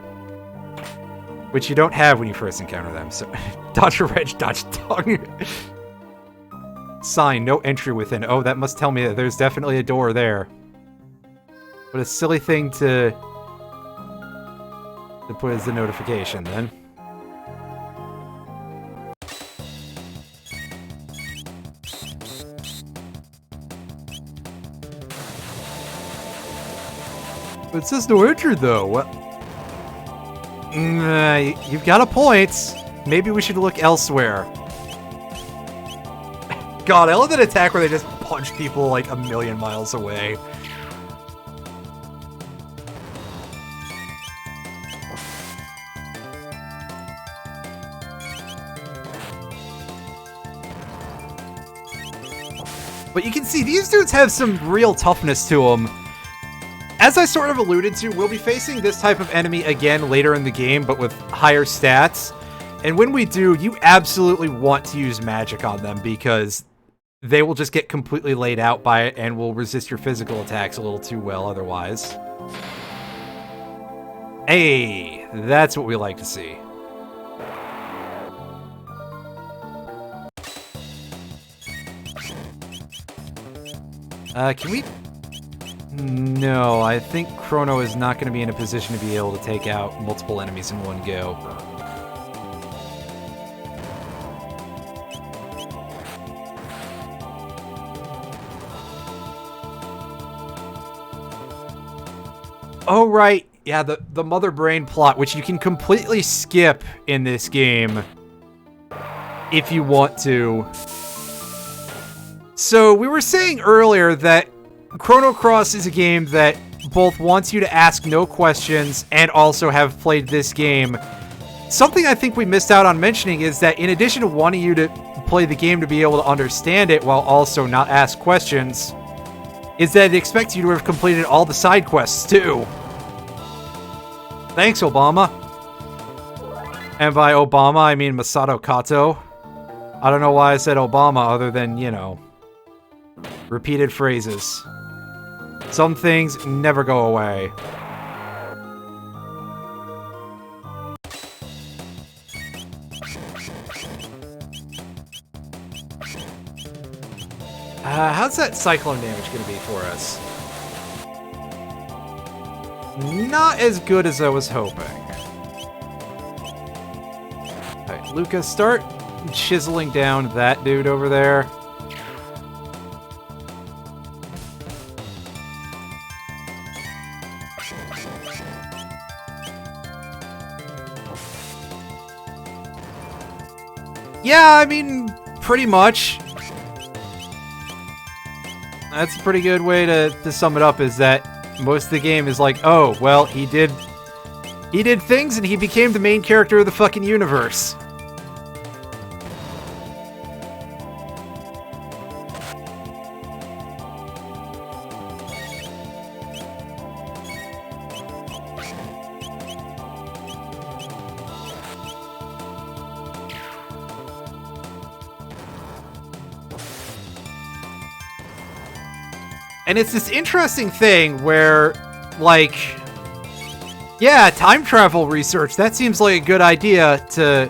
Which you don't have when you first encounter them, so... Dodge a wrench, dodge tongue. Sign, no entry within. Oh, that must tell me that there's definitely a door there. What a silly thing to put as the notification, then. It says no entry, though. What? You've got a point. Maybe we should look elsewhere. God, I love that attack where they just punch people like a million miles away. But you can see these dudes have some real toughness to them. As I sort of alluded to, we'll be facing this type of enemy again later in the game, but with higher stats. And when we do, you absolutely want to use magic on them because they will just get completely laid out by it and will resist your physical attacks a little too well otherwise. Hey, that's what we like to see. Can we... No, I think Chrono is not going to be in a position to be able to take out multiple enemies in one go. Oh, right. Yeah, the mother brain plot, which you can completely skip in this game if you want to. So, we were saying earlier that Chrono Cross is a game that both wants you to ask no questions and also have played this game. Something I think we missed out on mentioning is that in addition to wanting you to play the game to be able to understand it while also not ask questions, is that it expects you to have completed all the side quests too. Thanks, Obama. And by Obama, I mean Masato Kato. I don't know why I said Obama other than, you know, repeated phrases. Some things never go away. How's that cyclone damage going to be for us? Not as good as I was hoping. Alright, Lucas, start chiseling down that dude over there. Yeah, I mean, pretty much. That's a pretty good way to sum it up, is that most of the game is like, oh, well, he did things and he became the main character of the fucking universe. And it's this interesting thing where, like, yeah, time travel research, that seems like a good idea to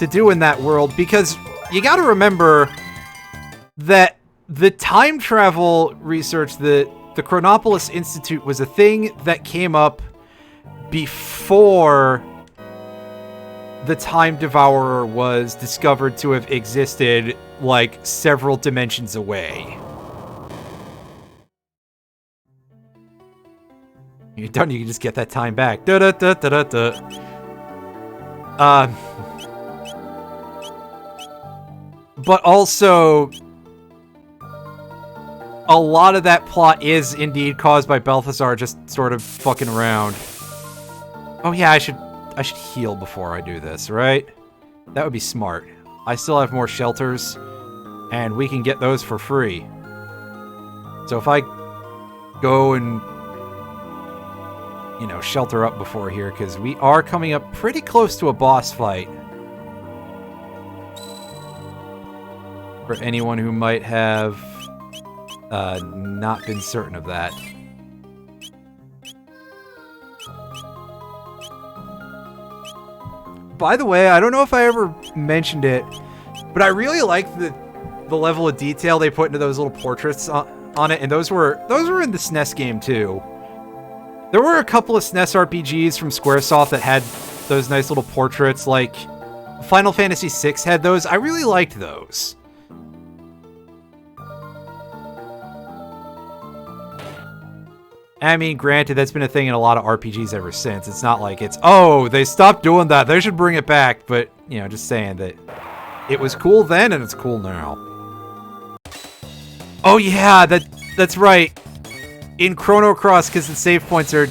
do in that world, because you gotta remember that the time travel research, the Chronopolis Institute was a thing that came up before the Time Devourer was discovered to have existed, like, several dimensions away. You're done, you can just get that time back. Da-da-da-da-da-da. But also, a lot of that plot is indeed caused by Balthazar just sort of fucking around. Oh yeah, I should heal before I do this, right? That would be smart. I still have more shelters, and we can get those for free. So if I go and, you know, shelter up before here, because we are coming up pretty close to a boss fight. For anyone who might have not been certain of that. By the way, I don't know if I ever mentioned it, but I really like the level of detail they put into those little portraits on it, and those were in the SNES game too. There were a couple of SNES RPGs from Squaresoft that had those nice little portraits, like Final Fantasy VI had those. I really liked those. I mean, granted, that's been a thing in a lot of RPGs ever since. It's not like it's, oh, they stopped doing that, they should bring it back. But, you know, just saying that it was cool then and it's cool now. Oh yeah, that's right. In Chrono Cross, because the save points are,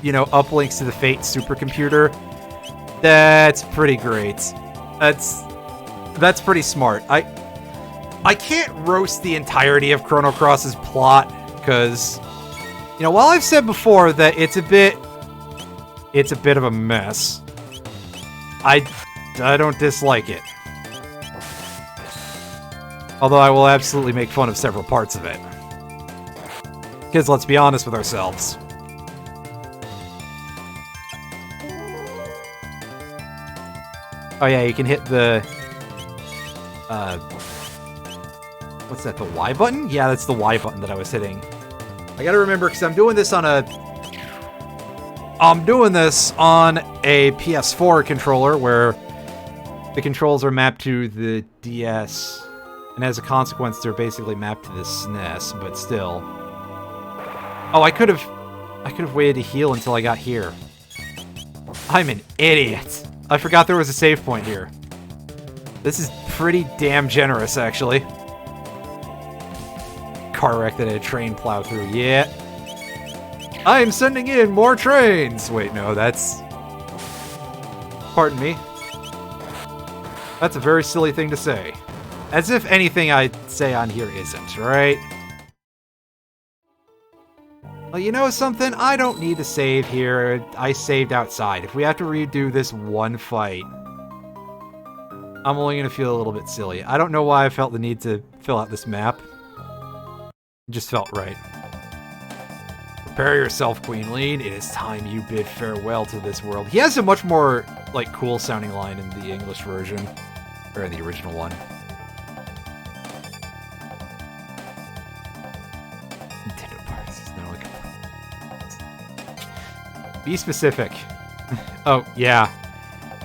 you know, uplinks to the Fate supercomputer. That's pretty great. That's pretty smart. I can't roast the entirety of Chrono Cross's plot, because, you know, while I've said before that it's a bit of a mess, I don't dislike it. Although I will absolutely make fun of several parts of it. Because let's be honest with ourselves. Oh yeah, you can hit the... what's that, the Y button? Yeah, that's the Y button that I was hitting. I gotta remember, because I'm doing this on a PS4 controller, where the controls are mapped to the DS, and as a consequence, they're basically mapped to the SNES, but still. Oh, I could have I could have waited to heal until I got here. I'm an idiot. I forgot there was a save point here. This is pretty damn generous, actually. Car wreck that had a train plow through. Yeah. I am sending in more trains! Wait, no, that's... Pardon me. That's a very silly thing to say. As if anything I say on here isn't, right? Well, you know something? I don't need to save here. I saved outside. If we have to redo this one fight, I'm only going to feel a little bit silly. I don't know why I felt the need to fill out this map. It just felt right. Prepare yourself, Queen Lean. It is time you bid farewell to this world. He has a much more, like, cool-sounding line in the English version. Or in the original one. Nintendo parts. No, like... Be specific. Oh, yeah.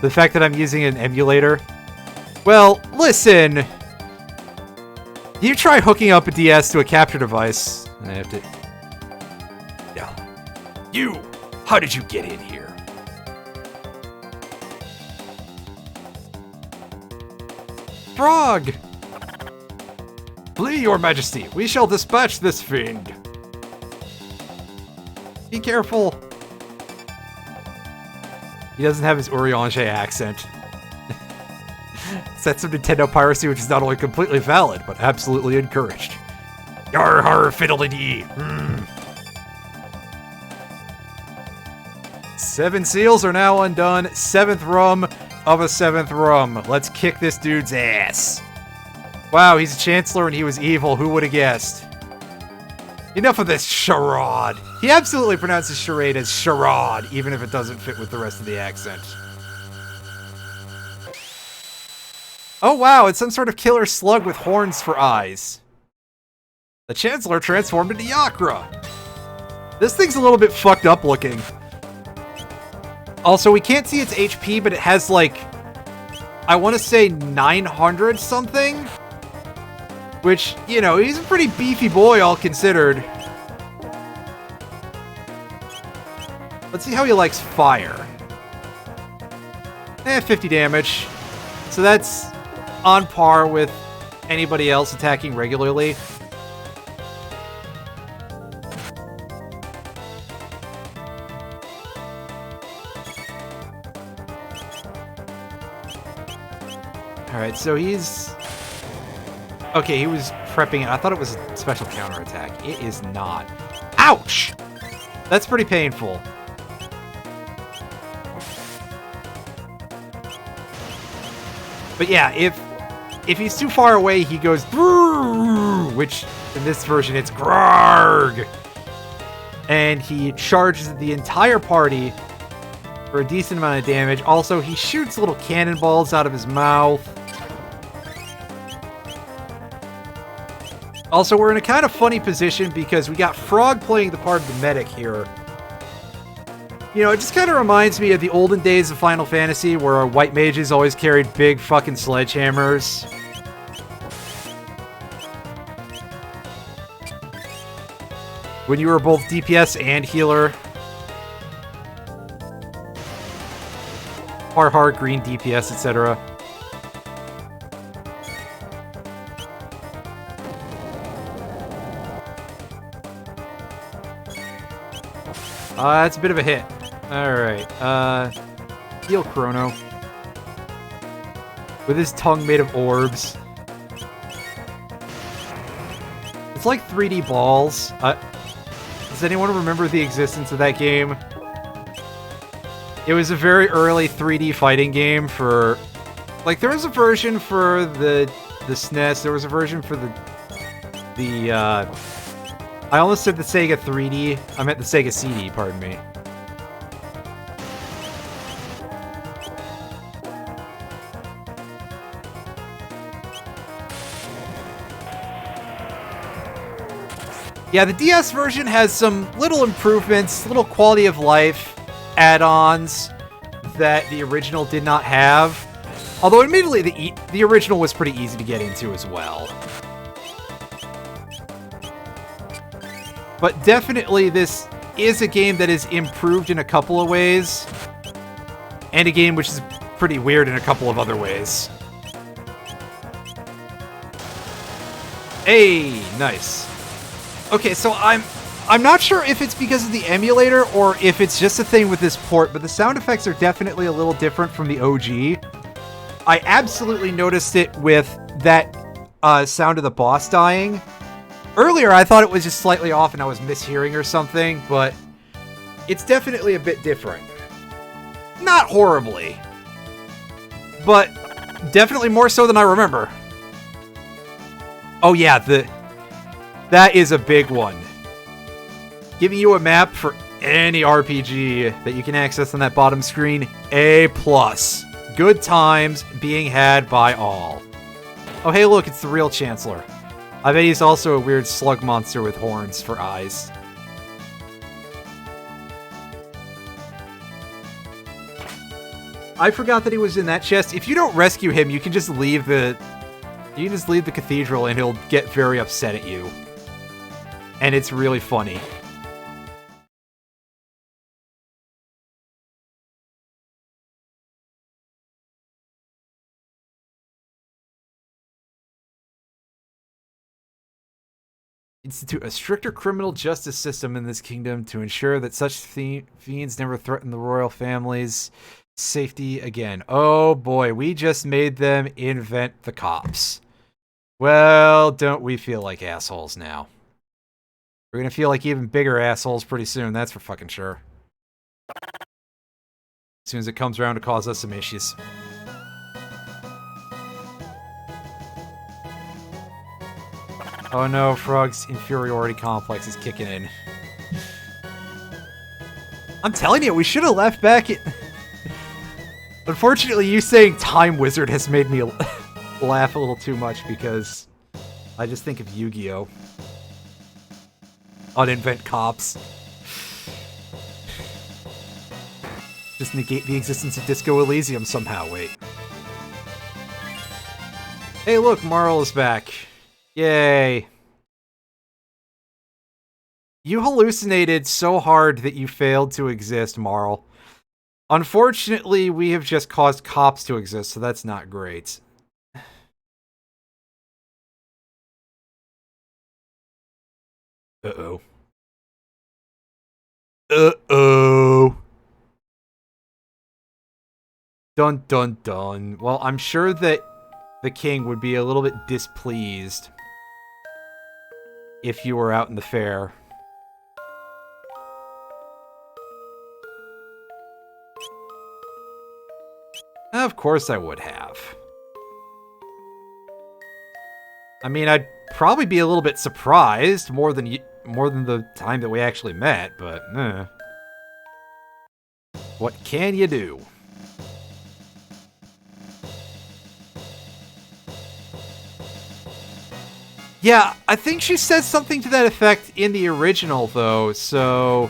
The fact that I'm using an emulator. Well, listen! You try hooking up a DS to a capture device. I have to... Yeah. You! How did you get in here? Frog! Flee, your majesty! We shall dispatch this fiend! Be careful! He doesn't have his Urianger accent. That's some Nintendo piracy which is not only completely valid, but absolutely encouraged. Yar har fiddly-dee! 7 seals are now undone. 7th rum of a 7th rum. Let's kick this dude's ass. Wow, he's a chancellor and he was evil. Who would have guessed? Enough of this charade. He absolutely pronounces charade as charade, even if it doesn't fit with the rest of the accent. Oh wow, it's some sort of killer slug with horns for eyes. The Chancellor transformed into Yakra. This thing's a little bit fucked up looking. Also, we can't see its HP, but it has like, I want to say 900 something? Which, you know, he's a pretty beefy boy all considered. Let's see how he likes fire. 50 damage. So that's on par with anybody else attacking regularly. Alright, so he's... Okay, he was prepping it. I thought it was a special counterattack. It is not. Ouch! That's pretty painful. But yeah, if he's too far away, he goes... Which, in this version, it's Grarg! And he charges the entire party for a decent amount of damage. Also, he shoots little cannonballs out of his mouth. Also, we're in a kind of funny position because we got Frog playing the part of the medic here. You know, it just kind of reminds me of the olden days of Final Fantasy where our white mages always carried big fucking sledgehammers. When you were both DPS and healer. Hard, green DPS, etc. That's a bit of a hit. Alright, heal Chrono. With his tongue made of orbs. It's like 3D balls. Does anyone remember the existence of that game? It was a very early 3D fighting game for... Like, there was a version for the SNES, there was a version for the I almost said the Sega 3D. I meant the Sega CD, pardon me. Yeah, the DS version has some little improvements, little quality of life add-ons that the original did not have. Although admittedly, the original was pretty easy to get into as well. But definitely this is a game that is improved in a couple of ways, and a game which is pretty weird in a couple of other ways. Hey, nice. Okay, so I'm not sure if it's because of the emulator or if it's just a thing with this port, but the sound effects are definitely a little different from the OG. I absolutely noticed it with that sound of the boss dying. Earlier, I thought it was just slightly off and I was mishearing or something, but it's definitely a bit different. Not horribly, but definitely more so than I remember. Oh yeah, that is a big one. Giving you a map for any RPG that you can access on that bottom screen, A+. Good times being had by all. Oh hey look, it's the real Chancellor. I bet he's also a weird slug monster with horns for eyes. I forgot that he was in that chest. If you don't rescue him, you can just leave the cathedral and he'll get very upset at you. And it's really funny. Institute a stricter criminal justice system in this kingdom to ensure that such fiends never threaten the royal family's safety again. Oh boy, we just made them invent the cops. Well, don't we feel like assholes now? We're gonna feel like even bigger assholes pretty soon, that's for fucking sure. As soon as it comes around to cause us some issues. Oh no, Frog's inferiority complex is kicking in. I'm telling you, we should have left back at... Unfortunately, you saying Time Wizard has made me laugh a little too much because I just think of Yu-Gi-Oh! Uninvent cops. Just negate the existence of Disco Elysium somehow, wait. Hey look, Marle is back. Yay. You hallucinated so hard that you failed to exist, Marle. Unfortunately, we have just caused cops to exist, so that's not great. Uh-oh. Uh-oh. Dun dun dun. Well, I'm sure that the king would be a little bit displeased if you were out in the fair. Of course I would have. I mean, I'd probably be a little bit surprised more than the time that we actually met, but what can you do? Yeah, I think she says something to that effect in the original, though, so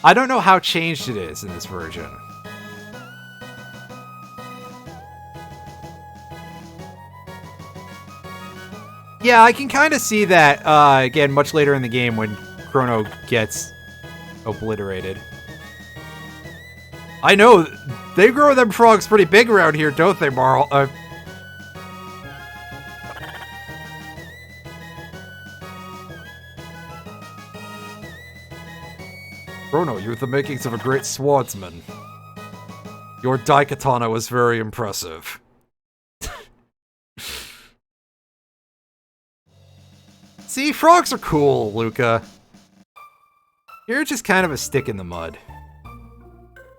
I don't know how changed it is in this version. Yeah, I can kind of see that, again, much later in the game when Chrono gets obliterated. I know, they grow them frogs pretty big around here, don't they, Marle? Chrono, you're the makings of a great swordsman. Your daikatana was very impressive. See, frogs are cool, Luca. You're just kind of a stick in the mud.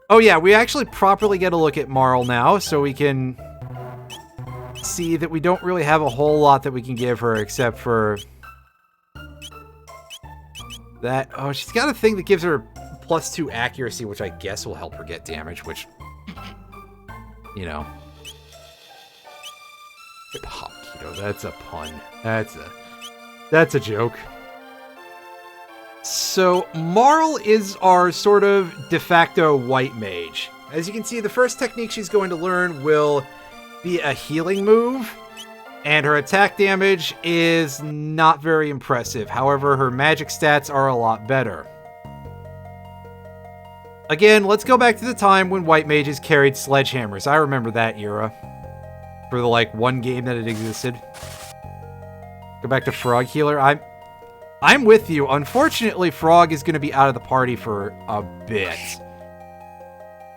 Oh yeah, we actually properly get a look at Marle now, so we can see that we don't really have a whole lot that we can give her except for that. Oh, she's got a thing that gives her +2 accuracy, which I guess will help her get damage, which, you know. Hip-hop keto, that's a pun. That's a joke. So, Marle is our sort of de facto white mage. As you can see, the first technique she's going to learn will be a healing move, and her attack damage is not very impressive. However, her magic stats are a lot better. Again, let's go back to the time when white mages carried sledgehammers. I remember that era. For the, like, one game that it existed. Go back to Frog Healer. I'm with you. Unfortunately, Frog is going to be out of the party for a bit.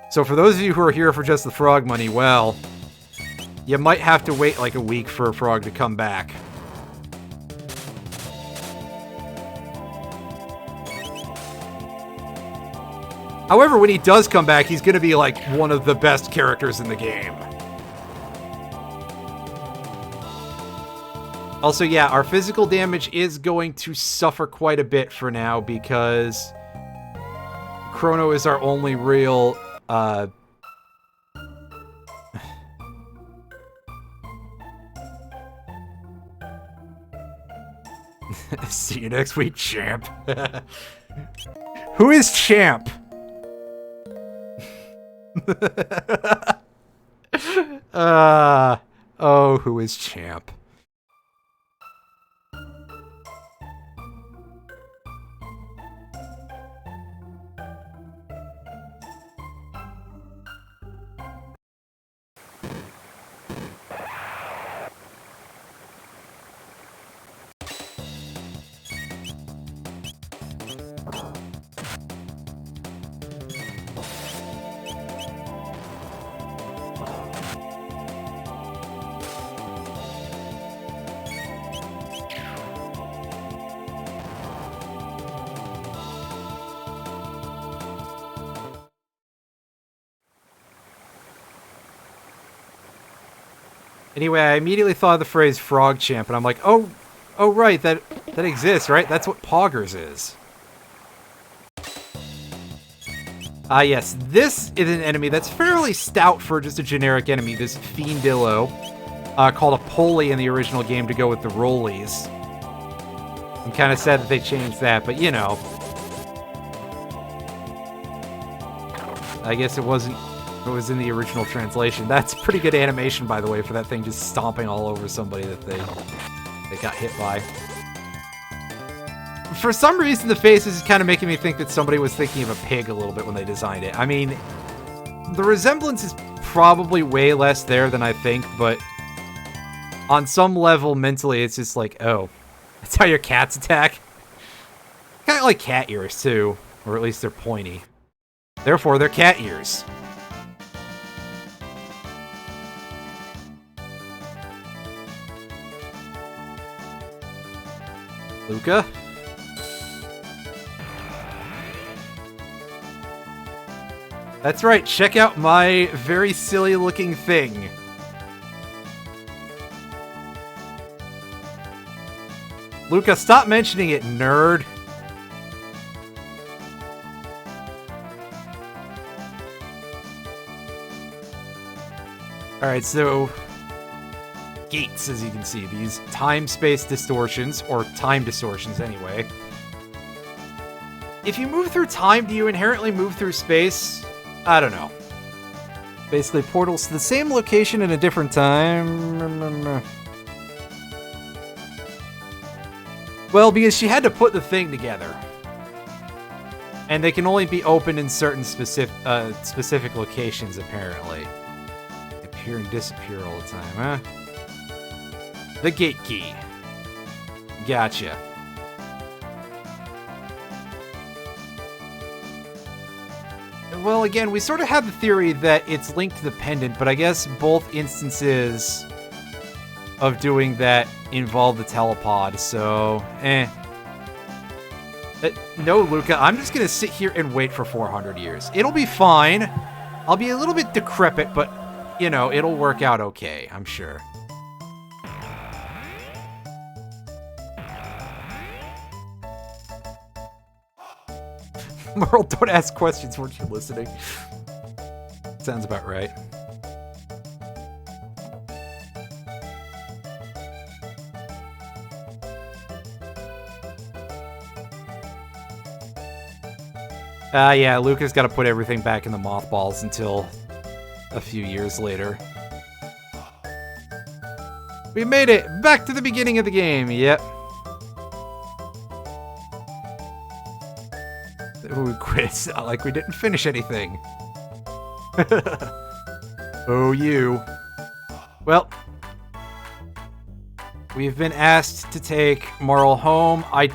So for those of you who are here for just the Frog money, well, you might have to wait like a week for Frog to come back. However, when he does come back, he's going to be like one of the best characters in the game. Also, yeah, our physical damage is going to suffer quite a bit for now because Chrono is our only real, See you next week, champ. Who is champ? Oh, who is champ? Anyway, I immediately thought of the phrase frog champ, and I'm like, oh right, that exists, right? That's what Poggers is. Yes, this is an enemy that's fairly stout for just a generic enemy, this Fiendillo, called a Poley in the original game to go with the Rollies. I'm kind of sad that they changed that, but you know. I guess it wasn't... It was in the original translation. That's pretty good animation, by the way, for that thing just stomping all over somebody that they got hit by. For some reason, the faces is kind of making me think that somebody was thinking of a pig a little bit when they designed it. I mean, the resemblance is probably way less there than I think, but on some level, mentally, it's just like, oh, that's how your cats attack? Kind of like cat ears, too. Or at least they're pointy. Therefore, they're cat ears. Luca? That's right, check out my very silly looking thing. Luca, stop mentioning it, nerd. Alright, so... gates, as you can see, these time-space distortions, or time distortions anyway. If you move through time, do you inherently move through space? I don't know. Basically, portals to the same location in a different time. Well, because she had to put the thing together. And they can only be opened in certain specific locations, apparently. Appear and disappear all the time, huh? The gate key. Gotcha. Well, again, we sort of have the theory that it's linked to the pendant, but I guess both instances of doing that involve the telepod, so, no, Luca, I'm just gonna sit here and wait for 400 years. It'll be fine. I'll be a little bit decrepit, but, you know, it'll work out okay, I'm sure. Marle, don't ask questions, weren't you listening? Sounds about right. Yeah, Luca's got to put everything back in the mothballs until a few years later. We made it! Back to the beginning of the game, yep. We quit. It's not like we didn't finish anything. Oh, you. Well, we've been asked to take Marle home. I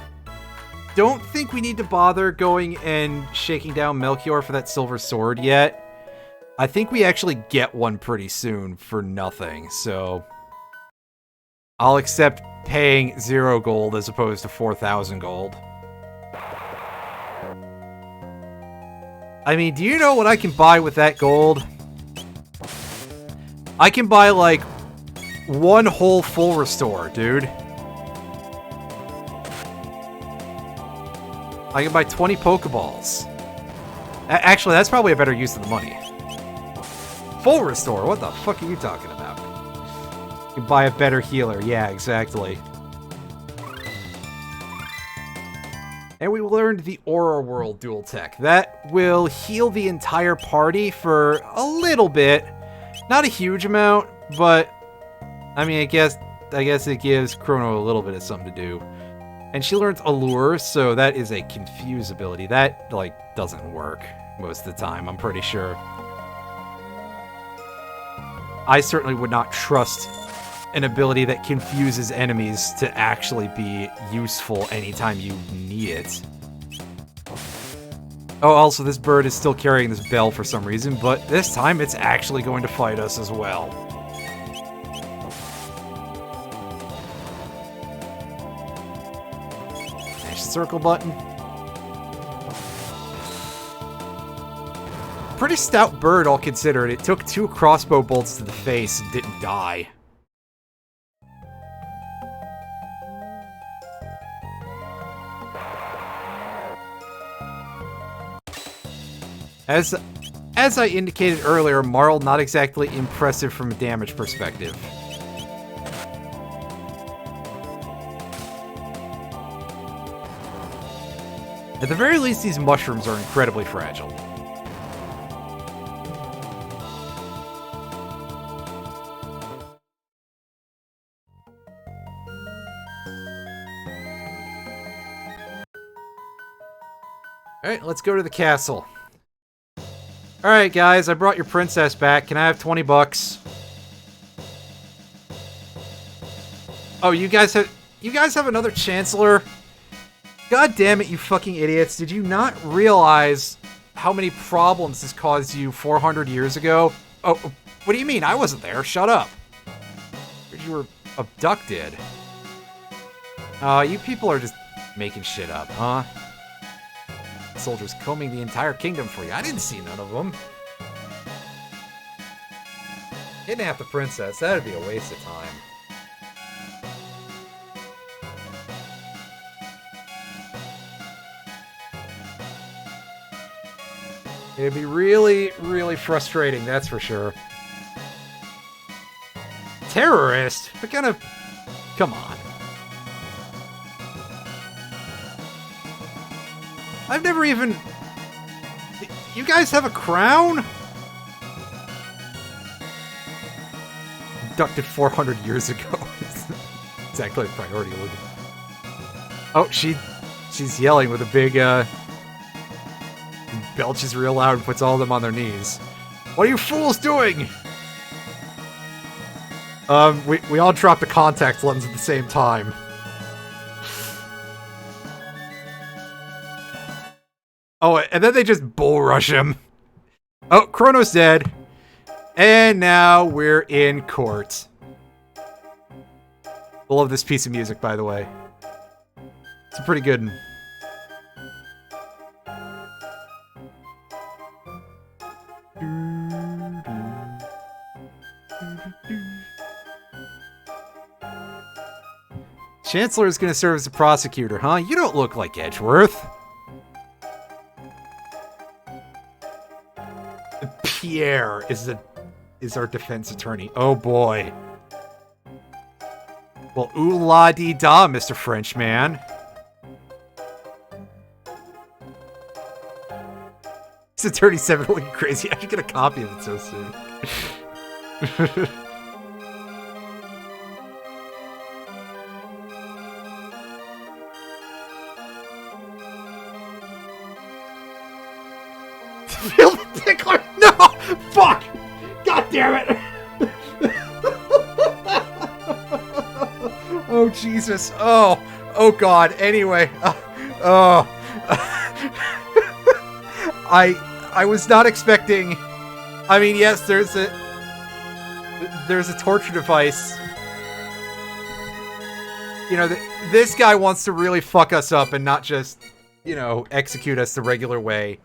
don't think we need to bother going and shaking down Melchior for that silver sword yet. I think we actually get one pretty soon for nothing, so I'll accept paying 0 gold as opposed to 4,000 gold. I mean, do you know what I can buy with that gold? I can buy, like, 1 whole full restore, dude. I can buy 20 Pokeballs. Actually, that's probably a better use of the money. Full restore? What the fuck are you talking about? You can buy a better healer. Yeah, exactly. And we learned the Aura World dual tech. That will heal the entire party for a little bit. Not a huge amount, but I mean, I guess it gives Chrono a little bit of something to do. And she learns Allure, so that is a confuse ability. That, like, doesn't work most of the time, I'm pretty sure. I certainly would not trust an ability that confuses enemies to actually be useful anytime you need it. Oh, also, this bird is still carrying this bell for some reason, but this time it's actually going to fight us as well. Mash the circle button. Pretty stout bird, all considered. It took 2 crossbow bolts to the face and didn't die. As I indicated earlier, Marle not exactly impressive from a damage perspective. At the very least, these mushrooms are incredibly fragile. Alright, let's go to the castle. Alright, guys, I brought your princess back. Can I have 20 bucks? Oh, you guys have another chancellor? God damn it, you fucking idiots. Did you not realize how many problems this caused you 400 years ago? Oh, what do you mean? I wasn't there. Shut up. You were abducted. You people are just making shit up, huh? Soldiers combing the entire kingdom for you. I didn't see none of them. Kidnap the princess. That'd be a waste of time. It'd be really, really frustrating, that's for sure. Terrorist? What kind of... Come on. I've never even... You guys have a crown? Abducted 400 years ago. It's actually a priority. Oh, she's yelling with a big, belches real loud and puts all of them on their knees. What are you fools doing? We all dropped the contact lens at the same time. Oh, and then they just bull rush him. Oh, Chrono's dead. And now we're in court. I love this piece of music, by the way. It's a pretty good one. Chancellor is going to serve as a prosecutor, huh? You don't look like Edgeworth. Pierre is our defense attorney. Oh boy. Well, ooh la dee da, Mr. Frenchman. This attorney 7 looking crazy. I should get a copy of it so soon. Feel the tickler! No! Fuck! God damn it! Oh, Jesus. Oh. Oh, God. Anyway. Oh. I was not expecting... I mean, yes, there's a torture device. You know, this guy wants to really fuck us up and not just, you know, execute us the regular way.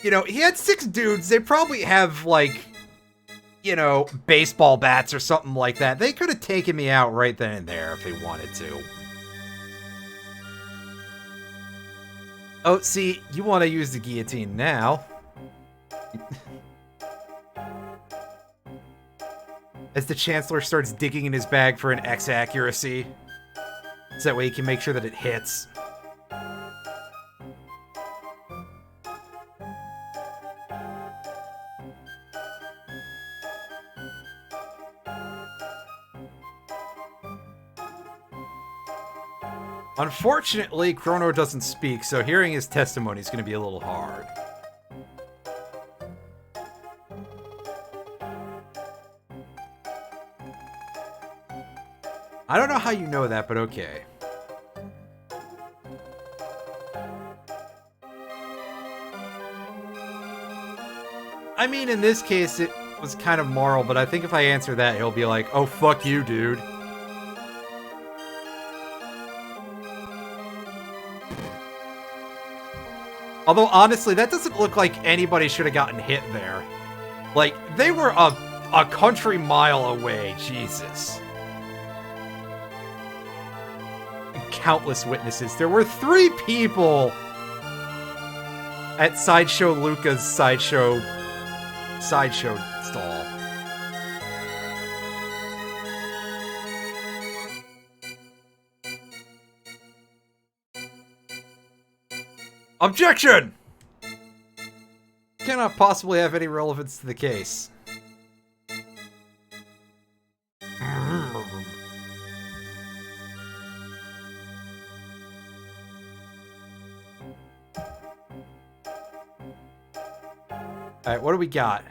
You know, he had 6 dudes. They probably have, like, you know, baseball bats or something like that. They could have taken me out right then and there if they wanted to. Oh, see, you want to use the guillotine now. As the Chancellor starts digging in his bag for an X accuracy. So that way he can make sure that it hits. Unfortunately, Chrono doesn't speak, so hearing his testimony is going to be a little hard. I don't know how you know that, but okay. I mean, in this case, it was kind of moral, but I think if I answer that, he'll be like, oh, fuck you, dude. Although, honestly, that doesn't look like anybody should have gotten hit there. Like, they were a country mile away, Jesus. Countless witnesses. There were 3 people at Sideshow Luca's sideshow stall. Objection! Cannot possibly have any relevance to the case. Alright, what do we got?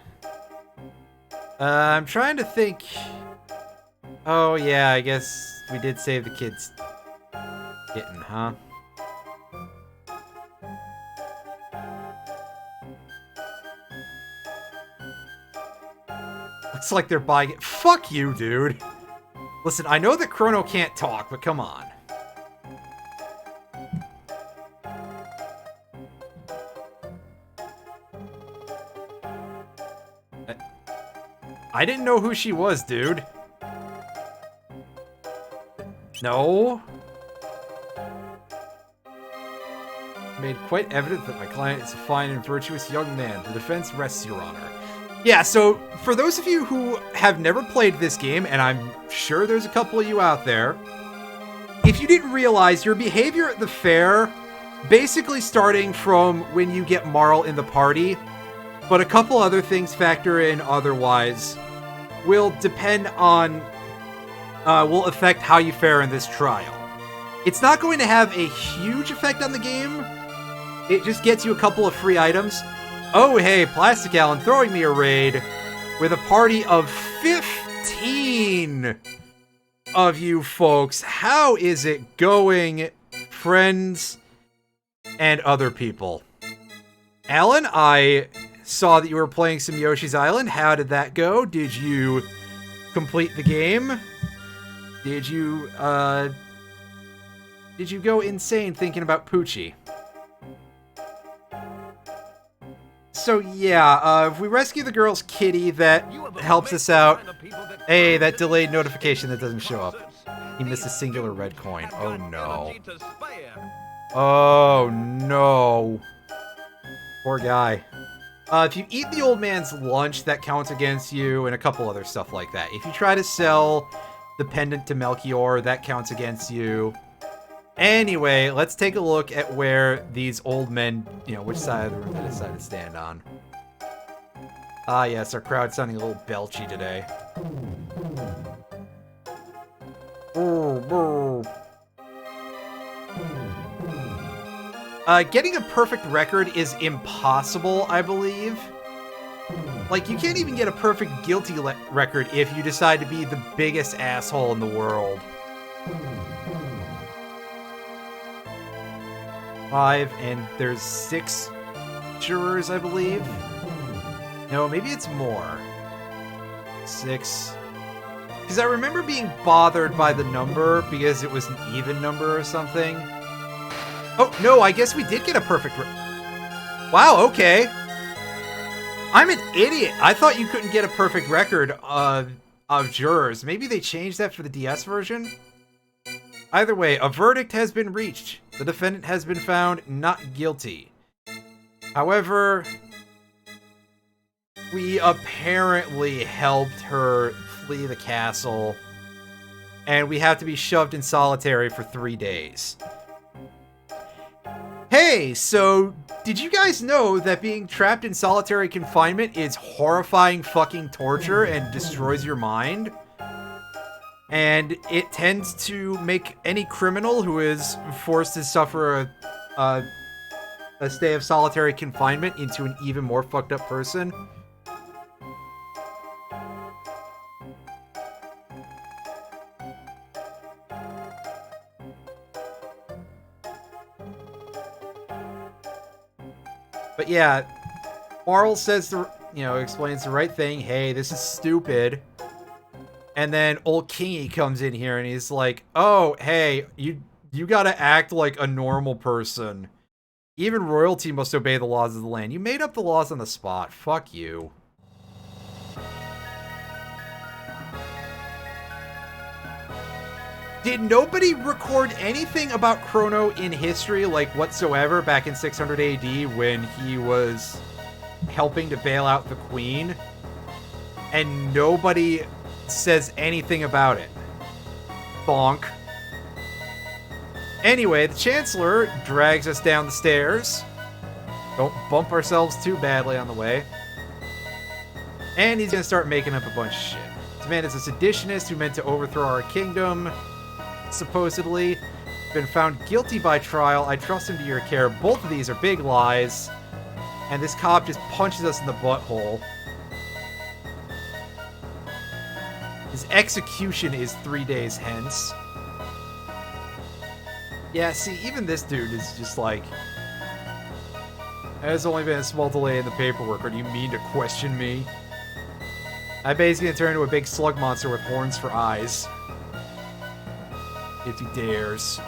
I'm trying to think... Oh, yeah, I guess we did save the kid's kitten, huh? Looks like they're buying it. Fuck you, dude! Listen, I know that Chrono can't talk, but come on. I didn't know who she was, dude. No. Made quite evident that my client is a fine and virtuous young man. The defense rests, Your Honor. Yeah, so for those of you who have never played this game, and I'm sure there's a couple of you out there, if you didn't realize, your behavior at the fair, basically starting from when you get Marle in the party, but a couple other things factor in otherwise, will depend on, will affect how you fare in this trial. It's not going to have a huge effect on the game. It just gets you a couple of free items. Oh, hey, Plastic Alan throwing me a raid with a party of 15 of you folks. How is it going, friends and other people? Alan, I saw that you were playing some Yoshi's Island. How did that go? Did you complete the game? Did you go insane thinking about Poochie? So yeah, if we rescue the girl's kitty, that helps us out. Hey, that delayed notification that doesn't show up. He missed a singular red coin. Oh no. Oh no. Poor guy. If you eat the old man's lunch, that counts against you, and a couple other stuff like that. If you try to sell the pendant to Melchior, that counts against you. Anyway, let's take a look at where these old men, you know, which side of the room they decided to stand on. Ah, yes, our crowd's sounding a little belchy today. Getting a perfect record is impossible, I believe. Like, you can't even get a perfect guilty record if you decide to be the biggest asshole in the world. 5, and there's 6 jurors, I believe. No, maybe it's more. 6. Because I remember being bothered by the number because it was an even number or something. Oh, no, I guess we did get a perfect... Wow, okay. I'm an idiot. I thought you couldn't get a perfect record of jurors. Maybe they changed that for the DS version? Either way, a verdict has been reached. The defendant has been found not guilty. However, we apparently helped her flee the castle, and we have to be shoved in solitary for 3 days. Hey, so did you guys know that being trapped in solitary confinement is horrifying fucking torture and destroys your mind? And it tends to make any criminal who is forced to suffer a stay of solitary confinement into an even more fucked up person. But yeah, Marle says explains the right thing. Hey, this is stupid. And then old Kingy comes in here and he's like, oh, hey, you gotta act like a normal person. Even royalty must obey the laws of the land. You made up the laws on the spot. Fuck you. Did nobody record anything about Chrono in history, like, whatsoever, back in 600 AD when he was helping to bail out the queen? And nobody says anything about it. Bonk. Anyway, the Chancellor drags us down the stairs. Don't bump ourselves too badly on the way. And he's gonna start making up a bunch of shit. This man is a seditionist who meant to overthrow our kingdom. Supposedly been found guilty by trial. I trust him to your care. Both of these are big lies. And this cop just punches us in the butthole. His execution is 3 days hence. Yeah, see, even this dude is just like, there's only been a small delay in the paperwork, or do you mean to question me? I bet he's gonna turn into a big slug monster with horns for eyes. If he dares.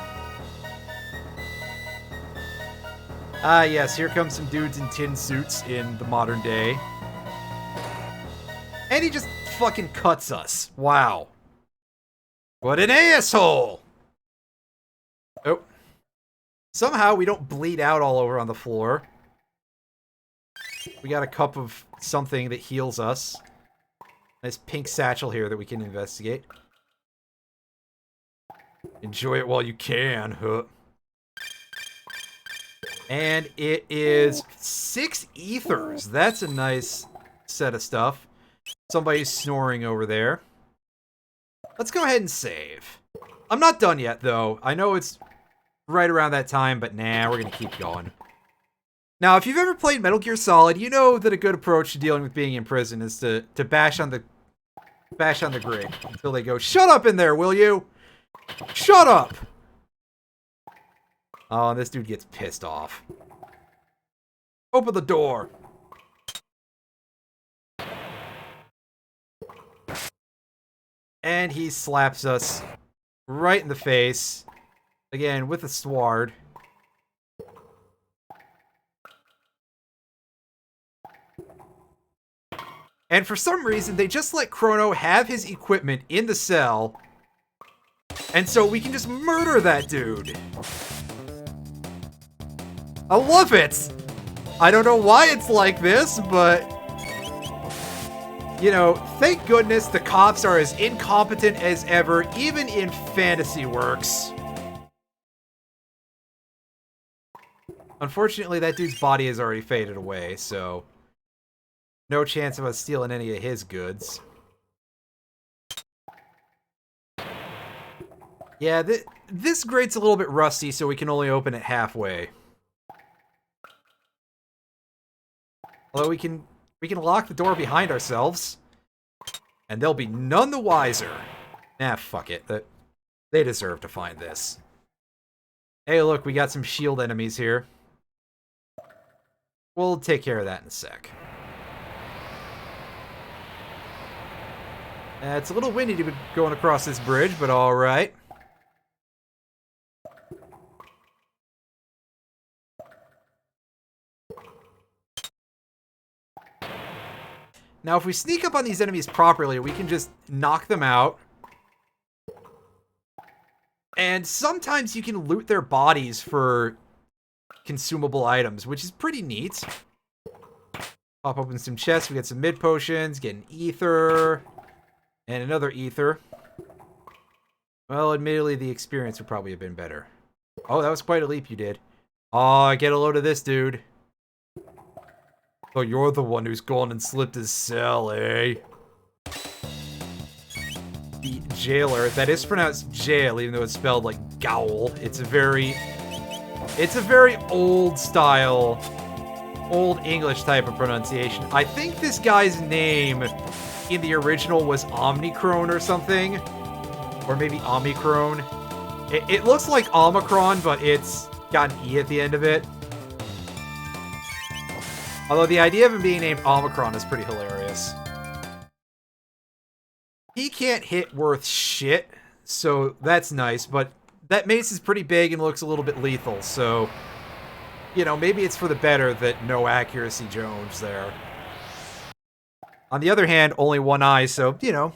Ah, yes, here come some dudes in tin suits in the modern day. And he just fucking cuts us. Wow. What an asshole! Oh. Somehow we don't bleed out all over on the floor. We got a cup of something that heals us. Nice pink satchel here that we can investigate. Enjoy it while you can, huh? And it is 6 ethers. That's a nice set of stuff. Somebody's snoring over there. Let's go ahead and save. I'm not done yet, though. I know it's right around that time, but nah, we're gonna keep going. Now, if you've ever played Metal Gear Solid, you know that a good approach to dealing with being in prison is to bash on the grid until they go, "Shut up in there, will you? Shut up!" Oh, and this dude gets pissed off. Open the door. And he slaps us right in the face. Again, with a sword. And for some reason, they just let Chrono have his equipment in the cell. And so we can just murder that dude. I love it! I don't know why it's like this, but... you know, thank goodness the cops are as incompetent as ever, even in fantasy works. Unfortunately, that dude's body has already faded away, so... no chance of us stealing any of his goods. Yeah, this grate's a little bit rusty, so we can only open it halfway. Although we can lock the door behind ourselves. And they'll be none the wiser. Nah, fuck it. They deserve to find this. Hey, look, we got some shield enemies here. We'll take care of that in a sec. It's a little windy to be going across this bridge, but alright. Now, if we sneak up on these enemies properly, we can just knock them out. And sometimes you can loot their bodies for consumable items, which is pretty neat. Pop open some chests. We got some mid potions, get an ether, and another ether. Well, admittedly, the experience would probably have been better. Oh, that was quite a leap you did. Aw, get a load of this, dude. Oh, you're the one who's gone and slipped his cell, eh? The jailer. That is pronounced jail, even though it's spelled like gowl. It's a very old style, old English type of pronunciation. I think this guy's name in the original was Omnicron or something. Or maybe Omicron. It looks like Omicron, but it's got an E at the end of it. Although the idea of him being named Omicron is pretty hilarious. He can't hit worth shit, so that's nice, but that mace is pretty big and looks a little bit lethal, so, you know, maybe it's for the better that no accuracy Jones there. On the other hand, only one eye, so, you know,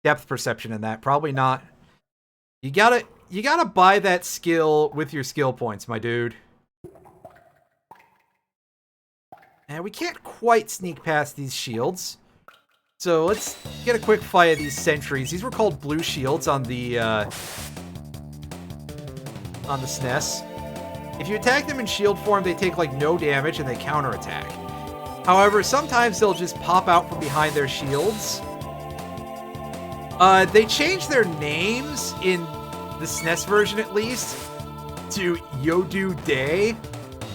depth perception in that, probably not. You gotta buy that skill with your skill points, my dude. And we can't quite sneak past these shields. So let's get a quick fight of these sentries. These were called blue shields on the SNES. If you attack them in shield form, they take like no damage and they counterattack. However, sometimes they'll just pop out from behind their shields. They changed their names in the SNES version at least to Yodu Day,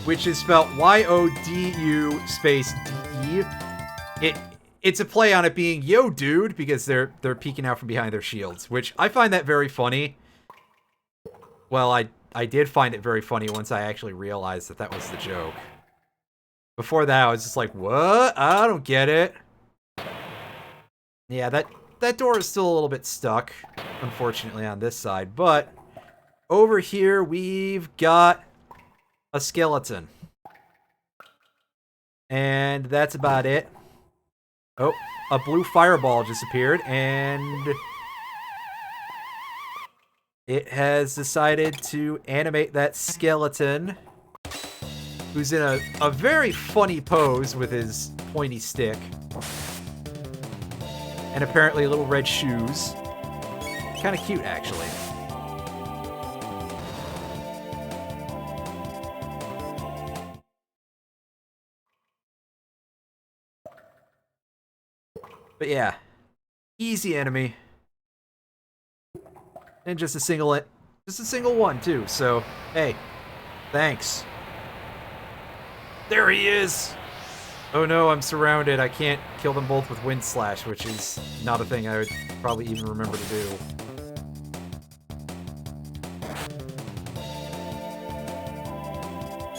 which is spelled Y-O-D-U space D-E. It's a play on it being yo dude because they're peeking out from behind their shields, which I find that very funny. Well, I did find it very funny once I actually realized that that was the joke. Before that, I was just like, what? I don't get it. Yeah, that door is still a little bit stuck, unfortunately, on this side. But over here, we've got a skeleton. And that's about it. Oh, a blue fireball just appeared, and it has decided to animate that skeleton, who's in a very funny pose with his pointy stick. And apparently little red shoes. Kind of cute, actually. But yeah, easy enemy. And just a single one, too. So, hey, thanks. There he is! Oh no, I'm surrounded. I can't kill them both with Wind Slash, which is not a thing I would probably even remember to do.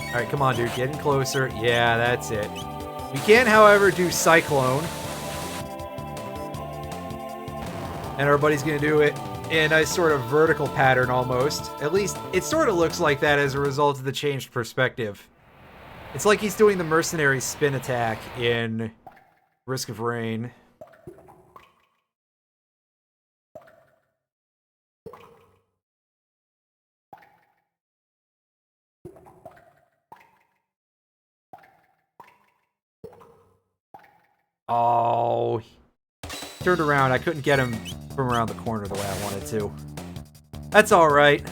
Alright, come on, dude. Get in closer. Yeah, that's it. We can, however, do Cyclone. And our buddy's gonna do it in a sort of vertical pattern almost. At least, it sort of looks like that as a result of the changed perspective. It's like he's doing the mercenary spin attack in Risk of Rain. Oh, turned around. I couldn't get him from around the corner the way I wanted to. That's alright.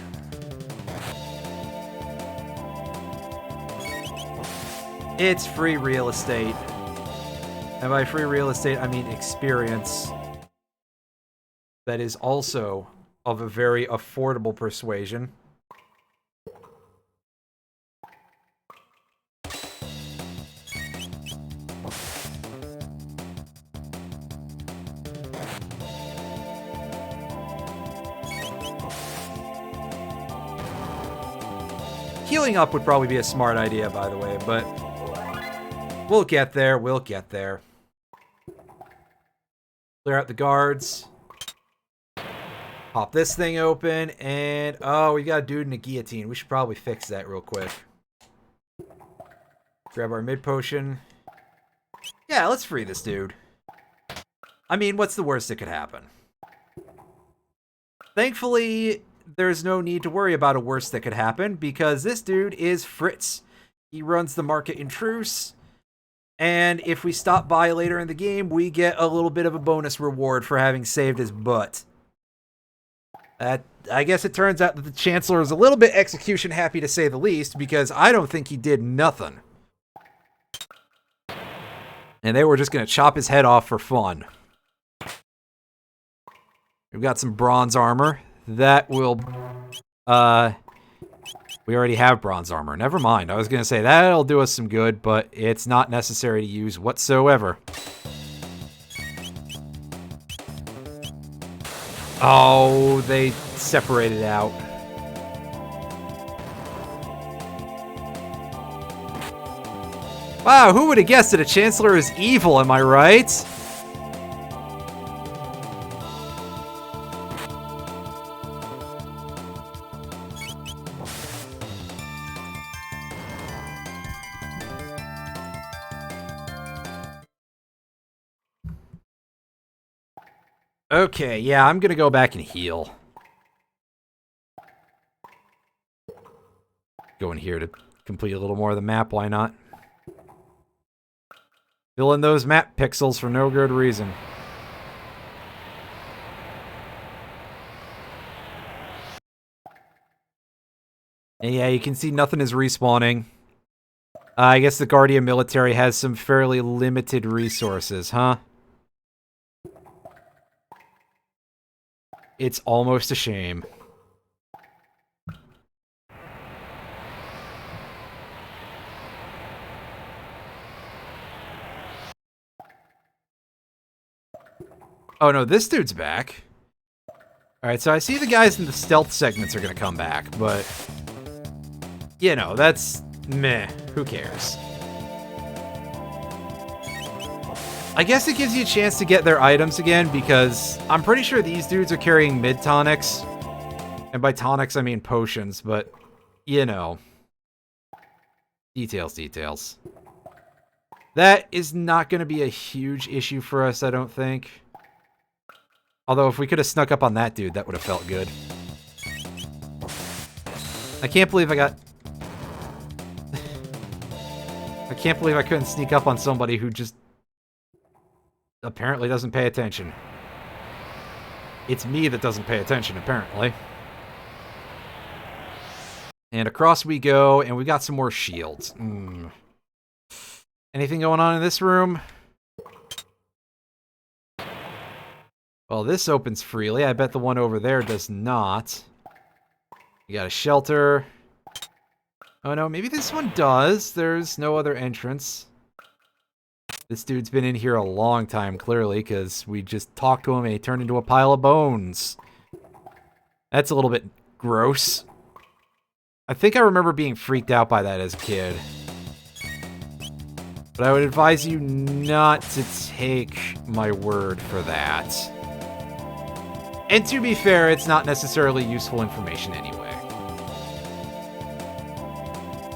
It's free real estate. And by free real estate, I mean experience. That is also of a very affordable persuasion. healing up would probably be a smart idea, by the way, but we'll get there. We'll get there. Clear out the guards. Pop this thing open, and oh, we got a dude in a guillotine. We should probably fix that real quick. Grab our mid potion. Yeah, let's free this dude. I mean, what's the worst that could happen? Thankfully, there's no need to worry about a worst that could happen, because this dude is Fritz. He runs the market in truce, and if we stop by later in the game, we get a little bit of a bonus reward for having saved his butt. I guess it turns out that the Chancellor is a little bit execution happy, to say the least, because I don't think he did nothing. And they were just going to chop his head off for fun. We've got some bronze armor. That will... we already have bronze armor. Never mind. I was going to say, that'll do us some good, but it's not necessary to use whatsoever. Oh, they separated out. Wow, who would have guessed that a Chancellor is evil, am I right? Okay, yeah, I'm gonna go back and heal. Go in here to complete a little more of the map, why not? Fill in those map pixels for no good reason. And yeah, you can see nothing is respawning. I guess the Guardian military has some fairly limited resources, huh? It's almost a shame. Oh no, this dude's back. Alright, so I see the guys in the stealth segments are gonna come back, but... you know, that's... meh. Who cares? I guess it gives you a chance to get their items again, because I'm pretty sure these dudes are carrying mid tonics. And by tonics, I mean potions, but, you know. Details, details. That is not going to be a huge issue for us, I don't think. Although, if we could have snuck up on that dude, that would have felt good. I can't believe I got... I can't believe I couldn't sneak up on somebody who just... apparently doesn't pay attention. It's me that doesn't pay attention, apparently. And across we go, and we got some more shields. Anything going on in this room? Well, this opens freely. I bet the one over there does not. You got a shelter. Oh no, maybe this one does. There's no other entrance. This dude's been in here a long time, clearly, because we just talked to him and he turned into a pile of bones. That's a little bit gross. I think I remember being freaked out by that as a kid. But I would advise you not to take my word for that. And to be fair, it's not necessarily useful information anyway.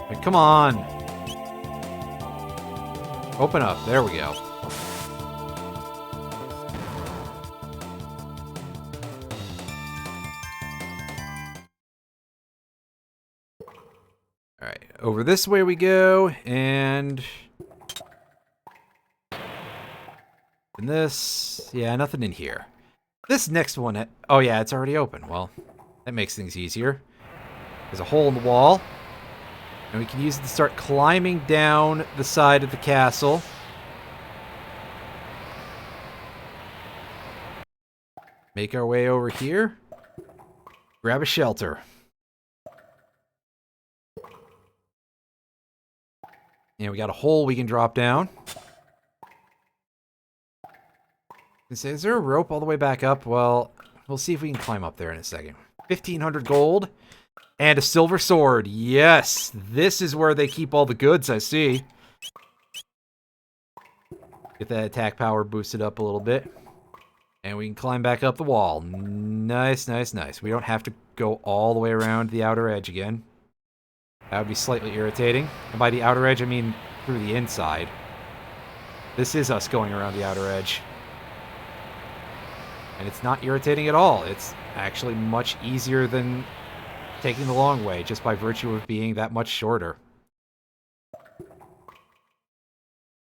Like, come on. Open up. There we go. Alright, over this way we go, and this... yeah, nothing in here. This next one... oh yeah, it's already open. Well, that makes things easier. There's a hole in the wall. And we can use it to start climbing down the side of the castle. Make our way over here. Grab a shelter. And we got a hole we can drop down. Is there a rope all the way back up? Well, we'll see if we can climb up there in a second. 1,500 gold. And a silver sword. Yes, this is where they keep all the goods, I see. Get that attack power boosted up a little bit. And we can climb back up the wall. Nice, nice, nice. We don't have to go all the way around the outer edge again. That would be slightly irritating. And by the outer edge, I mean through the inside. This is us going around the outer edge. And it's not irritating at all. It's actually much easier than taking the long way, just by virtue of being that much shorter.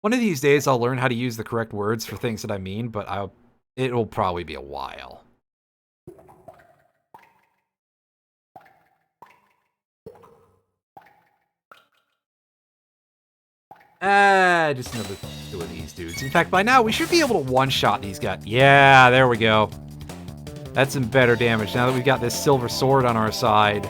One of these days, I'll learn how to use the correct words for things that I mean, but it'll probably be a while. Just another two of these dudes. In fact, by now, we should be able to one-shot these guys. Yeah, there we go. That's some better damage. Now that we've got this silver sword on our side,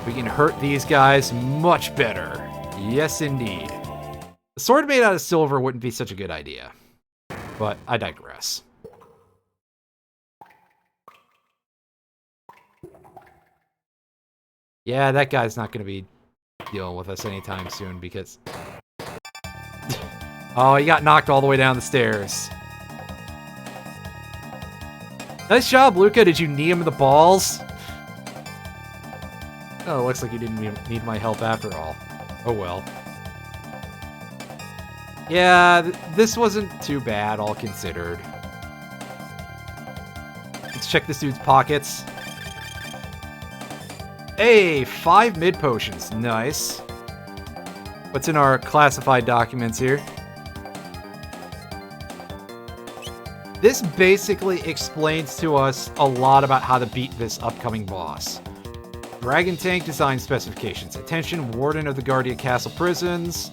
we can hurt these guys much better. Yes, indeed. A sword made out of silver wouldn't be such a good idea. But I digress. Yeah, that guy's not going to be dealing with us anytime soon because... Oh, he got knocked all the way down the stairs. Nice job, Luca. Did you knee him in the balls? Oh, it looks like you didn't need my help after all. Oh well. Yeah, this wasn't too bad, all considered. Let's check this dude's pockets. Hey, 5 mid potions. Nice. What's in our classified documents here? This basically explains to us a lot about how to beat this upcoming boss. Dragon tank design specifications. Attention, Warden of the Guardia Castle Prisons.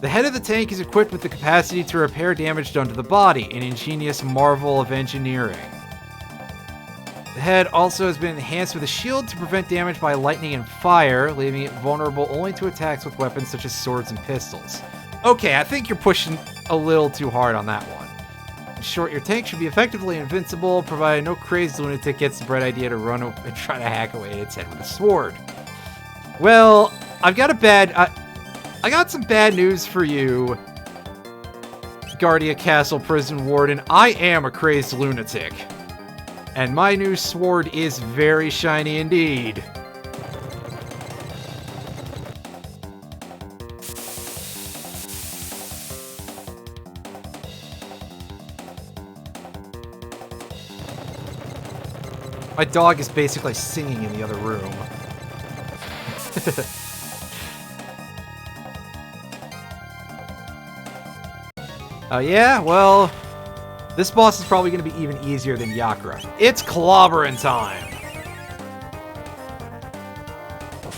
The head of the tank is equipped with the capacity to repair damage done to the body, an ingenious marvel of engineering. The head also has been enhanced with a shield to prevent damage by lightning and fire, leaving it vulnerable only to attacks with weapons such as swords and pistols. Okay, I think you're pushing a little too hard on that one. In short, your tank should be effectively invincible, provided no crazed lunatic gets the bright idea to run and try to hack away at its head with a sword. Well, I've got I got some bad news for you, Guardia Castle Prison Warden. I am a crazed lunatic. And my new sword is very shiny indeed. My dog is basically singing in the other room. Oh yeah? Well, this boss is probably going to be even easier than Yakra. It's clobbering time!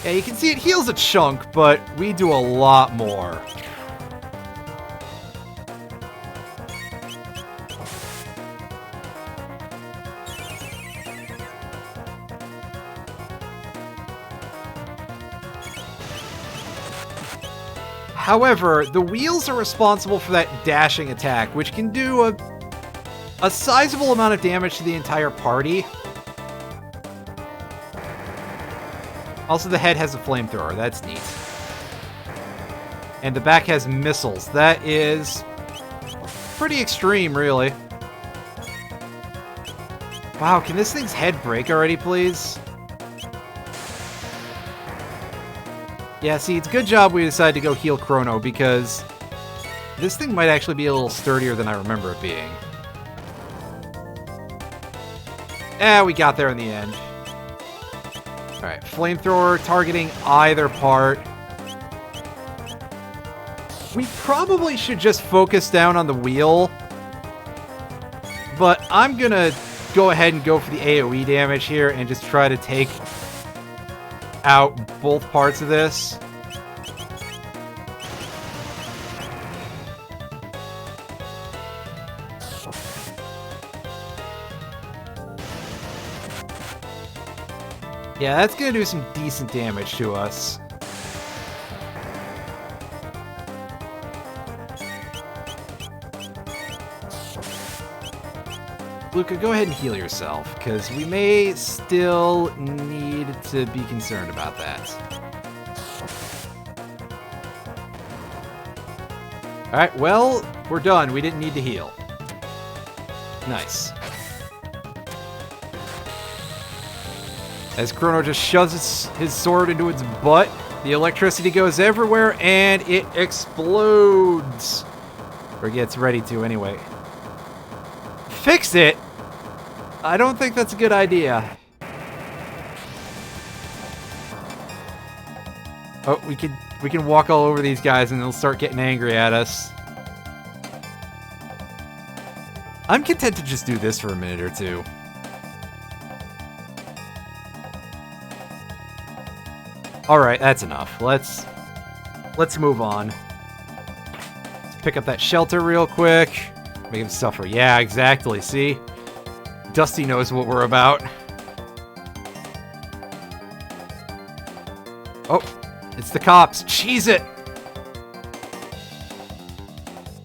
Yeah, you can see it heals a chunk, but we do a lot more. However, the wheels are responsible for that dashing attack, which can do a sizable amount of damage to the entire party. Also, the head has a flamethrower. That's neat. And the back has missiles. That is pretty extreme, really. Wow, can this thing's head break already, please? Yeah, see, it's a good job we decided to go heal Chrono, because this thing might actually be a little sturdier than I remember it being. Eh, we got there in the end. Alright, flamethrower targeting either part. We probably should just focus down on the wheel, but I'm gonna go ahead and go for the AoE damage here and just try to take out both parts of this. Yeah, that's gonna do some decent damage to us. Luca, go ahead and heal yourself, because we may still need to be concerned about that. Alright, well, we're done. We didn't need to heal. Nice. As Chrono just shoves his sword into its butt, the electricity goes everywhere, and it explodes. Or gets ready to, anyway. Fix it? I don't think that's a good idea. Oh, we can walk all over these guys and they'll start getting angry at us. I'm content to just do this for a minute or two. Alright, that's enough. Let's move on. Let's pick up that shelter real quick. Make him suffer. Yeah, exactly. See? Dusty knows what we're about. Oh, it's the cops. Cheese it!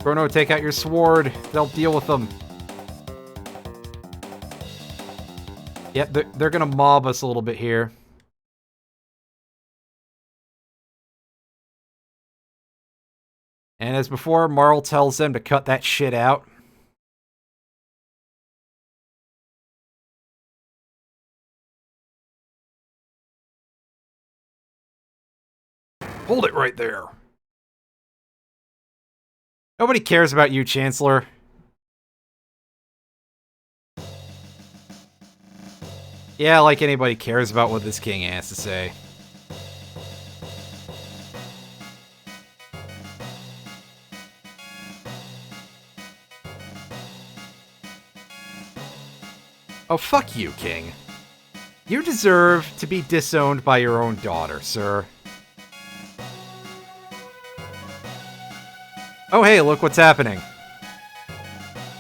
Chrono, take out your sword. They'll deal with them. Yep, they're gonna mob us a little bit here. And as before, Marle tells them to cut that shit out. Hold it right there. Nobody cares about you, Chancellor. Yeah, like anybody cares about what this king has to say. Oh, fuck you, king. You deserve to be disowned by your own daughter, sir. Oh, hey, look what's happening.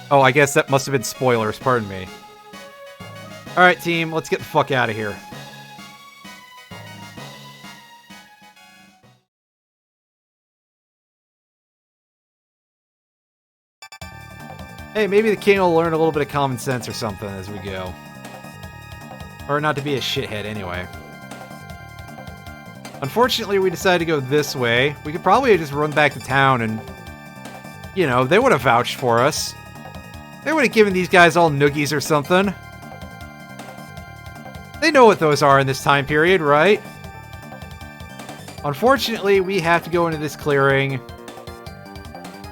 Oh, I guess that must have been spoilers, pardon me. Alright, team, let's get the fuck out of here. Hey, maybe the king will learn a little bit of common sense or something as we go. Or not to be a shithead, anyway. Unfortunately, we decided to go this way. We could probably just run back to town and... You know, they would have vouched for us. They would have given these guys all noogies or something. They know what those are in this time period, right? Unfortunately, we have to go into this clearing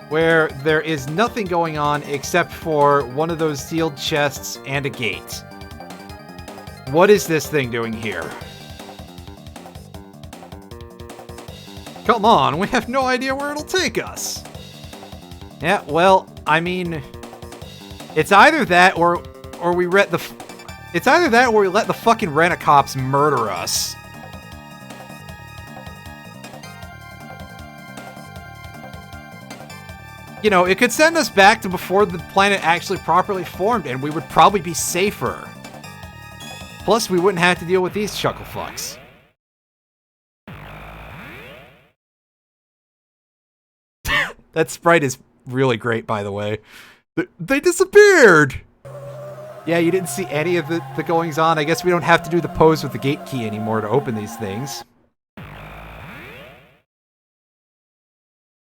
where there is nothing going on except for one of those sealed chests and a gate. What is this thing doing here? Come on, we have no idea where it'll take us. Yeah, well, I mean, it's either that or we let the fucking rent-a-cops murder us. You know, it could send us back to before the planet actually properly formed, and we would probably be safer. Plus, we wouldn't have to deal with these chuckle fucks. That sprite is really great, by the way. They disappeared! Yeah, you didn't see any of the goings-on. I guess we don't have to do the pose with the gate key anymore to open these things.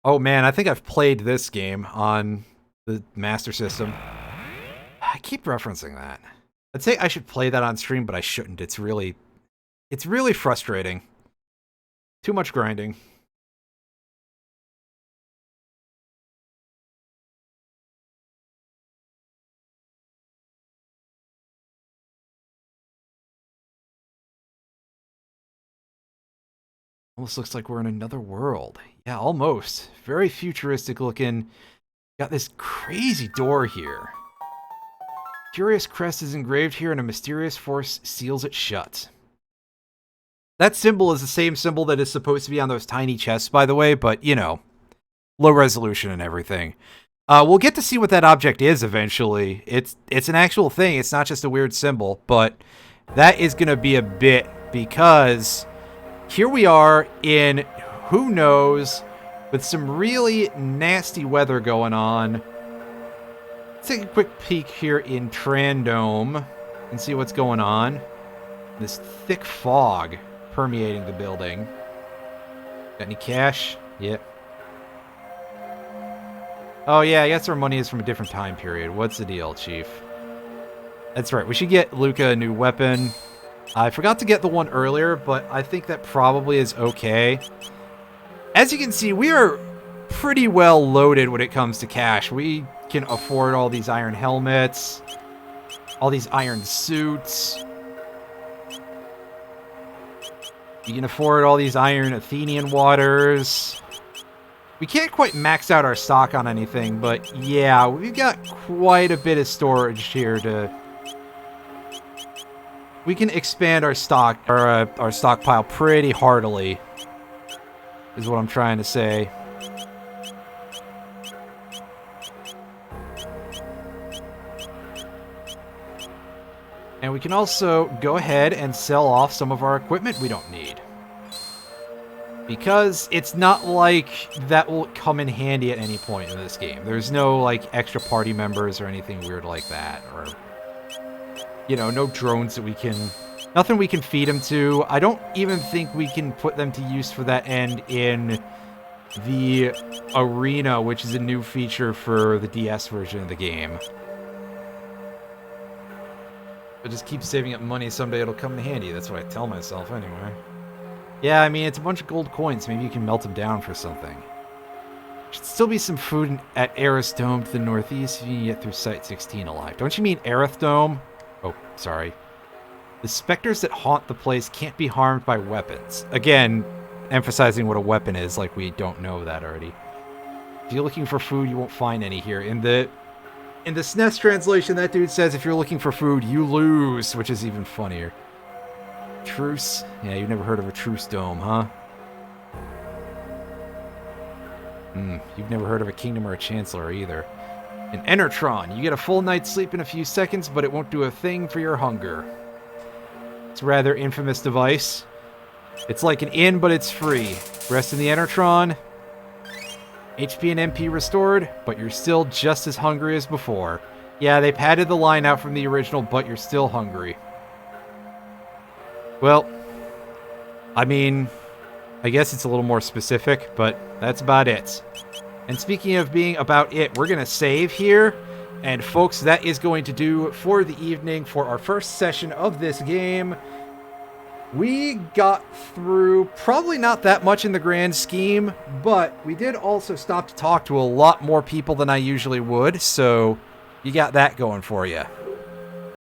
Oh man, I think I've played this game on the Master System. I keep referencing that. I'd say I should play that on stream, but I shouldn't. It's really frustrating. Too much grinding. Almost looks like we're in another world. Yeah, almost. Very futuristic looking. Got this crazy door here. Curious crest is engraved here and a mysterious force seals it shut. That symbol is the same symbol that is supposed to be on those tiny chests, by the way, but, you know, low resolution and everything. We'll get to see what that object is eventually. It's an actual thing. It's not just a weird symbol, but that is going to be a bit because... Here we are in, who knows, with some really nasty weather going on. Let's take a quick peek here in Trandome and see what's going on. This thick fog permeating the building. Got any cash? Yep. Oh yeah, I guess our money is from a different time period. What's the deal, Chief? That's right, we should get Luca a new weapon. I forgot to get the one earlier, but I think that probably is okay. As you can see, we are pretty well loaded when it comes to cash. We can afford all these iron helmets, all these iron suits. You can afford all these iron Athenian waters. We can't quite max out our stock on anything, but yeah, we've got quite a bit of storage here to... We can expand our stock, our stockpile pretty heartily, is what I'm trying to say. And we can also go ahead and sell off some of our equipment we don't need. Because it's not like that will come in handy at any point in this game. There's no, like, extra party members or anything weird like that. Or, you know, no drones that we can... Nothing we can feed them to. I don't even think we can put them to use for that end in the arena, which is a new feature for the DS version of the game. But just keep saving up money, someday it'll come in handy. That's what I tell myself anyway. Yeah, I mean, it's a bunch of gold coins. Maybe you can melt them down for something. Should still be some food at Aerith Dome to the northeast if you can get through Site 16 alive. Don't you mean Aerith Dome? Oh, sorry. The specters that haunt the place can't be harmed by weapons. Again, emphasizing what a weapon is, like we don't know that already. If you're looking for food, you won't find any here. In the SNES translation, that dude says if you're looking for food, you lose, which is even funnier. Truce? Yeah, you've never heard of a truce dome, huh? You've never heard of a kingdom or a chancellor either. An Enertron. You get a full night's sleep in a few seconds, but it won't do a thing for your hunger. It's a rather infamous device. It's like an inn, but it's free. Rest in the Enertron. HP and MP restored, but you're still just as hungry as before. Yeah, they padded the line out from the original, but you're still hungry. Well, I mean, I guess it's a little more specific, but that's about it. And speaking of being about it, we're going to save here. And folks, that is going to do for the evening for our first session of this game. We got through probably not that much in the grand scheme, but we did also stop to talk to a lot more people than I usually would, so you got that going for you.